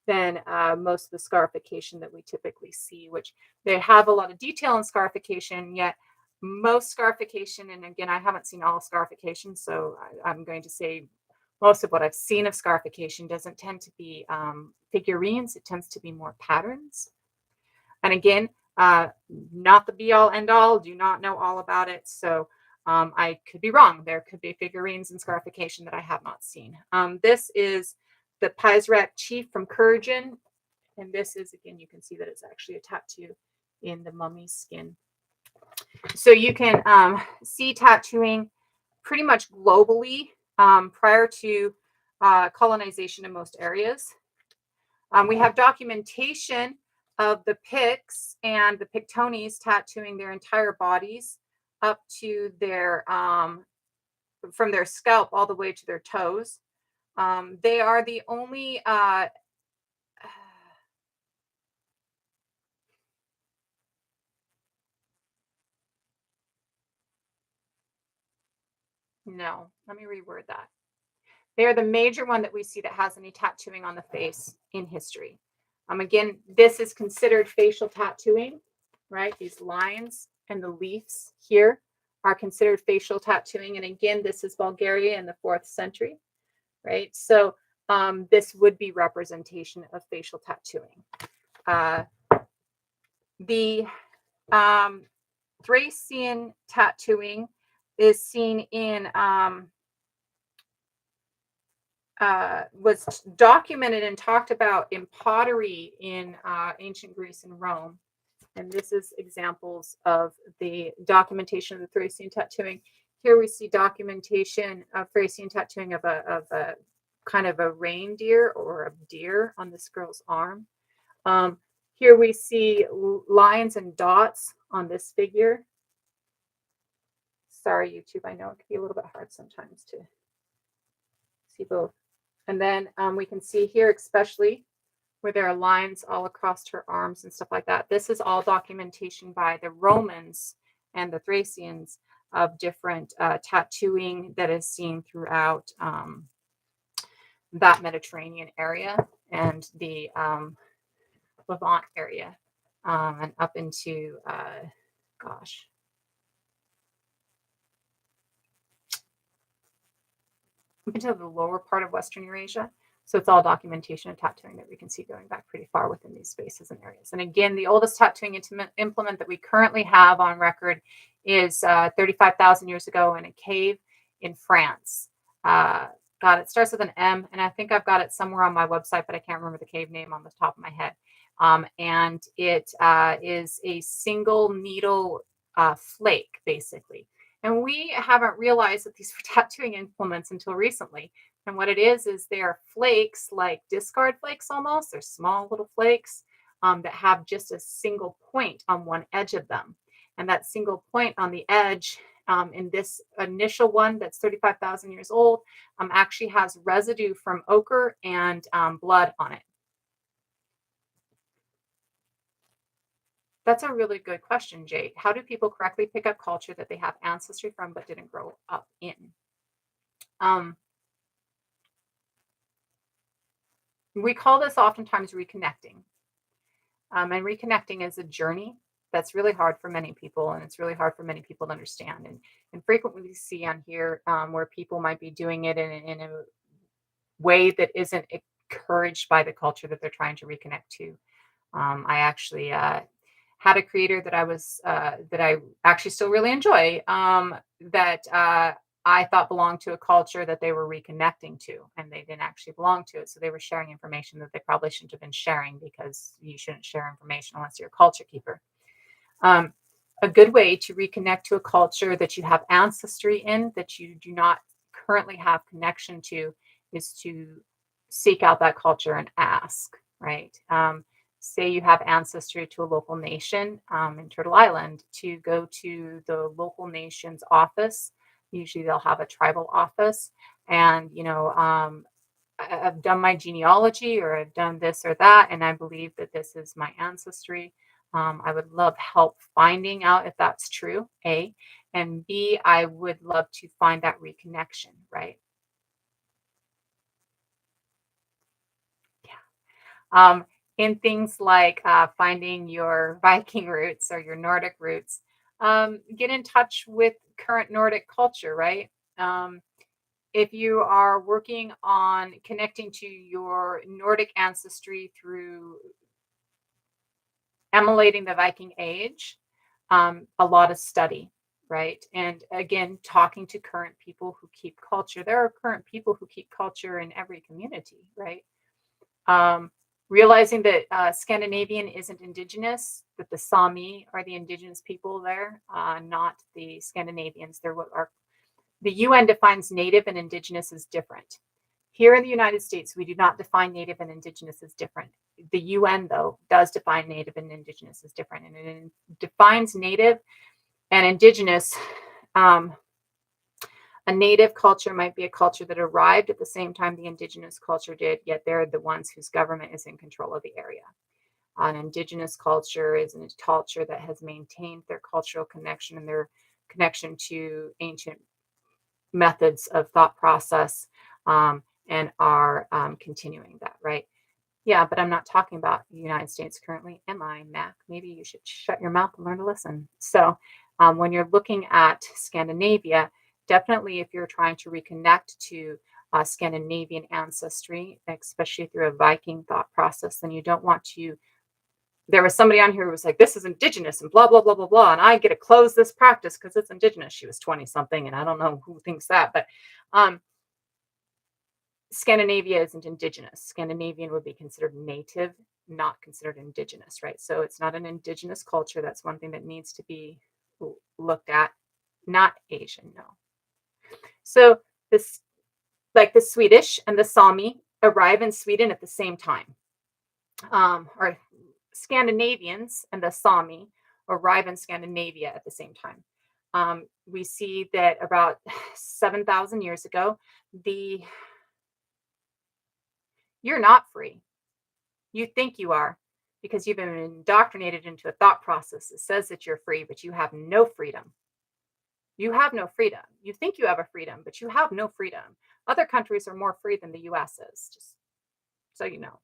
Than most of the scarification that we typically see, which they have a lot of detail in scarification, yet most scarification, and again, I haven't seen all scarification, so I'm going to say most of what I've seen of scarification doesn't tend to be figurines. It tends to be more patterns. And again, not the be all end all, do not know all about it. So I could be wrong. There could be figurines and scarification that I have not seen. This is the Pizrak chief from Kurgan. And this is, again, you can see that it's actually a tattoo in the mummy's skin. So you can see tattooing pretty much globally prior to colonization in most areas. We have documentation of the Picts and the Pictones tattooing their entire bodies up to their from their scalp all the way to their toes. They are the only no, let me reword that. They are the major one that we see that has any tattooing on the face in history. Again, this is considered facial tattooing, right? These lines and the leaves here are considered facial tattooing. And again, this is Bulgaria in the 4th century, right? So this would be representation of facial tattooing. The Thracian tattooing is seen in was documented and talked about in pottery in ancient Greece and Rome. And this is examples of the documentation of the Thracian tattooing. Here we see documentation of Thracian tattooing of a kind of a reindeer or a deer on this girl's arm. Here we see lines and dots on this figure. Sorry, YouTube, I know it can be a little bit hard sometimes to see both. And then we can see here, especially where there are lines all across her arms and stuff like that. This is all documentation by the Romans and the Thracians of different tattooing that is seen throughout that Mediterranean area and the Levant area and up into, gosh, up into the lower part of Western Eurasia. So it's all documentation and tattooing that we can see going back pretty far within these spaces and areas. And again, the oldest tattooing implement that we currently have on record is 35,000 years ago in a cave in France. God, it starts with an M, and I think I've got it somewhere on my website, but I can't remember the cave name on the top of my head. And it is a single needle flake, basically. And we haven't realized that these were tattooing implements until recently. And what it is they are flakes, like discard flakes almost. They're small little flakes that have just a single point on one edge of them. And that single point on the edge in this initial one that's 35,000 years old actually has residue from ochre and blood on it. That's a really good question, Jade. How do people correctly pick up culture that they have ancestry from but didn't grow up in? We call this oftentimes reconnecting. And reconnecting is a journey that's really hard for many people, and it's really hard for many people to understand. And frequently we see on here where people might be doing it in a way that isn't encouraged by the culture that they're trying to reconnect to. I actually had a creator that I actually still really enjoy that I thought belonged to a culture that they were reconnecting to, and they didn't actually belong to it. So they were sharing information that they probably shouldn't have been sharing, because you shouldn't share information unless you're a culture keeper. A good way to reconnect to a culture that you have ancestry in, that you do not currently have connection to, is to seek out that culture and ask, right? Say you have ancestry to a local nation in Turtle Island, to go to the local nation's office. Usually they'll have a tribal office, and I've done my genealogy, or I've done this or that, and I believe that this is my ancestry. I would love help finding out if that's true, A, and B, I would love to find that reconnection, right? Yeah. In things like finding your Viking roots or your Nordic roots, get in touch with current Nordic culture, right? If you are working on connecting to your Nordic ancestry through emulating the Viking age, a lot of study, right? And again, talking to current people who keep culture. There are current people who keep culture in every community, right? Realizing that Scandinavian isn't indigenous, that the Sami are the indigenous people there, not the Scandinavians. They're what are the UN defines native and indigenous as different. Here in the United States, we do not define native and indigenous as different. The UN, though, does define native and indigenous as different, and it defines native and indigenous. A native culture might be a culture that arrived at the same time the indigenous culture did, yet they're the ones whose government is in control of the area. An indigenous culture is a culture that has maintained their cultural connection and their connection to ancient methods of thought process, and are continuing that, right? Yeah, but I'm not talking about the United States currently, am I, Mac? Maybe you should shut your mouth and learn to listen. So when you're looking at Scandinavia, definitely if you're trying to reconnect to Scandinavian ancestry, especially through a Viking thought process, then you don't want to. There was somebody on here who was like, this is indigenous and blah, blah, blah, blah, blah. And I get to close this practice because it's indigenous. She was 20 something. And I don't know who thinks that, but Scandinavia isn't indigenous. Scandinavian would be considered native, not considered indigenous, right? So it's not an indigenous culture. That's one thing that needs to be looked at. Not Asian, no. So this, like the Swedish and the Sami arrive in Sweden at the same time. Or Scandinavians and the Sami arrive in Scandinavia at the same time. We see that about 7,000 years ago, you're not free. You think you are because you've been indoctrinated into a thought process that says that you're free, but you have no freedom. You have no freedom. You think you have a freedom, but you have no freedom. Other countries are more free than the US is, just so you know.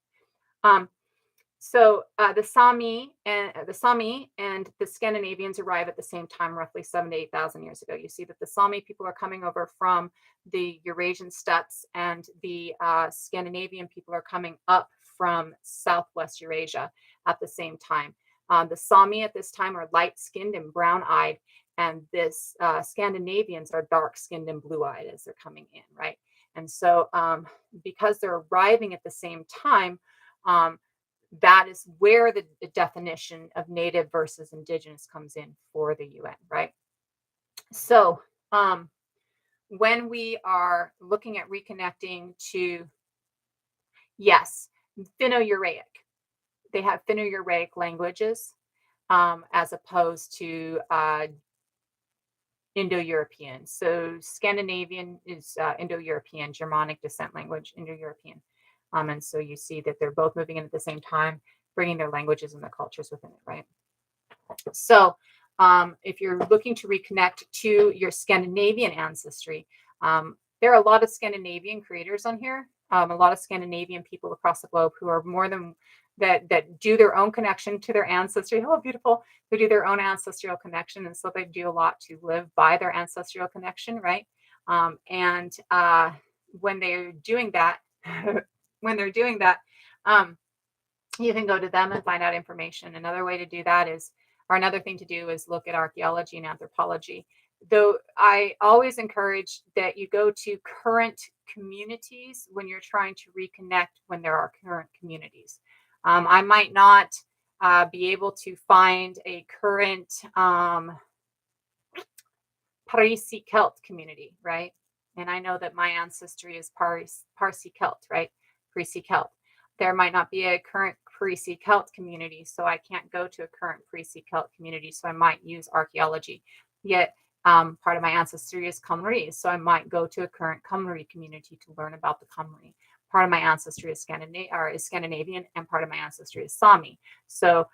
So the Sami and the Scandinavians arrive at the same time, roughly 7,000 to 8,000 years ago. You see that the Sami people are coming over from the Eurasian steppes, and the Scandinavian people are coming up from Southwest Eurasia at the same time. The Sami at this time are light-skinned and brown-eyed, and this Scandinavians are dark-skinned and blue-eyed as they're coming in, right? And so because they're arriving at the same time, that is where the definition of native versus indigenous comes in for the UN, right? So when we are looking at reconnecting to, yes, Finno-Uraic, they have Finno-Uraic languages as opposed to Indo-European. So Scandinavian is Indo-European, Germanic descent language, Indo-European. And so you see that they're both moving in at the same time, bringing their languages and their cultures within it, right? So if you're looking to reconnect to your Scandinavian ancestry, there are a lot of Scandinavian creators on here, a lot of Scandinavian people across the globe who are more than that do their own connection to their ancestry. Oh, beautiful. Who do their own ancestral connection. And so they do a lot to live by their ancestral connection, right? And when they're doing that, you can go to them and find out information. Another way to do that is, or another thing to do is look at archaeology and anthropology. Though I always encourage that you go to current communities when you're trying to reconnect when there are current communities. I might not be able to find a current Parsi Celt community, right? And I know that my ancestry is Parsi Celt, right? Parsi Celt. There might not be a current Parsi Celt community, so I can't go to a current Parsi Celt community, so I might use archaeology. Yet part of my ancestry is Khumri, so I might go to a current Khumri community to learn about the Khumri. Part of my ancestry is Scandinavian, and part of my ancestry is Sami. So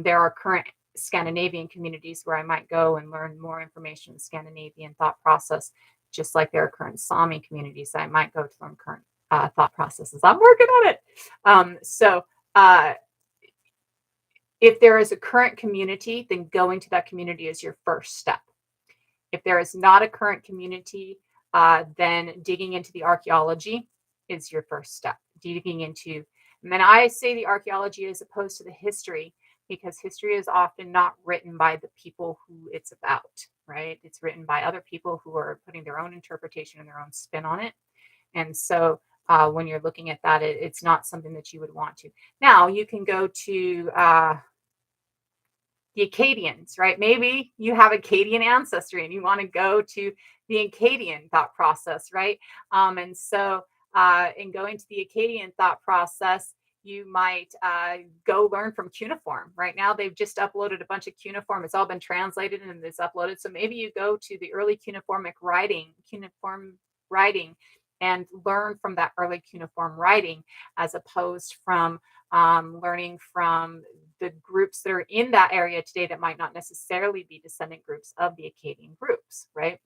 there are current Scandinavian communities where I might go and learn more information in Scandinavian thought process, just like there are current Sami communities that I might go to learn current thought processes. I'm working on it. If there is a current community, then going to that community is your first step. If there is not a current community, then digging into the archaeology is your first step. Digging into, and then I say the archaeology as opposed to the history, because history is often not written by the people who it's about, right? It's written by other people who are putting their own interpretation and their own spin on it. And so when you're looking at that, it's not something that you would want to. Now, you can go to the Akkadians, right? Maybe you have Akkadian ancestry and you want to go to the Akkadian thought process, right? And so, in going to the Akkadian thought process, you might go learn from cuneiform. Right now, they've just uploaded a bunch of cuneiform. It's all been translated and it's uploaded. So maybe you go to the early cuneiform writing, and learn from that early cuneiform writing, as opposed from learning from the groups that are in that area today that might not necessarily be descendant groups of the Akkadian groups, right?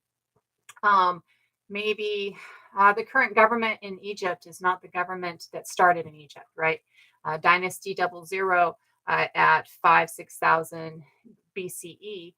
Um, Maybe the current government in Egypt is not the government that started in Egypt, right? Dynasty 00 at 5,000-6,000 BCE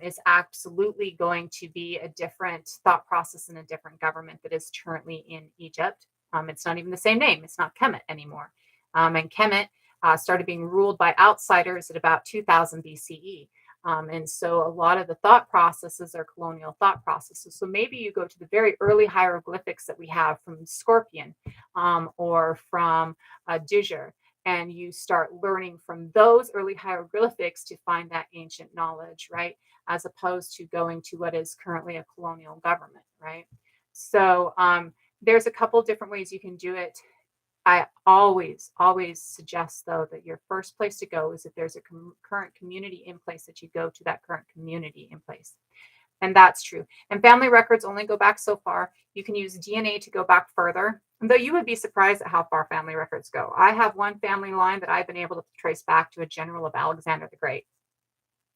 is absolutely going to be a different thought process and a different government that is currently in Egypt. It's not even the same name. It's not Kemet anymore. And Kemet started being ruled by outsiders at about 2000 BCE. And so a lot of the thought processes are colonial thought processes. So maybe you go to the very early hieroglyphics that we have from Scorpion or from Dujur, and you start learning from those early hieroglyphics to find that ancient knowledge, right? As opposed to going to what is currently a colonial government, right? So there's a couple different ways you can do it. I always suggest, though, that your first place to go is if there's a current community in place, that you go to that current community in place. And that's true. And family records only go back so far. You can use DNA to go back further, though you would be surprised at how far family records go. I have one family line that I've been able to trace back to a general of Alexander the Great.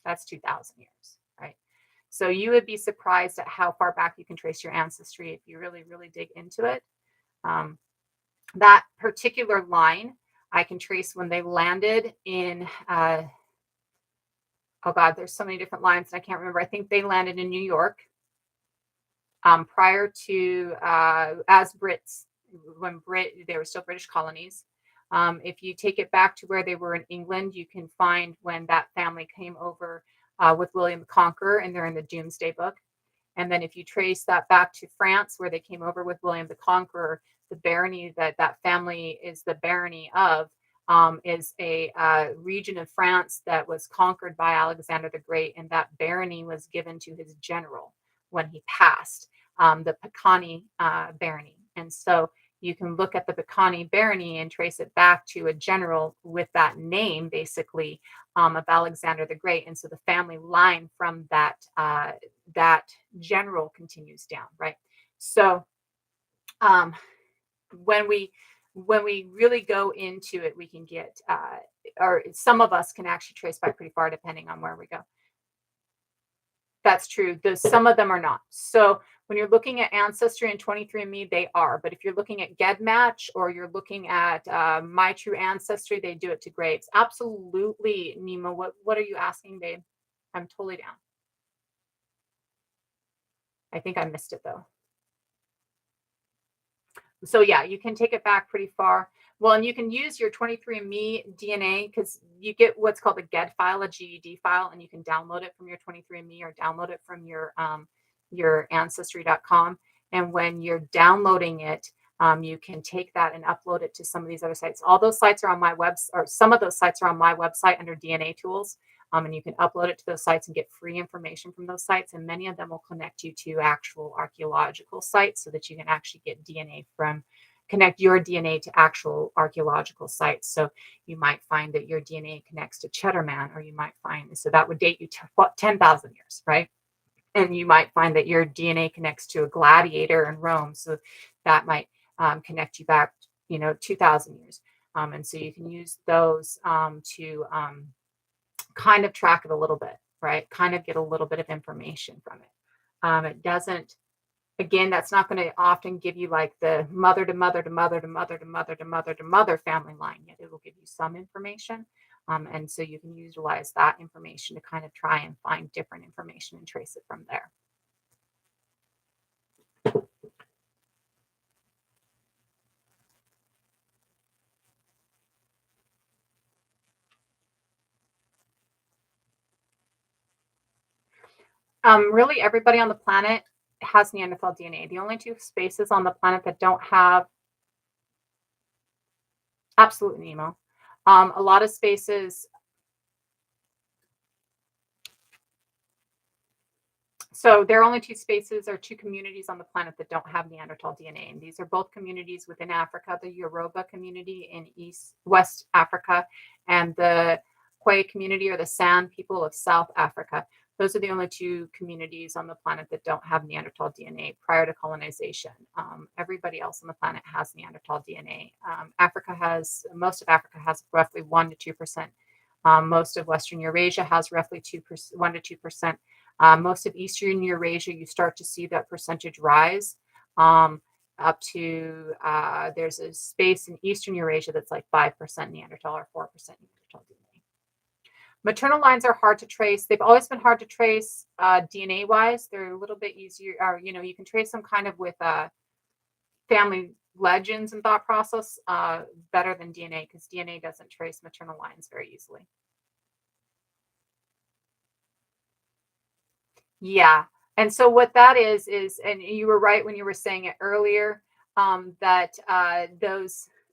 That's 2,000 years, right? So you would be surprised at how far back you can trace your ancestry if you really, really dig into it. That particular line I can trace when they landed in oh god, there's so many different lines and I can't remember. I think they landed in New York prior to as Brits, when they were still British colonies. If you take it back to where they were in England, you can find when that family came over with William the Conqueror, and they're in the Doomsday Book. And then if you trace that back to France, where they came over with William the Conqueror, the barony that family is the barony of is a region of France that was conquered by Alexander the Great, and that barony was given to his general when he passed, the Picani barony. And so you can look at the Picani barony and trace it back to a general with that name, basically, of Alexander the Great. And so the family line from that general continues down, right? So when we really go into it, we can get or some of us can actually trace back pretty far depending on where we go. That's true. Some of them are not. So when you're looking at Ancestry and 23andMe, they are. But if you're looking at GEDmatch or you're looking at My True Ancestry, they do it to graves. Absolutely, Nima. What are you asking, babe? I'm totally down. I think I missed it, though. So yeah, you can take it back pretty far. Well, and you can use your 23andMe DNA because you get what's called a GED file, a GED file, and you can download it from your 23andMe or download it from your ancestry.com. And when you're downloading it, you can take that and upload it to some of these other sites. All those sites are on my website, or some of those sites are on my website under DNA tools. And you can upload it to those sites and get free information from those sites. And many of them will connect you to actual archaeological sites so that you can actually get connect your DNA to actual archaeological sites. So you might find that your DNA connects to Cheddar Man, or you might find, so that would date you to 10,000 years, right? And you might find that your DNA connects to a gladiator in Rome. So that might connect you back, 2,000 years. And so you can use those to kind of track it a little bit, right? Kind of get a little bit of information from it. It doesn't, again, that's not going to often give you like the mother to mother to mother to mother to mother to mother to mother family line yet. It will give you some information. And so you can utilize that information to kind of try and find different information and trace it from there. Really, everybody on the planet has Neanderthal DNA. The only two spaces on the planet that don't have absolute Nemo. A lot of spaces. So there are only two spaces or two communities on the planet that don't have Neanderthal DNA. And these are both communities within Africa, the Yoruba community in West Africa and the Khoi community or the San people of South Africa. Those are the only two communities on the planet that don't have Neanderthal DNA prior to colonization. Everybody else on the planet has Neanderthal DNA. Most of Africa has roughly 1 to 2%. Most of Western Eurasia has roughly 2%, 1 to 2%. Most of Eastern Eurasia, you start to see that percentage rise up to, there's a space in Eastern Eurasia that's like 5% Neanderthal or 4% Neanderthal DNA. Maternal lines are hard to trace. They've always been hard to trace DNA wise. They're a little bit easier, or, you can trace them kind of with family legends and thought process better than DNA, because DNA doesn't trace maternal lines very easily. Yeah. And so what that is, and you were right when you were saying it earlier, that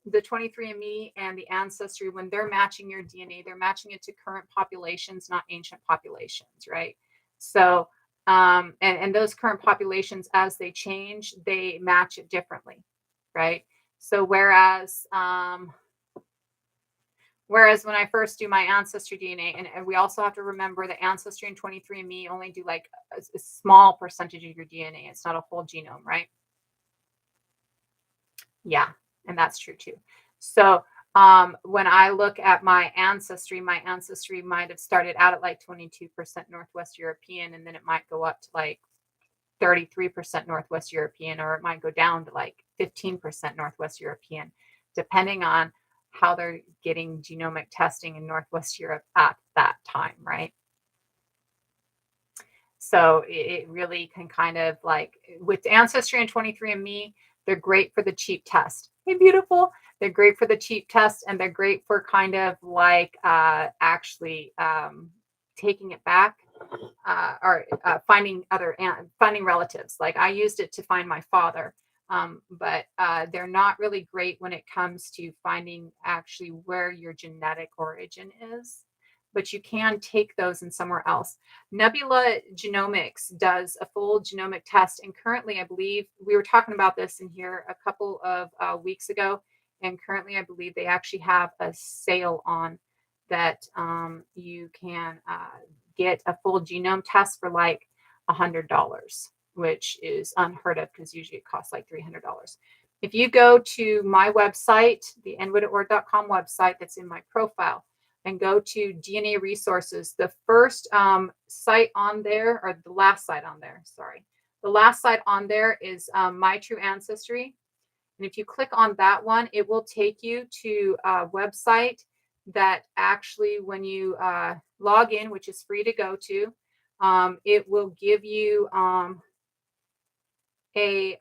the 23andMe and the Ancestry, when they're matching your DNA, they're matching it to current populations, not ancient populations, right? So, and those current populations, as they change, they match it differently, right? So Whereas when I first do my Ancestry DNA, and we also have to remember that Ancestry and 23andMe only do like a small percentage of your DNA. It's not a whole genome, right? Yeah, and that's true too. So when I look at my ancestry might have started out at like 22% Northwest European, and then it might go up to like 33% Northwest European, or it might go down to like 15% Northwest European, depending on how they're getting genomic testing in Northwest Europe at that time, right? So it really can kind of like, with Ancestry and 23andMe, they're great for the cheap test. Hey, beautiful. They're great for the cheap test, and they're great for kind of like actually taking it back or finding relatives. Like I used it to find my father, but they're not really great when it comes to finding actually where your genetic origin is. But you can take those in somewhere else. Nebula Genomics does a full genomic test, and currently, I believe we were talking about this in here a couple of weeks ago, and currently, I believe they actually have a sale on that. You can get a full genome test for like $100, which is unheard of because usually it costs like $300. If you go to my website, the widdaord.com website that's in my profile, and go to DNA resources, the first site on there, or the last site on there, sorry. The last site on there is My True Ancestry. And if you click on that one, it will take you to a website that actually, when you log in, which is free to go to, it will give you a, that's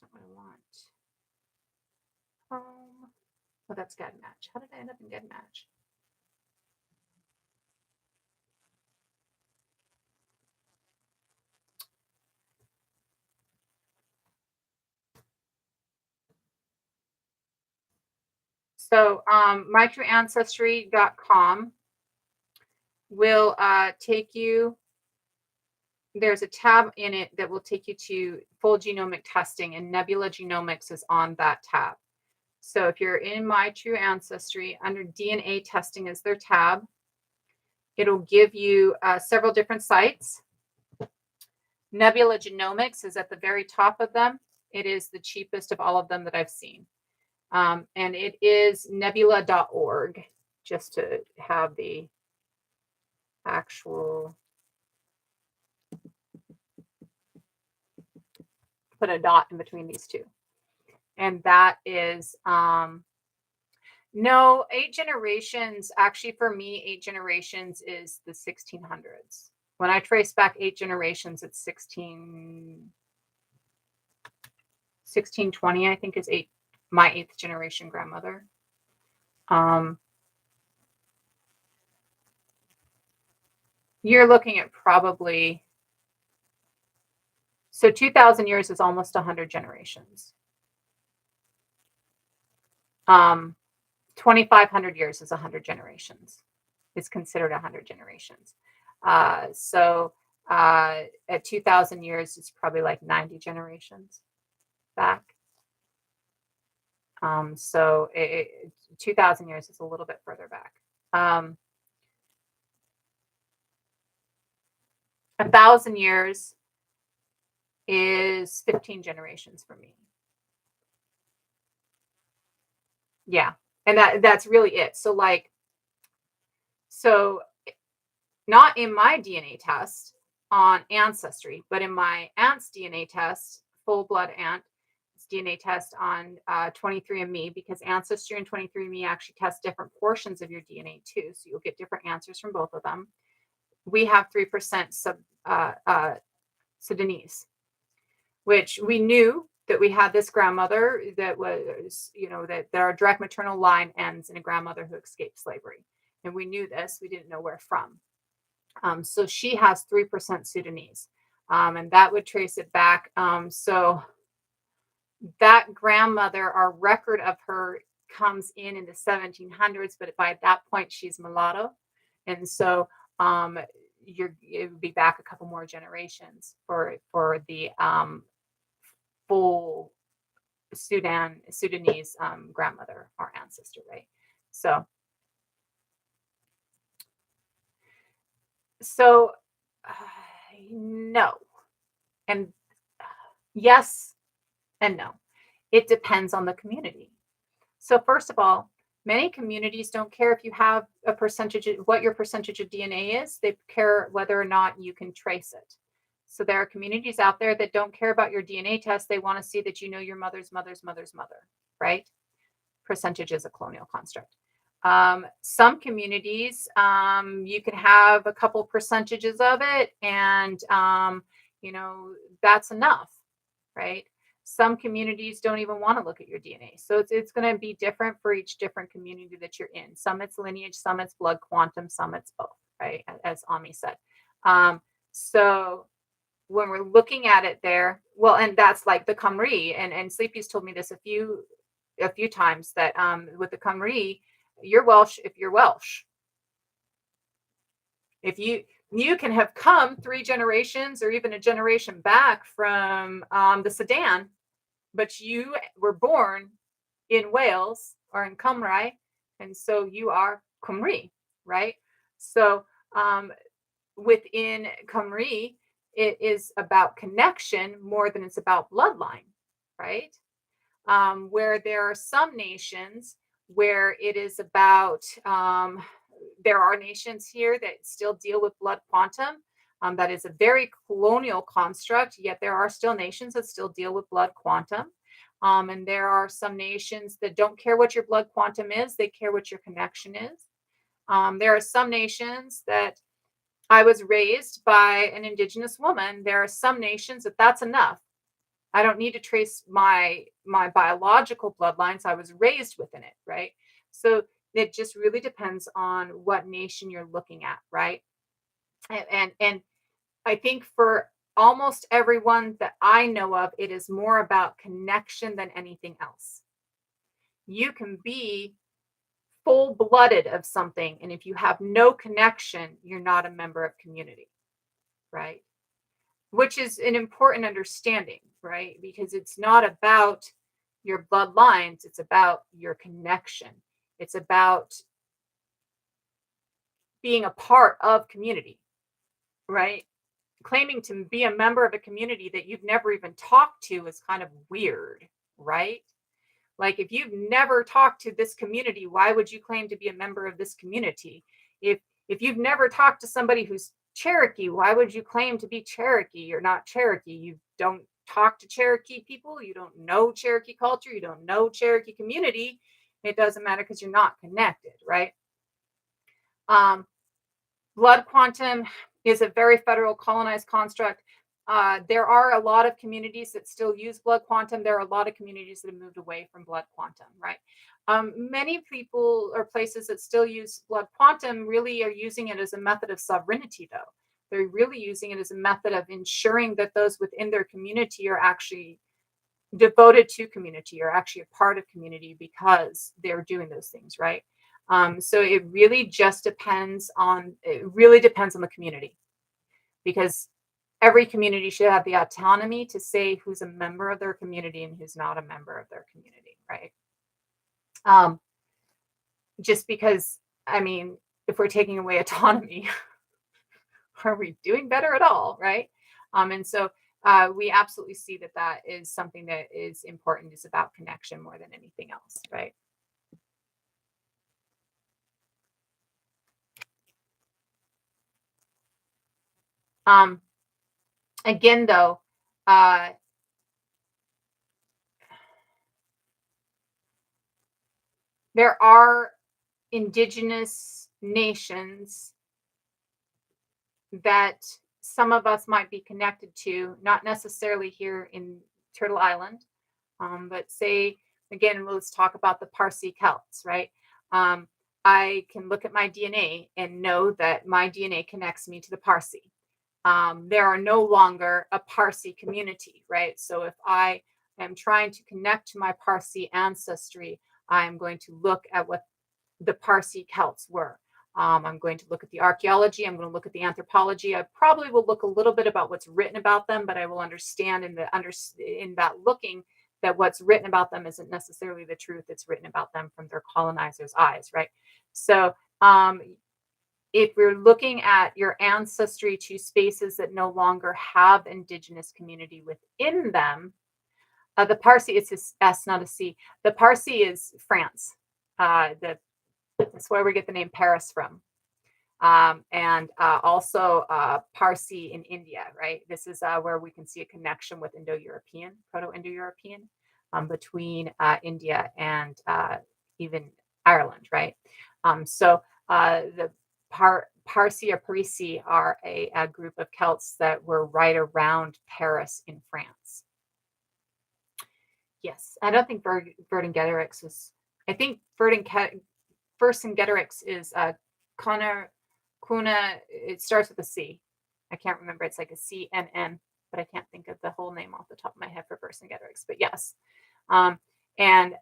not what I want. Oh, that's GetMatch. How did I end up in GetMatch? So mytrueancestry.com will take you, there's a tab in it that will take you to full genomic testing, and Nebula Genomics is on that tab. So if you're in My True Ancestry, under DNA testing is their tab. It'll give you several different sites. Nebula Genomics is at the very top of them. It is the cheapest of all of them that I've seen. And it is nebula.org, just to have the actual, put a dot in between these two. And that is No, 8 generations, actually for me, 8 generations is the 1600s. When I trace back 8 generations, it's 1620, I think is my eighth generation grandmother. Um, you're looking at probably, so 2000 years is almost 100 generations. 2500 years is 100 generations. It's considered 100 generations. So at 2000 years, it's probably like 90 generations back. So 2000 years is a little bit further back. 1000 years is 15 generations for me. Yeah. And that's really it. So not in my DNA test on Ancestry, but in my aunt's DNA test, full blood aunt DNA test on 23andMe, because Ancestry and 23andMe actually test different portions of your DNA too. So you'll get different answers from both of them. We have 3% Sudanese, which we knew that we had this grandmother that was, that our direct maternal line ends in a grandmother who escaped slavery. And we knew this, we didn't know where from. So she has 3% Sudanese, and that would trace it back. So that grandmother, our record of her comes in the 1700s, but by that point she's mulatto, and so it would be back a couple more generations for the full Sudanese grandmother, our ancestor, right? So no, and yes and no. It depends on the community. So first of all, many communities don't care if you have a percentage of what your percentage of DNA is. They care whether or not you can trace it. So there are communities out there that don't care about your DNA test. They want to see that you know your mother's mother's mother's mother, right? Percentage is a colonial construct. Some communities, you can have a couple percentages of it, and that's enough, right? Some communities don't even want to look at your DNA. So it's going to be different for each different community that you're in. Some it's lineage, some it's blood quantum, some it's both, right? As Ami said. So when we're looking at it there, well, and that's like the Khumri, and Sleepy's told me this a few times, that with the Khumri, you're Welsh if you're Welsh. If you can have come 3 generations or even a generation back from the Sudan, but you were born in Wales or in Cymru, and so you are Cymru, right? So within Cymru, it is about connection more than it's about bloodline, right? Where there are some nations where it is about, there are nations here that still deal with blood quantum. That is a very colonial construct, yet there are still nations that still deal with blood quantum. And there are some nations that don't care what your blood quantum is, they care what your connection is. There are some nations that, I was raised by an Indigenous woman. There are some nations that that's enough. I don't need to trace my biological bloodlines. I was raised within it, right? So it just really depends on what nation you're looking at, right? And I think for almost everyone that I know of, it is more about connection than anything else. You can be full-blooded of something, and if you have no connection, you're not a member of community, right? Which is an important understanding, right? Because it's not about your bloodlines, it's about your connection. It's about being a part of community, right? Claiming to be a member of a community that you've never even talked to is kind of weird, right? Like, if you've never talked to this community, why would you claim to be a member of this community? If you've never talked to somebody who's Cherokee, why would you claim to be Cherokee? You're not Cherokee. You don't talk to Cherokee people. You don't know Cherokee culture. You don't know Cherokee community. It doesn't matter because you're not connected, right? Um, Blood quantum is a very federal colonized construct. There are a lot of communities that still use blood quantum. There are a lot of communities that have moved away from blood quantum, right? Many people or places that still use blood quantum really are using it as a method of sovereignty, though. They're really using it as a method of ensuring that those within their community are actually devoted to community or actually a part of community because they're doing those things, right? So it really depends on the community, because every community should have the autonomy to say who's a member of their community and who's not a member of their community, right? um, just because, I mean, if we're taking away autonomy, are we doing better at all, right? And so we absolutely see that that is something that is important, is about connection more than anything else, right? um, Again, though, uh, there are indigenous nations that some of us might be connected to, not necessarily here in Turtle Island, but say, again, let's talk about the Parsi Celts, right? Um, I can look at my DNA and know that my DNA connects me to the Parsi. There are no longer a Parsi community, right? So if I am trying to connect to my Parsi ancestry, I'm going to look at what the Parsi Celts were. I'm going to look at the archaeology. I'm going to look at the anthropology. I probably will look a little bit about what's written about them, but I will understand in that looking that what's written about them isn't necessarily the truth. It's written about them from their colonizers' eyes, right? So if we're looking at your ancestry to spaces that no longer have indigenous community within them, the Parsi, it's a S, not a C. The Parsi is France. That's where we get the name Paris from. And also Parsi in India, right? This is where we can see a connection with Indo-European, Proto-Indo-European, between India and even Ireland, right? So the Parsi or Parisi are a group of Celts that were right around Paris in France. Yes, I don't think Vercingetorix was. I think Vercingetorix is Connor Kuna. It starts with a C. I can't remember. It's like a CNN, but I can't think of the whole name off the top of my head for Vercingetorix. But yes, um, and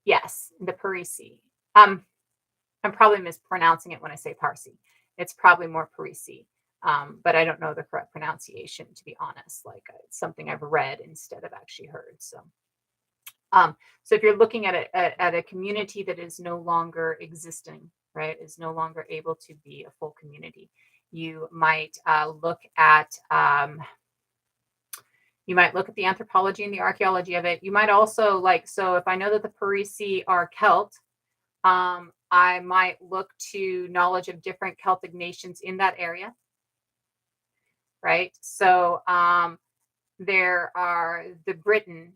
yes, the Parisi. I'm probably mispronouncing it when I say Parsi. It's probably more Parisi. But I don't know the correct pronunciation, to be honest. Like it's something I've read instead of actually heard. So if you're looking at a community that is no longer existing, right, is no longer able to be a full community, you might look at the anthropology and the archaeology of it. You might also so if I know that the Parisi are Celt, I might look to knowledge of different Celtic nations in that area, right? So there are the Britain,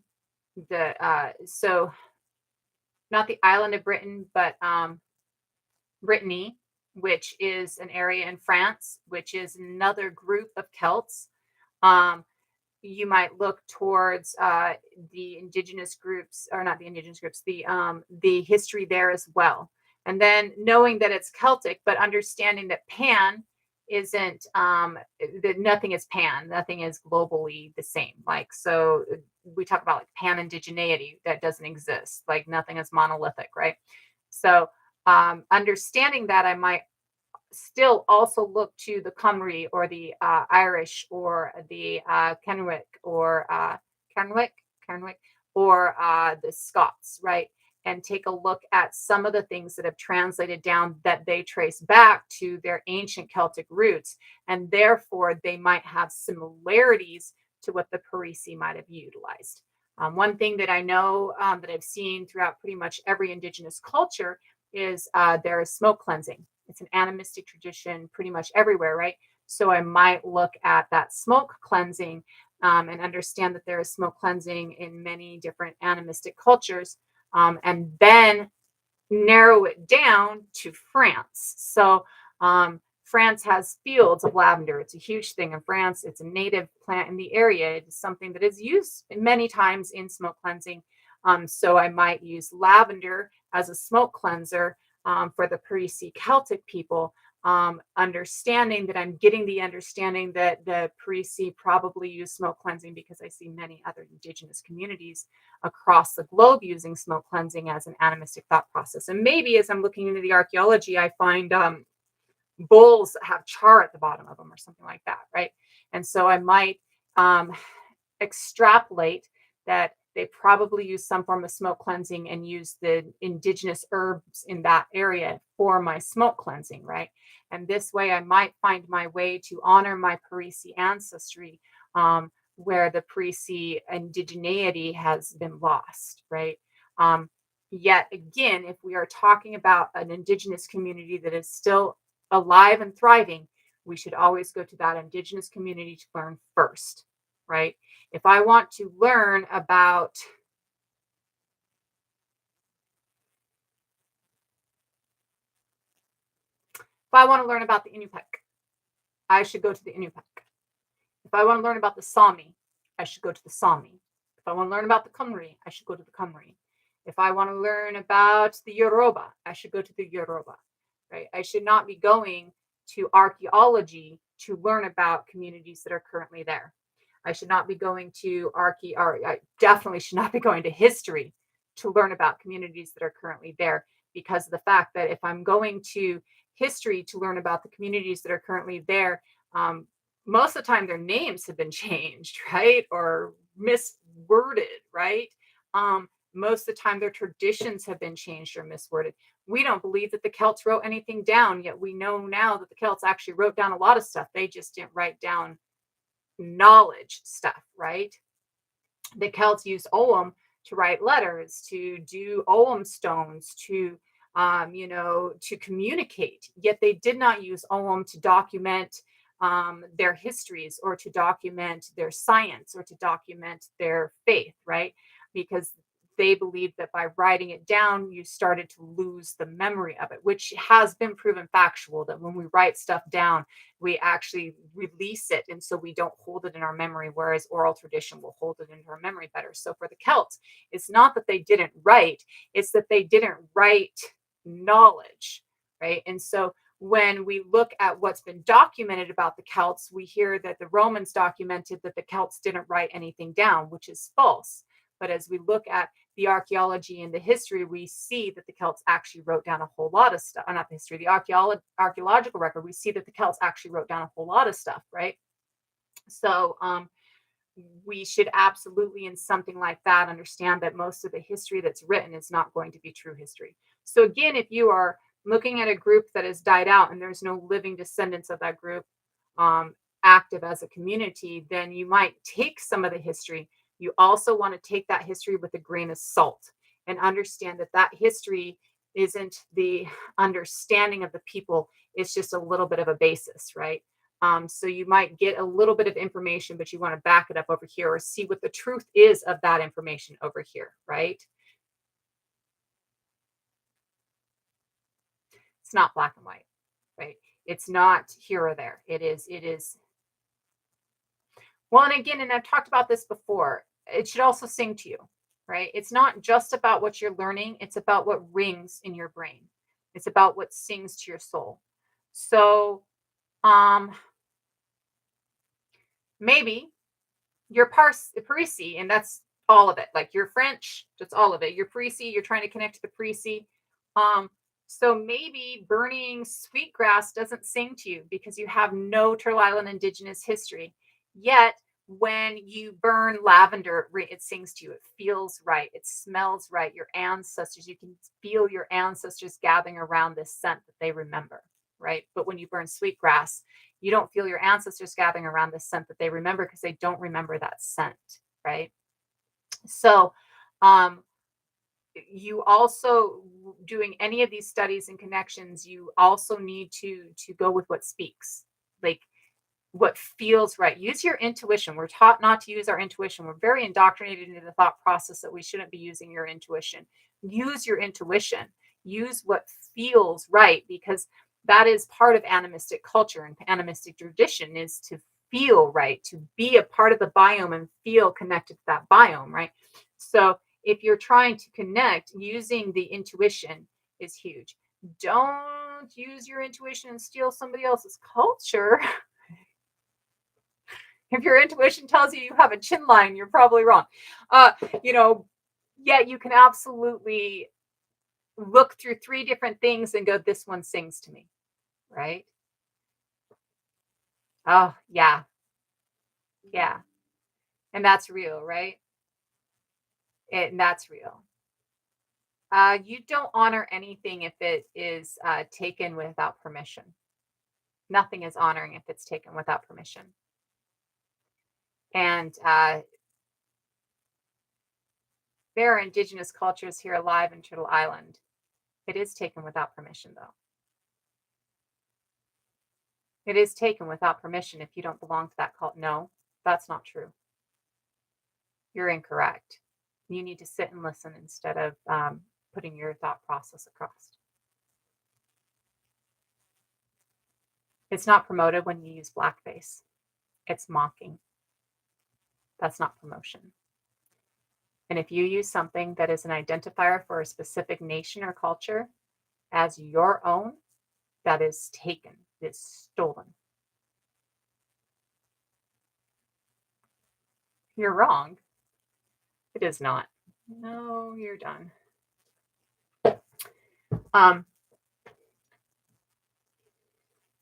so not the island of Britain, but Brittany, which is an area in France, which is another group of Celts. Um, you might look towards the indigenous groups, or not the indigenous groups, the history there as well. And then knowing that it's Celtic, but understanding that Pan isn't that nothing is Pan, nothing is globally the same. Like so, we talk about like pan indigeneity that doesn't exist. Like nothing is monolithic, right? So understanding that, I might still also look to the Cymry or the Irish or the Kenwick, Kenwick, or the Scots, right? And take a look at some of the things that have translated down that they trace back to their ancient Celtic roots. And therefore, they might have similarities to what the Parisi might have utilized. One thing that I know that I've seen throughout pretty much every indigenous culture is there is smoke cleansing. It's an animistic tradition pretty much everywhere, right? So I might look at that smoke cleansing and understand that there is smoke cleansing in many different animistic cultures. and then narrow it down to France. So France has fields of lavender. It's a huge thing in France. It's a native plant in the area. It is something that is used many times in smoke cleansing. So I might use lavender as a smoke cleanser for the Parisi Celtic people, understanding that I'm getting the understanding that the Parisi probably use smoke cleansing because I see many other indigenous communities across the globe using smoke cleansing as an animistic thought process. And maybe as I'm looking into the archaeology, I find bowls that have char at the bottom of them or something like that, right? And so I might um, extrapolate that they probably use some form of smoke cleansing and use the indigenous herbs in that area for my smoke cleansing, right? And this way I might find my way to honor my Parisi ancestry, where the Parisi indigeneity has been lost, right? Um, Yet again, if we are talking about an indigenous community that is still alive and thriving, we should always go to that indigenous community to learn first, right? If I want to learn about, if I want to learn about the Inupiaq, I should go to the Inupiaq. If I want to learn about the Sami, I should go to the Sami. If I want to learn about the Khumri, I should go to the Khumri. If I want to learn about the Yoruba, I should go to the Yoruba, right? I should not be going to archaeology to learn about communities that are currently there. I should not be going to I definitely should not be going to history to learn about communities that are currently there, because of the fact that if I'm going to history to learn about the communities that are currently there, um, most of the time their names have been changed, right? Or misworded, right? Most of the time their traditions have been changed or misworded. We don't believe that the Celts wrote anything down, yet we know now that the Celts actually wrote down a lot of stuff. They just didn't write down knowledge stuff, right? The Celts used Ogham to write letters, to do Ogham stones, to communicate. Yet they did not use Ogham to document their histories or to document their science or to document their faith, right? Because they believed that by writing it down, you started to lose the memory of it, which has been proven factual that when we write stuff down, we actually release it. And so we don't hold it in our memory, whereas oral tradition will hold it into our memory better. So for the Celts, it's not that they didn't write, it's that they didn't write knowledge, right? And so when we look at what's been documented about the Celts, we hear that the Romans documented that the Celts didn't write anything down, which is false. But as we look at the archaeology and the history, we see that the Celts actually wrote down a whole lot of stuff. Not the history, the archaeological record, we see that the Celts actually wrote down a whole lot of stuff, right? So we should absolutely, in something like that, understand that most of the history that's written is not going to be true history. So again, if you are looking at a group that has died out and there's no living descendants of that group um, active as a community, then you might take some of the history. You also want to take that history with a grain of salt and understand that that history isn't the understanding of the people. It's just a little bit of a basis, right? So you might get a little bit of information, but you want to back it up over here or see what the truth is of that information over here, right? It's not black and white, right? It's not here or there. It is. Well, and again, and I've talked about this before, it should also sing to you, right? It's not just about what you're learning, it's about what rings in your brain. It's about what sings to your soul. So, um, maybe you're Parisi, and that's all of it. Like you're French, that's all of it. You're Parisi, you're trying to connect to the Parisi. Um, so maybe burning sweetgrass doesn't sing to you because you have no Turtle Island Indigenous history. Yet when you burn lavender, it sings to you. It feels right. It smells right. Your ancestors, you can feel your ancestors gathering around this scent that they remember, right? But when you burn sweetgrass, you don't feel your ancestors gathering around the scent that they remember because they don't remember that scent, right? So, um, you also doing any of these studies and connections, you also need to go with what speaks. Like what feels right. Use your intuition. We're taught not to use our intuition. We're very indoctrinated into the thought process that we shouldn't be using your intuition. Use your intuition. Use what feels right, because that is part of animistic culture and animistic tradition, is to feel right, to be a part of the biome and feel connected to that biome, right? So if you're trying to connect, using the intuition is huge. Don't use your intuition and steal somebody else's culture. If your intuition tells you you have a chin line, you're probably wrong. Uh, you know, yeah, you can absolutely look through three different things and go, this one sings to me, right? Oh, yeah, yeah. And that's real, right? And that's real. You don't honor anything if it is taken without permission. Nothing is honoring if it's taken without permission. And there are indigenous cultures here alive in Turtle Island. It is taken without permission, though. It is taken without permission if you don't belong to that cult. No, that's not true. You're incorrect. You need to sit and listen instead of putting your thought process across. It's not promoted when you use blackface. It's mocking. That's not promotion. And if you use something that is an identifier for a specific nation or culture as your own, that is taken, it's stolen. You're wrong. It is not. No, you're done.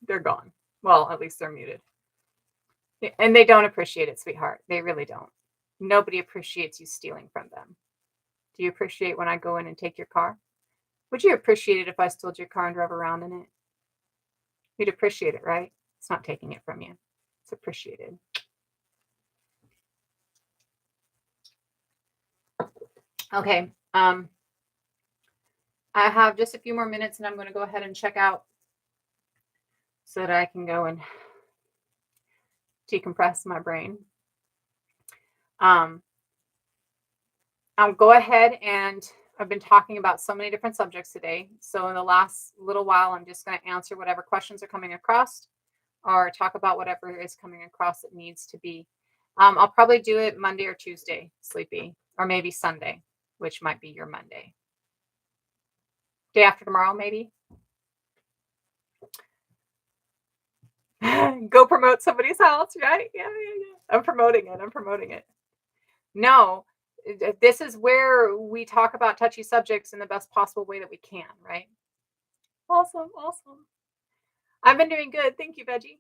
They're gone. Well, at least they're muted. And they don't appreciate it, sweetheart. They really don't. Nobody appreciates you stealing from them. Do you appreciate when I go in and take your car? Would you appreciate it if I stole your car and drove around in it? You'd appreciate it, right? It's not taking it from you. It's appreciated. Okay. I have just a few more minutes and I'm going to go ahead and check out so that I can go and decompress my brain. I'll go ahead, and I've been talking about so many different subjects today. So in the last little while, I'm just going to answer whatever questions are coming across or talk about whatever is coming across that needs to be. I'll probably do it Monday or Tuesday, Sleepy, or maybe Sunday, which might be your Monday. Day after tomorrow, maybe. Go promote somebody's house, right? Yeah. I'm promoting it. No, this is where we talk about touchy subjects in the best possible way that we can, right? Awesome. I've been doing good. Thank you, Veggie.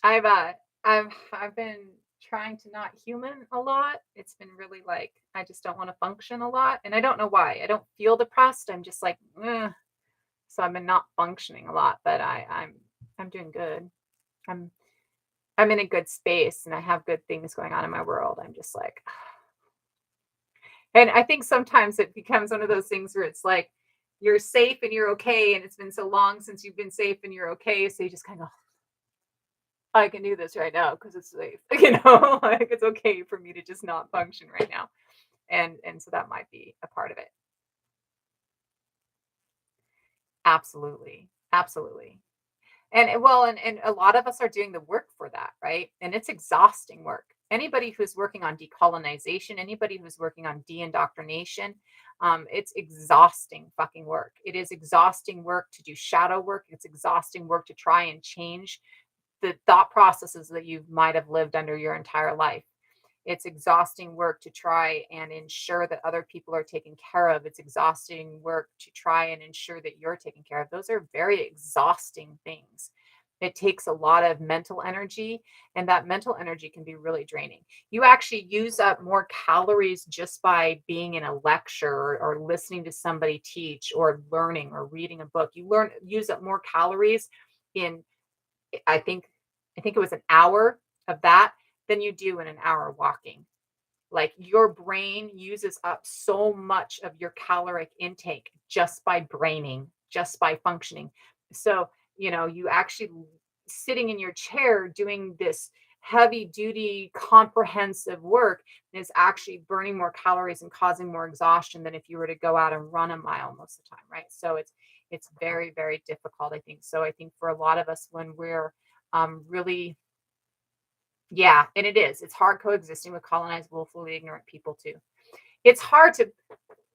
I've been trying to not human a lot. It's been really like I just don't want to function a lot, and I don't know why. I don't feel depressed. I'm just like, ugh. So I've been not functioning a lot, but I'm doing good. I'm in a good space, and I have good things going on in my world. I'm just like, and I think sometimes it becomes one of those things where it's like you're safe and you're okay, and it's been so long since you've been safe and you're okay, so you just kind of, I can do this right now because it's safe, like it's okay for me to just not function right now, and so that might be a part of it. Absolutely, absolutely. And well, and a lot of us are doing the work for that, right? And it's exhausting work. Anybody who's working on decolonization, anybody who's working on de-indoctrination, it's exhausting fucking work. It is exhausting work to do shadow work. It's exhausting work to try and change the thought processes that you might have lived under your entire life. It's exhausting work to try and ensure that other people are taken care of. It's exhausting work to try and ensure that you're taken care of. Those are very exhausting things. It takes a lot of mental energy, and that mental energy can be really draining. You actually use up more calories just by being in a lecture or listening to somebody teach or learning or reading a book. Use up more calories in, I think it was an hour of that than you do in an hour walking. Like your brain uses up so much of your caloric intake just by braining, just by functioning. So, you actually sitting in your chair doing this heavy duty comprehensive work is actually burning more calories and causing more exhaustion than if you were to go out and run a mile most of the time, right? So it's very, very difficult, I think. So I think for a lot of us, when we're really, yeah, and it is, it's hard coexisting with colonized, willfully ignorant people too. It's hard to,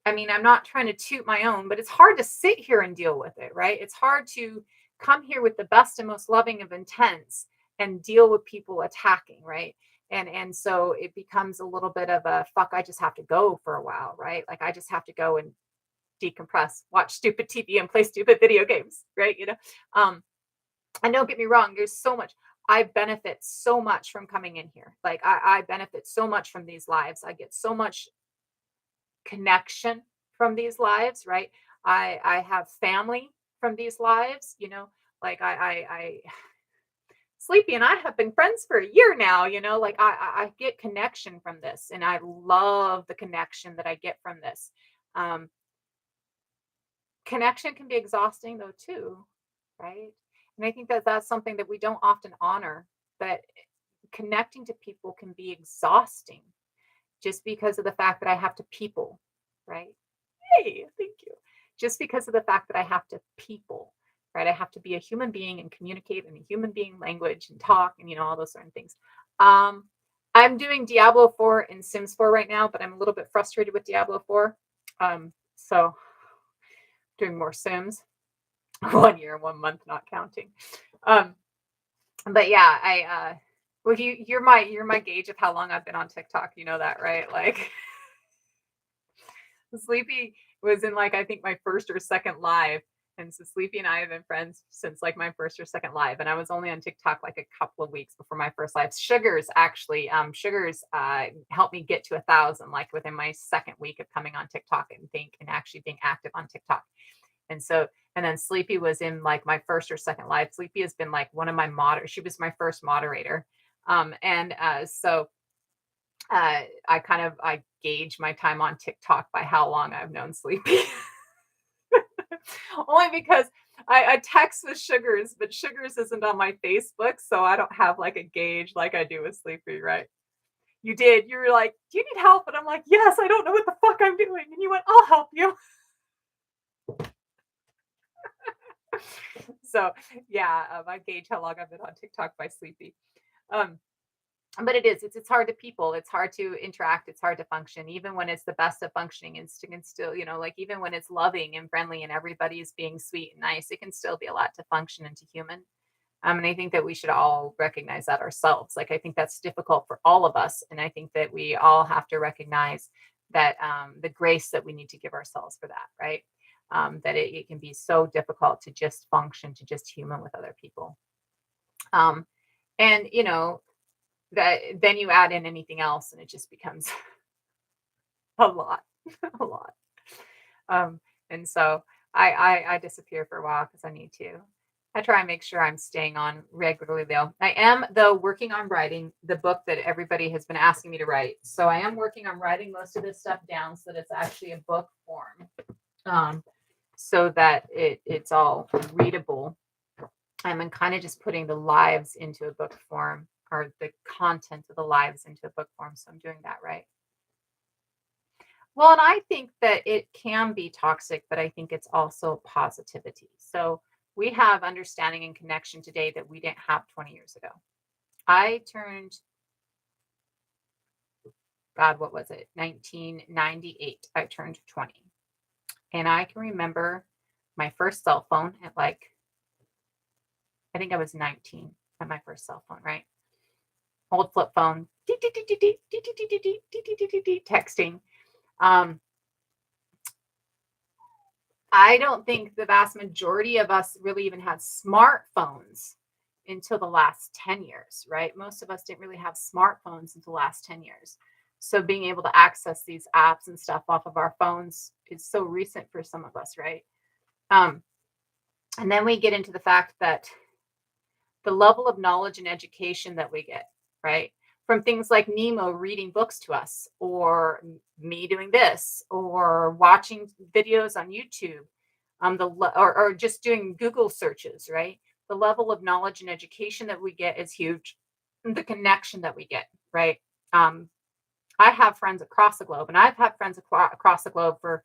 I mean, I'm not trying to toot my own, but it's hard to sit here and deal with it, right? It's hard to come here with the best and most loving of intents and deal with people attacking, right? And so it becomes a little bit of a fuck, I just have to go for a while, right? Like I just have to go and decompress, watch stupid TV and play stupid video games, right? Um, and don't get me wrong, there's so much. I benefit so much from coming in here. Like I benefit so much from these lives. I get so much connection from these lives, right? I have family from these lives, like I Sleepy and I have been friends for a year now, like I get connection from this, and I love the connection that I get from this. Um, Connection can be exhausting though too, right? And I think that that's something that we don't often honor, that connecting to people can be exhausting just because of the fact that I have to people, right? Hey, thank you. Just because of the fact that I have to people, right? I have to be a human being and communicate in a human being language and talk and all those certain things. Um, I'm doing Diablo 4 and Sims 4 right now, but I'm a little bit frustrated with Diablo 4. So doing more Sims, 1 year, 1 month, not counting. But yeah, well, you're my gauge of how long I've been on TikTok. You know that, right? Like Sleepy was in, like, I think my first or second live. And so Sleepy and I have been friends since like my first or second live. And I was only on TikTok like a couple of weeks before my first live. Sugars helped me get to 1,000, like within my second week of coming on TikTok and actually being active on TikTok. And so, and then Sleepy was in like my first or second live. Sleepy has been like one of my she was my first moderator. So I gauge my time on TikTok by how long I've known Sleepy. Only because I text with Sugars, but Sugars isn't on my Facebook, so I don't have like a gauge like I do with Sleepy, right? You did. You were like, "Do you need help?" And I'm like, "Yes, I don't know what the fuck I'm doing." And you went, "I'll help you." So yeah, I gauge how long I've been on TikTok by Sleepy. Um, but it's hard to people, it's hard to interact, it's hard to function even when it's the best of functioning, and can still, like even when it's loving and friendly and everybody's being sweet and nice, it can still be a lot to function into human. And I think that we should all recognize that ourselves. Like I think that's difficult for all of us, and I think that we all have to recognize that the grace that we need to give ourselves for that, right? That it can be so difficult to just function, to just human with other people. um, and that then you add in anything else and it just becomes a lot, a lot. Um, and so I disappear for a while because I need to. I try and make sure I'm staying on regularly though. I am though working on writing the book that everybody has been asking me to write. So I am working on writing most of this stuff down so that it's actually a book form. So that it's all readable. I'm kind of just putting the lives into a book form, or the content of the lives into a book form. So I'm doing that right. Well, and I think that it can be toxic, but I think it's also positivity. So we have understanding and connection today that we didn't have 20 years ago. I turned, God, what was it? 1998. I turned 20. And I can remember my first cell phone at like, I think I was 19 at my first cell phone, right? Old flip phone, texting. I don't think the vast majority of us really even had smartphones until the last 10 years, right? Most of us didn't really have smartphones until the last 10 years. So being able to access these apps and stuff off of our phones is so recent for some of us, right? And then we get into the fact that the level of knowledge and education that we get, right? From things like Nemo reading books to us, or me doing this, or watching videos on YouTube, or just doing Google searches, right? the level of knowledge and education that we get is huge. The connection that we get, right? Um, I have friends across the globe, and I've had friends across the globe for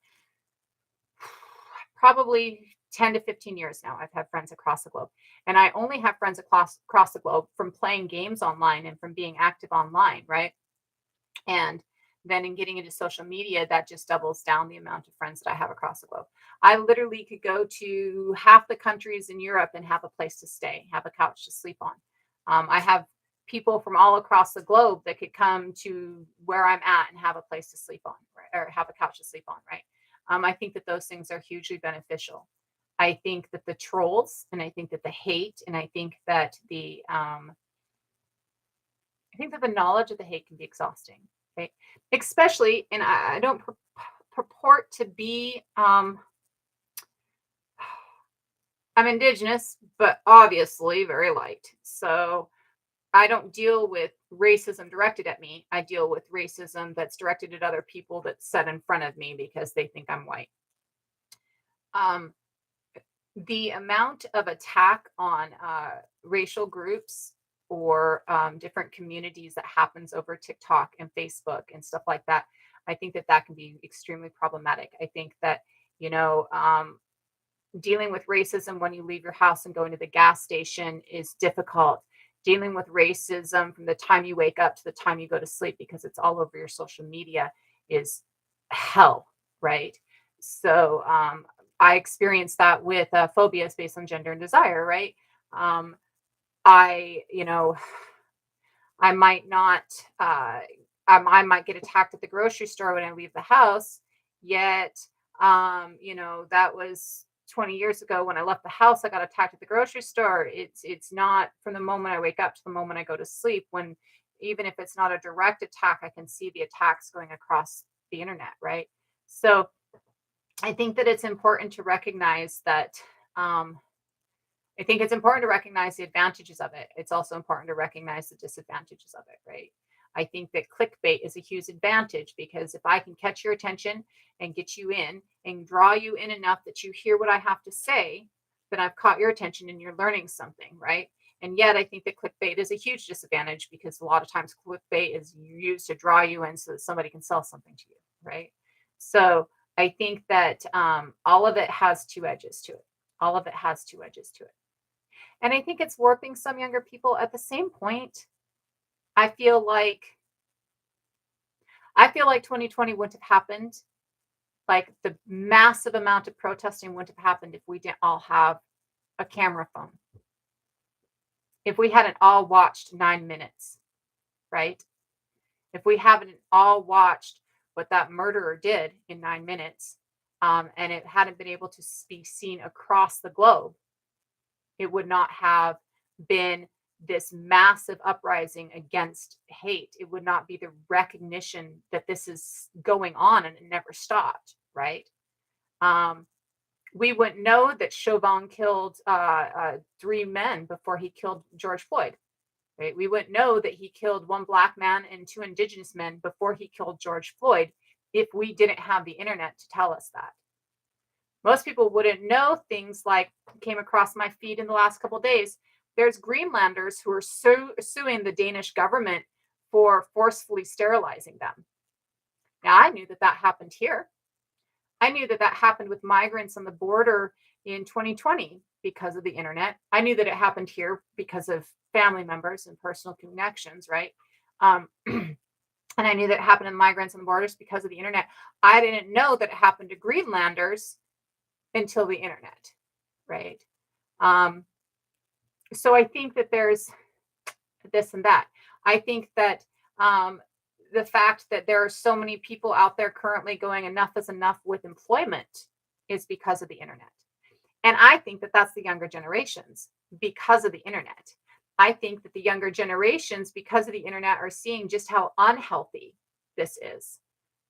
probably 10 to 15 years now. I've had friends across the globe. And I only have friends across the globe from playing games online and from being active online, right? And then in getting into social media, that just doubles down the amount of friends that I have across the globe. I literally could go to half the countries in Europe and have a place to stay, have a couch to sleep on. I have people from all across the globe that could come to where I'm at and have a place to sleep on, right? Or have a couch to sleep on, right? I think that those things are hugely beneficial. I think that the trolls, and I think that the hate, and I think that the knowledge of the hate can be exhausting, right? Especially, and I don't purport to be, I'm Indigenous, but obviously very light. So I don't deal with racism directed at me. I deal with racism that's directed at other people that's set in front of me because they think I'm white. Um, the amount of attack on racial groups or different communities that happens over TikTok and Facebook and stuff like that, I think that that can be extremely problematic. I think that, you know, dealing with racism when you leave your house and go into the gas station is difficult. Dealing with racism from the time you wake up to the time you go to sleep because it's all over your social media is hell, right? So I experienced that with phobias based on gender and desire, right? Um, I, you know, I might not, I might get attacked at the grocery store when I leave the house. Yet, that was 20 years ago when I left the house. I got attacked at the grocery store. It's not from the moment I wake up to the moment I go to sleep. When even if it's not a direct attack, I can see the attacks going across the internet, right? So I think that it's important to recognize that. Um, I think it's important to recognize the advantages of it. It's also important to recognize the disadvantages of it, right? I think that clickbait is a huge advantage because if I can catch your attention and get you in and draw you in enough that you hear what I have to say, then I've caught your attention and you're learning something, right? And yet I think that clickbait is a huge disadvantage because a lot of times clickbait is used to draw you in so that somebody can sell something to you, right? So I think that all of it has two edges to it. All of it has two edges to it. And I think it's warping some younger people. At the same point, I feel like 2020 wouldn't have happened. Like the massive amount of protesting wouldn't have happened if we didn't all have a camera phone. If we hadn't all watched 9 minutes, right? If we haven't all watched what that murderer did in 9 minutes, and it hadn't been able to be seen across the globe, it would not have been this massive uprising against hate. It would not be the recognition that this is going on and it never stopped, right? We wouldn't know that Chauvin killed 3 men before he killed George Floyd, right? We wouldn't know that he killed 1 Black man and 2 Indigenous men before he killed George Floyd if we didn't have the internet to tell us that. Most people wouldn't know things like came across my feed in the last couple of days. There's Greenlanders who are suing the Danish government for forcefully sterilizing them. Now, I knew that that happened here. I knew that that happened with migrants on the border in 2020 because of the internet. I knew that it happened here because of family members and personal connections, right? And I knew that it happened to migrants on the borders because of the internet. I didn't know that it happened to Greenlanders until the internet, right? So I think that there's this and that. I think that the fact that there are so many people out there currently going enough is enough with employment is because of the internet. And I think that that's the younger generations because of the internet. I think that the younger generations, because of the internet, are seeing just how unhealthy this is,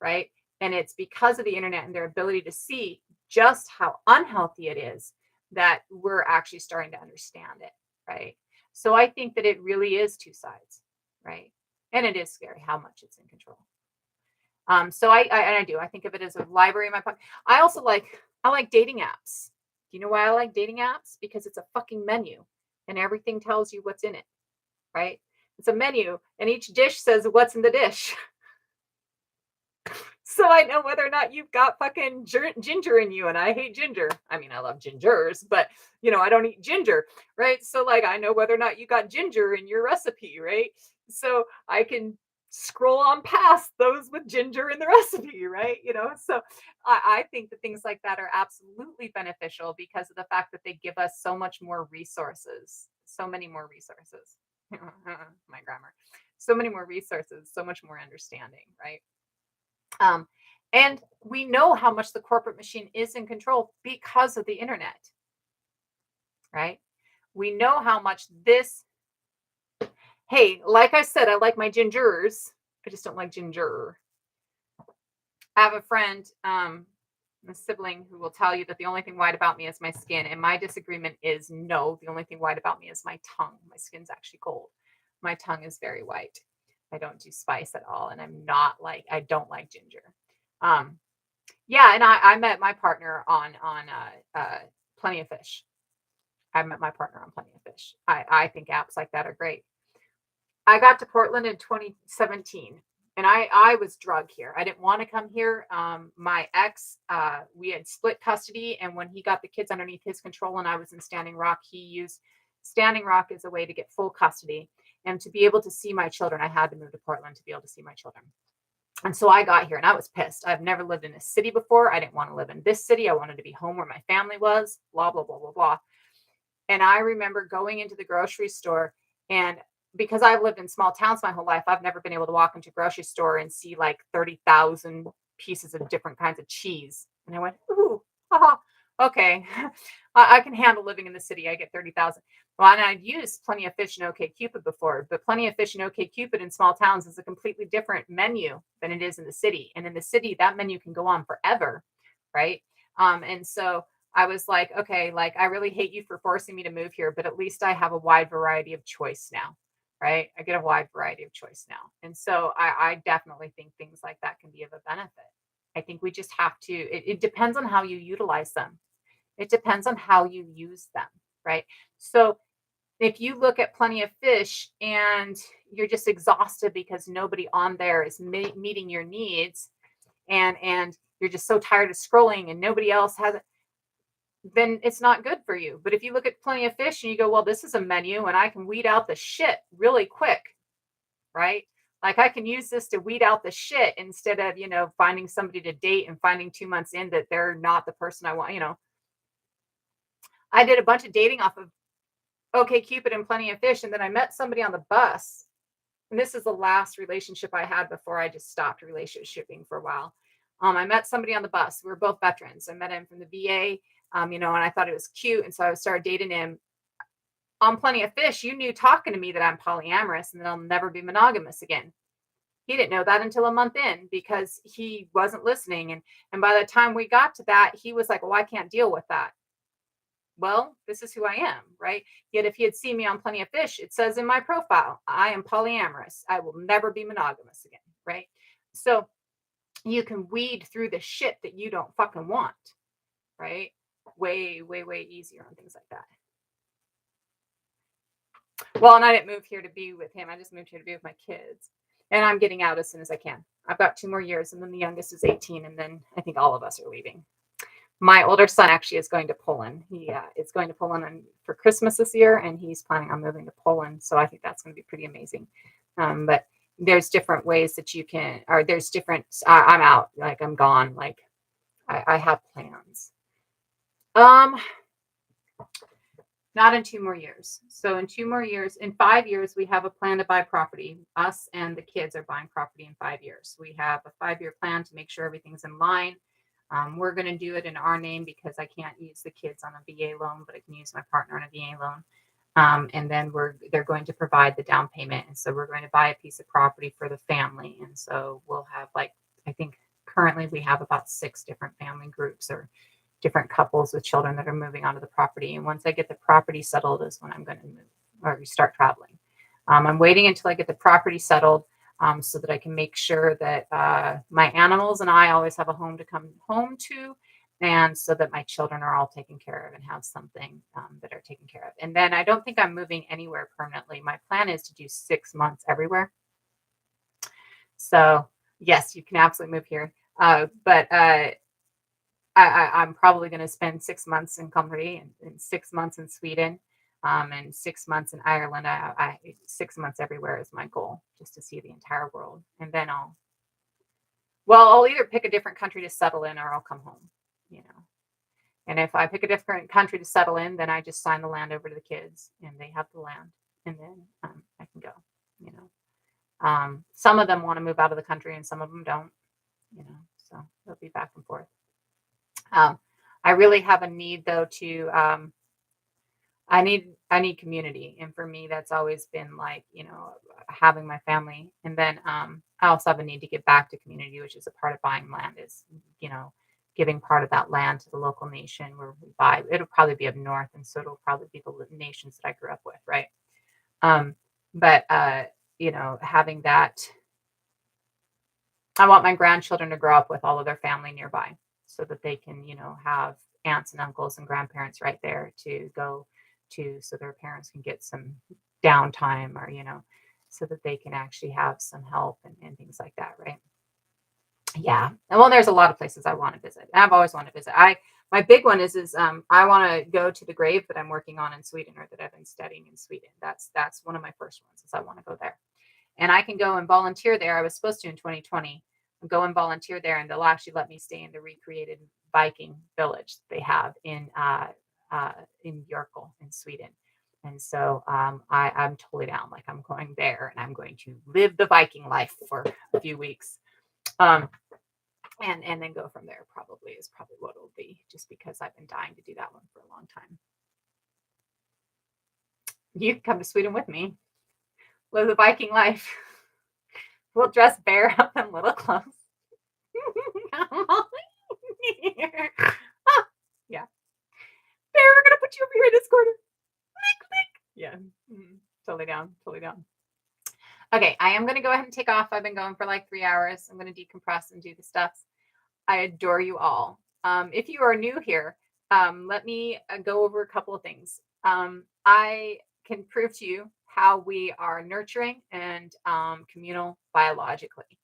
right? And it's because of the internet and their ability to see just how unhealthy it is that we're actually starting to understand it, right? So I think that it really is two sides, right? And it is scary how much it's in control. So I do. I think of it as a library in my pocket. I like dating apps. Do you know why I like dating apps? Because it's a fucking menu. and everything tells you what's in it, right? It's a menu, and each dish says what's in the dish. So I know whether or not you've got fucking ginger in you, and I hate ginger. I mean, I love gingers, but I don't eat ginger, right? So like, I know whether or not you got ginger in your recipe, right? So I can scroll on past those with ginger in the recipe, right? So I think that things like that are absolutely beneficial because of the fact that they give us so much more resources, so many more resources. My grammar, so many more resources, so much more understanding, right? Um, and we know how much the corporate machine is in control because of the internet, right? We know how much this, hey, like I said, I like my gingers. I just don't like ginger. I have a friend, a sibling who will tell you that the only thing white about me is my skin. And my disagreement is no, the only thing white about me is my tongue. My skin's actually gold. My tongue is very white. I don't do spice at all. And I don't like ginger. Um, Yeah, and I met my partner on Plenty of Fish. I met my partner on Plenty of Fish. I think apps like that are great. I got to Portland in 2017, and I was drug here. I didn't want to come here. My ex, we had split custody, and when he got the kids underneath his control, and I was in Standing Rock, he used Standing Rock as a way to get full custody. And to be able to see my children, I had to move to Portland to be able to see my children. And so I got here and I was pissed. I've never lived in a city before. I didn't want to live in this city. I wanted to be home where my family was, blah, blah, blah, blah, blah. And I remember going into the grocery store, and because I've lived in small towns my whole life, I've never been able to walk into a grocery store and see like 30,000 pieces of different kinds of cheese. And I went, ooh, haha, okay. I can handle living in the city. I get 30,000. Well, and I'd used Plenty of Fish and OkCupid before, but Plenty of Fish and OkCupid in small towns is a completely different menu than it is in the city. And in the city, that menu can go on forever, right? And so I was like, okay, like I really hate you for forcing me to move here, but at least I have a wide variety of choice now, right? I get a wide variety of choice now. And so I definitely think things like that can be of a benefit. I think we just have to, it depends on how you utilize them. It depends on how you use them, right? So if you look at Plenty of Fish and you're just exhausted because nobody on there is meeting your needs, and you're just so tired of scrolling and nobody else has it, then it's not good for you. But if you look at Plenty of Fish and you go, well, this is a menu and I can weed out the shit really quick, right? Like I can use this to weed out the shit instead of, finding somebody to date and finding 2 months in that they're not the person I want. I did a bunch of dating off of OkCupid and Plenty of Fish, and then I met somebody on the bus. And this is the last relationship I had before I just stopped relationshiping for a while. I met somebody on the bus. We were both veterans. I met him from the VA, and I thought it was cute, and so I started dating him. On Plenty of Fish, you knew talking to me that I'm polyamorous and that I'll never be monogamous again. He didn't know that until a month in because he wasn't listening. And by the time we got to that, he was like, well, I can't deal with that. Well, this is who I am, right? Yet if he had seen me on Plenty of Fish, it says in my profile, I am polyamorous. I will never be monogamous again, right? So you can weed through the shit that you don't fucking want, right? Way, way, way easier on things like that. Well, and I didn't move here to be with him. I just moved here to be with my kids. And I'm getting out as soon as I can. I've got 2 more years, and then the youngest is 18, and then I think all of us are leaving. My older son actually is going to Poland. He is going to Poland for Christmas this year, and he's planning on moving to Poland. So I think that's going to be pretty amazing. But there's different ways that you can, or there's different, I'm out, like I'm gone. Like I have plans. Not in 2 more years. So in 2 more years, in 5 years, we have a plan to buy property. Us and the kids are buying property in 5 years. We have a 5-year plan to make sure everything's in line. We're going to do it in our name because I can't use the kids on a VA loan, but I can use my partner on a VA loan. And then they're going to provide the down payment. And so we're going to buy a piece of property for the family. And so we'll have I think currently we have about 6 different family groups or different couples with children that are moving onto the property. And once I get the property settled is when I'm going to move or start traveling. I'm waiting until I get the property settled so that I can make sure that my animals and I always have a home to come home to. and so that my children are all taken care of and have something that are taken care of. And then I don't think I'm moving anywhere permanently. My plan is to do 6 months everywhere. So yes, you can absolutely move here. But I'm probably going to spend 6 months in Cumberland and 6 months in Sweden, and 6 months in Ireland. 6 months everywhere is my goal, just to see the entire world. And then I'll either pick a different country to settle in or I'll come home, you know. And if I pick a different country to settle in, then I just sign the land over to the kids and they have the land. And then I can go, you know. Some of them want to move out of the country and some of them don't, you know, so they'll be back and forth. I really have a need though to I need community, and for me that's always been like, you know, having my family. And then I also have a need to get back to community, which is a part of buying land, is, you know, giving part of that land to the local nation where we buy. It'll probably be up north, and so it'll probably be the nations that I grew up with, right? um but you know, having that, I want my grandchildren to grow up with all of their family nearby so that they can, you know, have aunts and uncles and grandparents right there to go to, so their parents can get some downtime, or, you know, so that they can actually have some help and things like that, right? Yeah. And well, there's a lot of places I want to visit. I've always wanted to visit. My big one is I want to go to the grave that I'm working on in Sweden, or that I've been studying in Sweden. That's one of my first ones, is I want to go there. And I can go and volunteer there. I was supposed to in 2020 go and volunteer there, and they'll actually let me stay in the recreated Viking village they have in Björkle in Sweden. And so I'm totally down. Like, I'm going there and I'm going to live the Viking life for a few weeks. Um, and then go from there, probably is probably what it'll be, just because I've been dying to do that one for a long time. You can come to Sweden with me, live the Viking life. We'll dress bear up in little clothes. Yeah. Bear, we're gonna put you over here in this corner. Yeah. Totally down. Totally down. Okay, I am gonna go ahead and take off. I've been going for like 3 hours. I'm gonna decompress and do the stuff. I adore you all. If you are new here, let me go over a couple of things. I can prove to you how we are nurturing and communal biologically.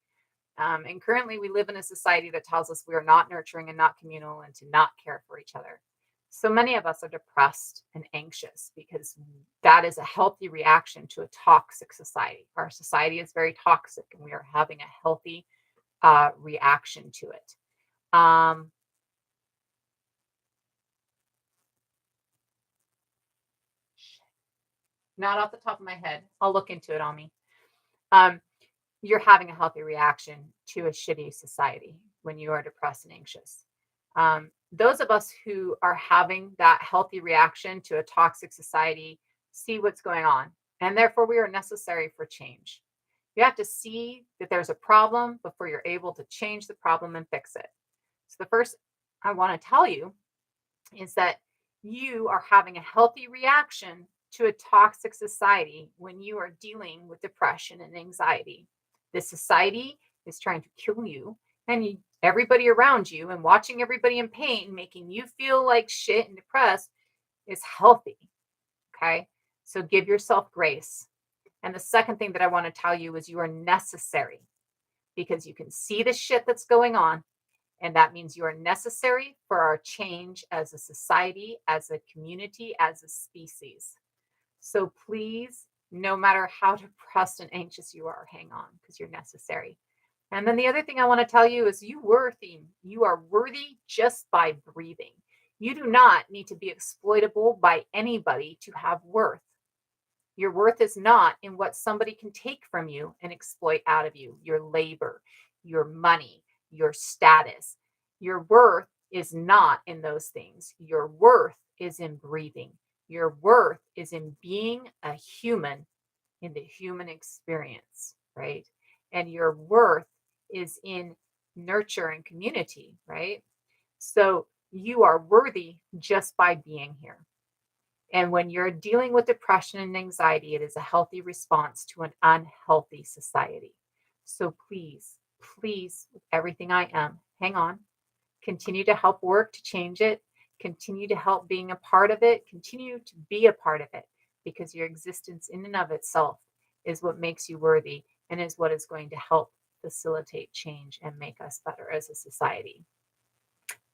And currently, we live in a society that tells us we are not nurturing and not communal, and to not care for each other. So many of us are depressed and anxious because that is a healthy reaction to a toxic society. Our society is very toxic, and we are having a healthy reaction to it. Um, Not off the top of my head. I'll look into it on me. Um, you're having a healthy reaction to a shitty society when you are depressed and anxious. Those of us who are having that healthy reaction to a toxic society see what's going on, and therefore we are necessary for change. You have to see that there's a problem before you're able to change the problem and fix it. So the first I want to tell you is that you are having a healthy reaction to a toxic society when you are dealing with depression and anxiety. This society is trying to kill you, and everybody around you, and watching everybody in pain, making you feel like shit and depressed, is healthy. Okay. So give yourself grace. And the second thing that I want to tell you is you are necessary, because you can see the shit that's going on. And that means you are necessary for our change as a society, as a community, as a species. So please, no matter how depressed and anxious you are, hang on, because you're necessary. And then the other thing I want to tell you is you are worthy just by breathing. You do not need to be exploitable by anybody to have worth. Your worth is not in what somebody can take from you and exploit out of you, your labor, your money, your status. Your worth is not in those things. Your worth is in breathing. Your worth is in being a human in the human experience, right? And your worth is in nurture and community, right? So you are worthy just by being here. And when you're dealing with depression and anxiety, it is a healthy response to an unhealthy society. So please, please, with everything I am, hang on. Continue to help work to change it. Continue to help being a part of it. Continue to be a part of it, because your existence in and of itself is what makes you worthy and is what is going to help facilitate change and make us better as a society.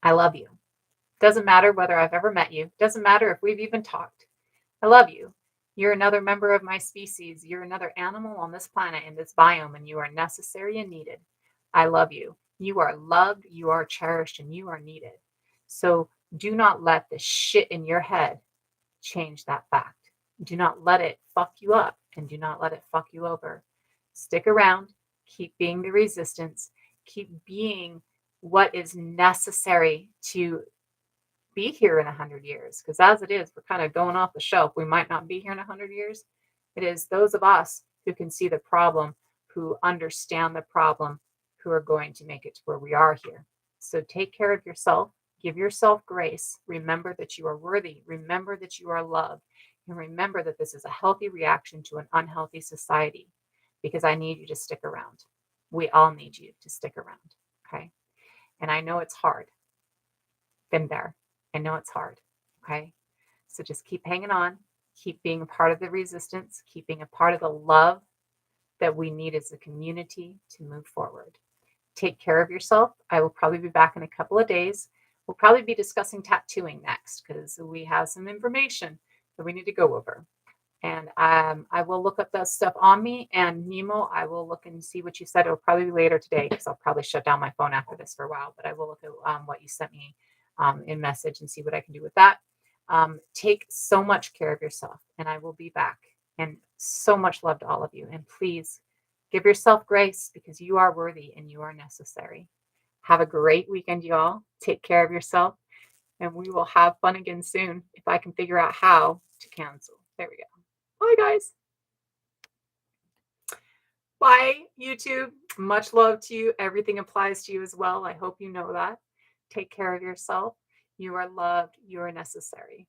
I love you. Doesn't matter whether I've ever met you. Doesn't matter if we've even talked. I love you. You're another member of my species. You're another animal on this planet in this biome, and you are necessary and needed. I love you. You are loved, you are cherished, and you are needed. So do not let the shit in your head change that fact. Do not let it fuck you up, and do not let it fuck you over. Stick around. Keep being the resistance. Keep being what is necessary to be here in 100 years, because as it is, we're kind of going off the shelf. We might not be here in 100 years. It is those of us who can see the problem, who understand the problem, who are going to make it to where we are here. So take care of yourself. Give yourself grace. Remember that you are worthy. Remember that you are loved. And remember that this is a healthy reaction to an unhealthy society, because I need you to stick around. We all need you to stick around. Okay. And I know it's hard. Been there. I know it's hard. Okay. So just keep hanging on. Keep being a part of the resistance. Keep being a part of the love that we need as a community to move forward. Take care of yourself. I will probably be back in a couple of days. We'll probably be discussing tattooing next, because we have some information that we need to go over. And I will look up that stuff on me. And Nemo, I will look and see what you said. It'll probably be later today, because I'll probably shut down my phone after this for a while. But I will look at what you sent me in message and see what I can do with that. Take so much care of yourself, and I will be back. And so much love to all of you. And please give yourself grace, because you are worthy and you are necessary. Have a great weekend, y'all. Take care of yourself, and we will have fun again soon if I can figure out how to cancel. There we go. Bye, guys. Bye, YouTube. Much love to you. Everything applies to you as well. I hope you know that. Take care of yourself. You are loved. You are necessary.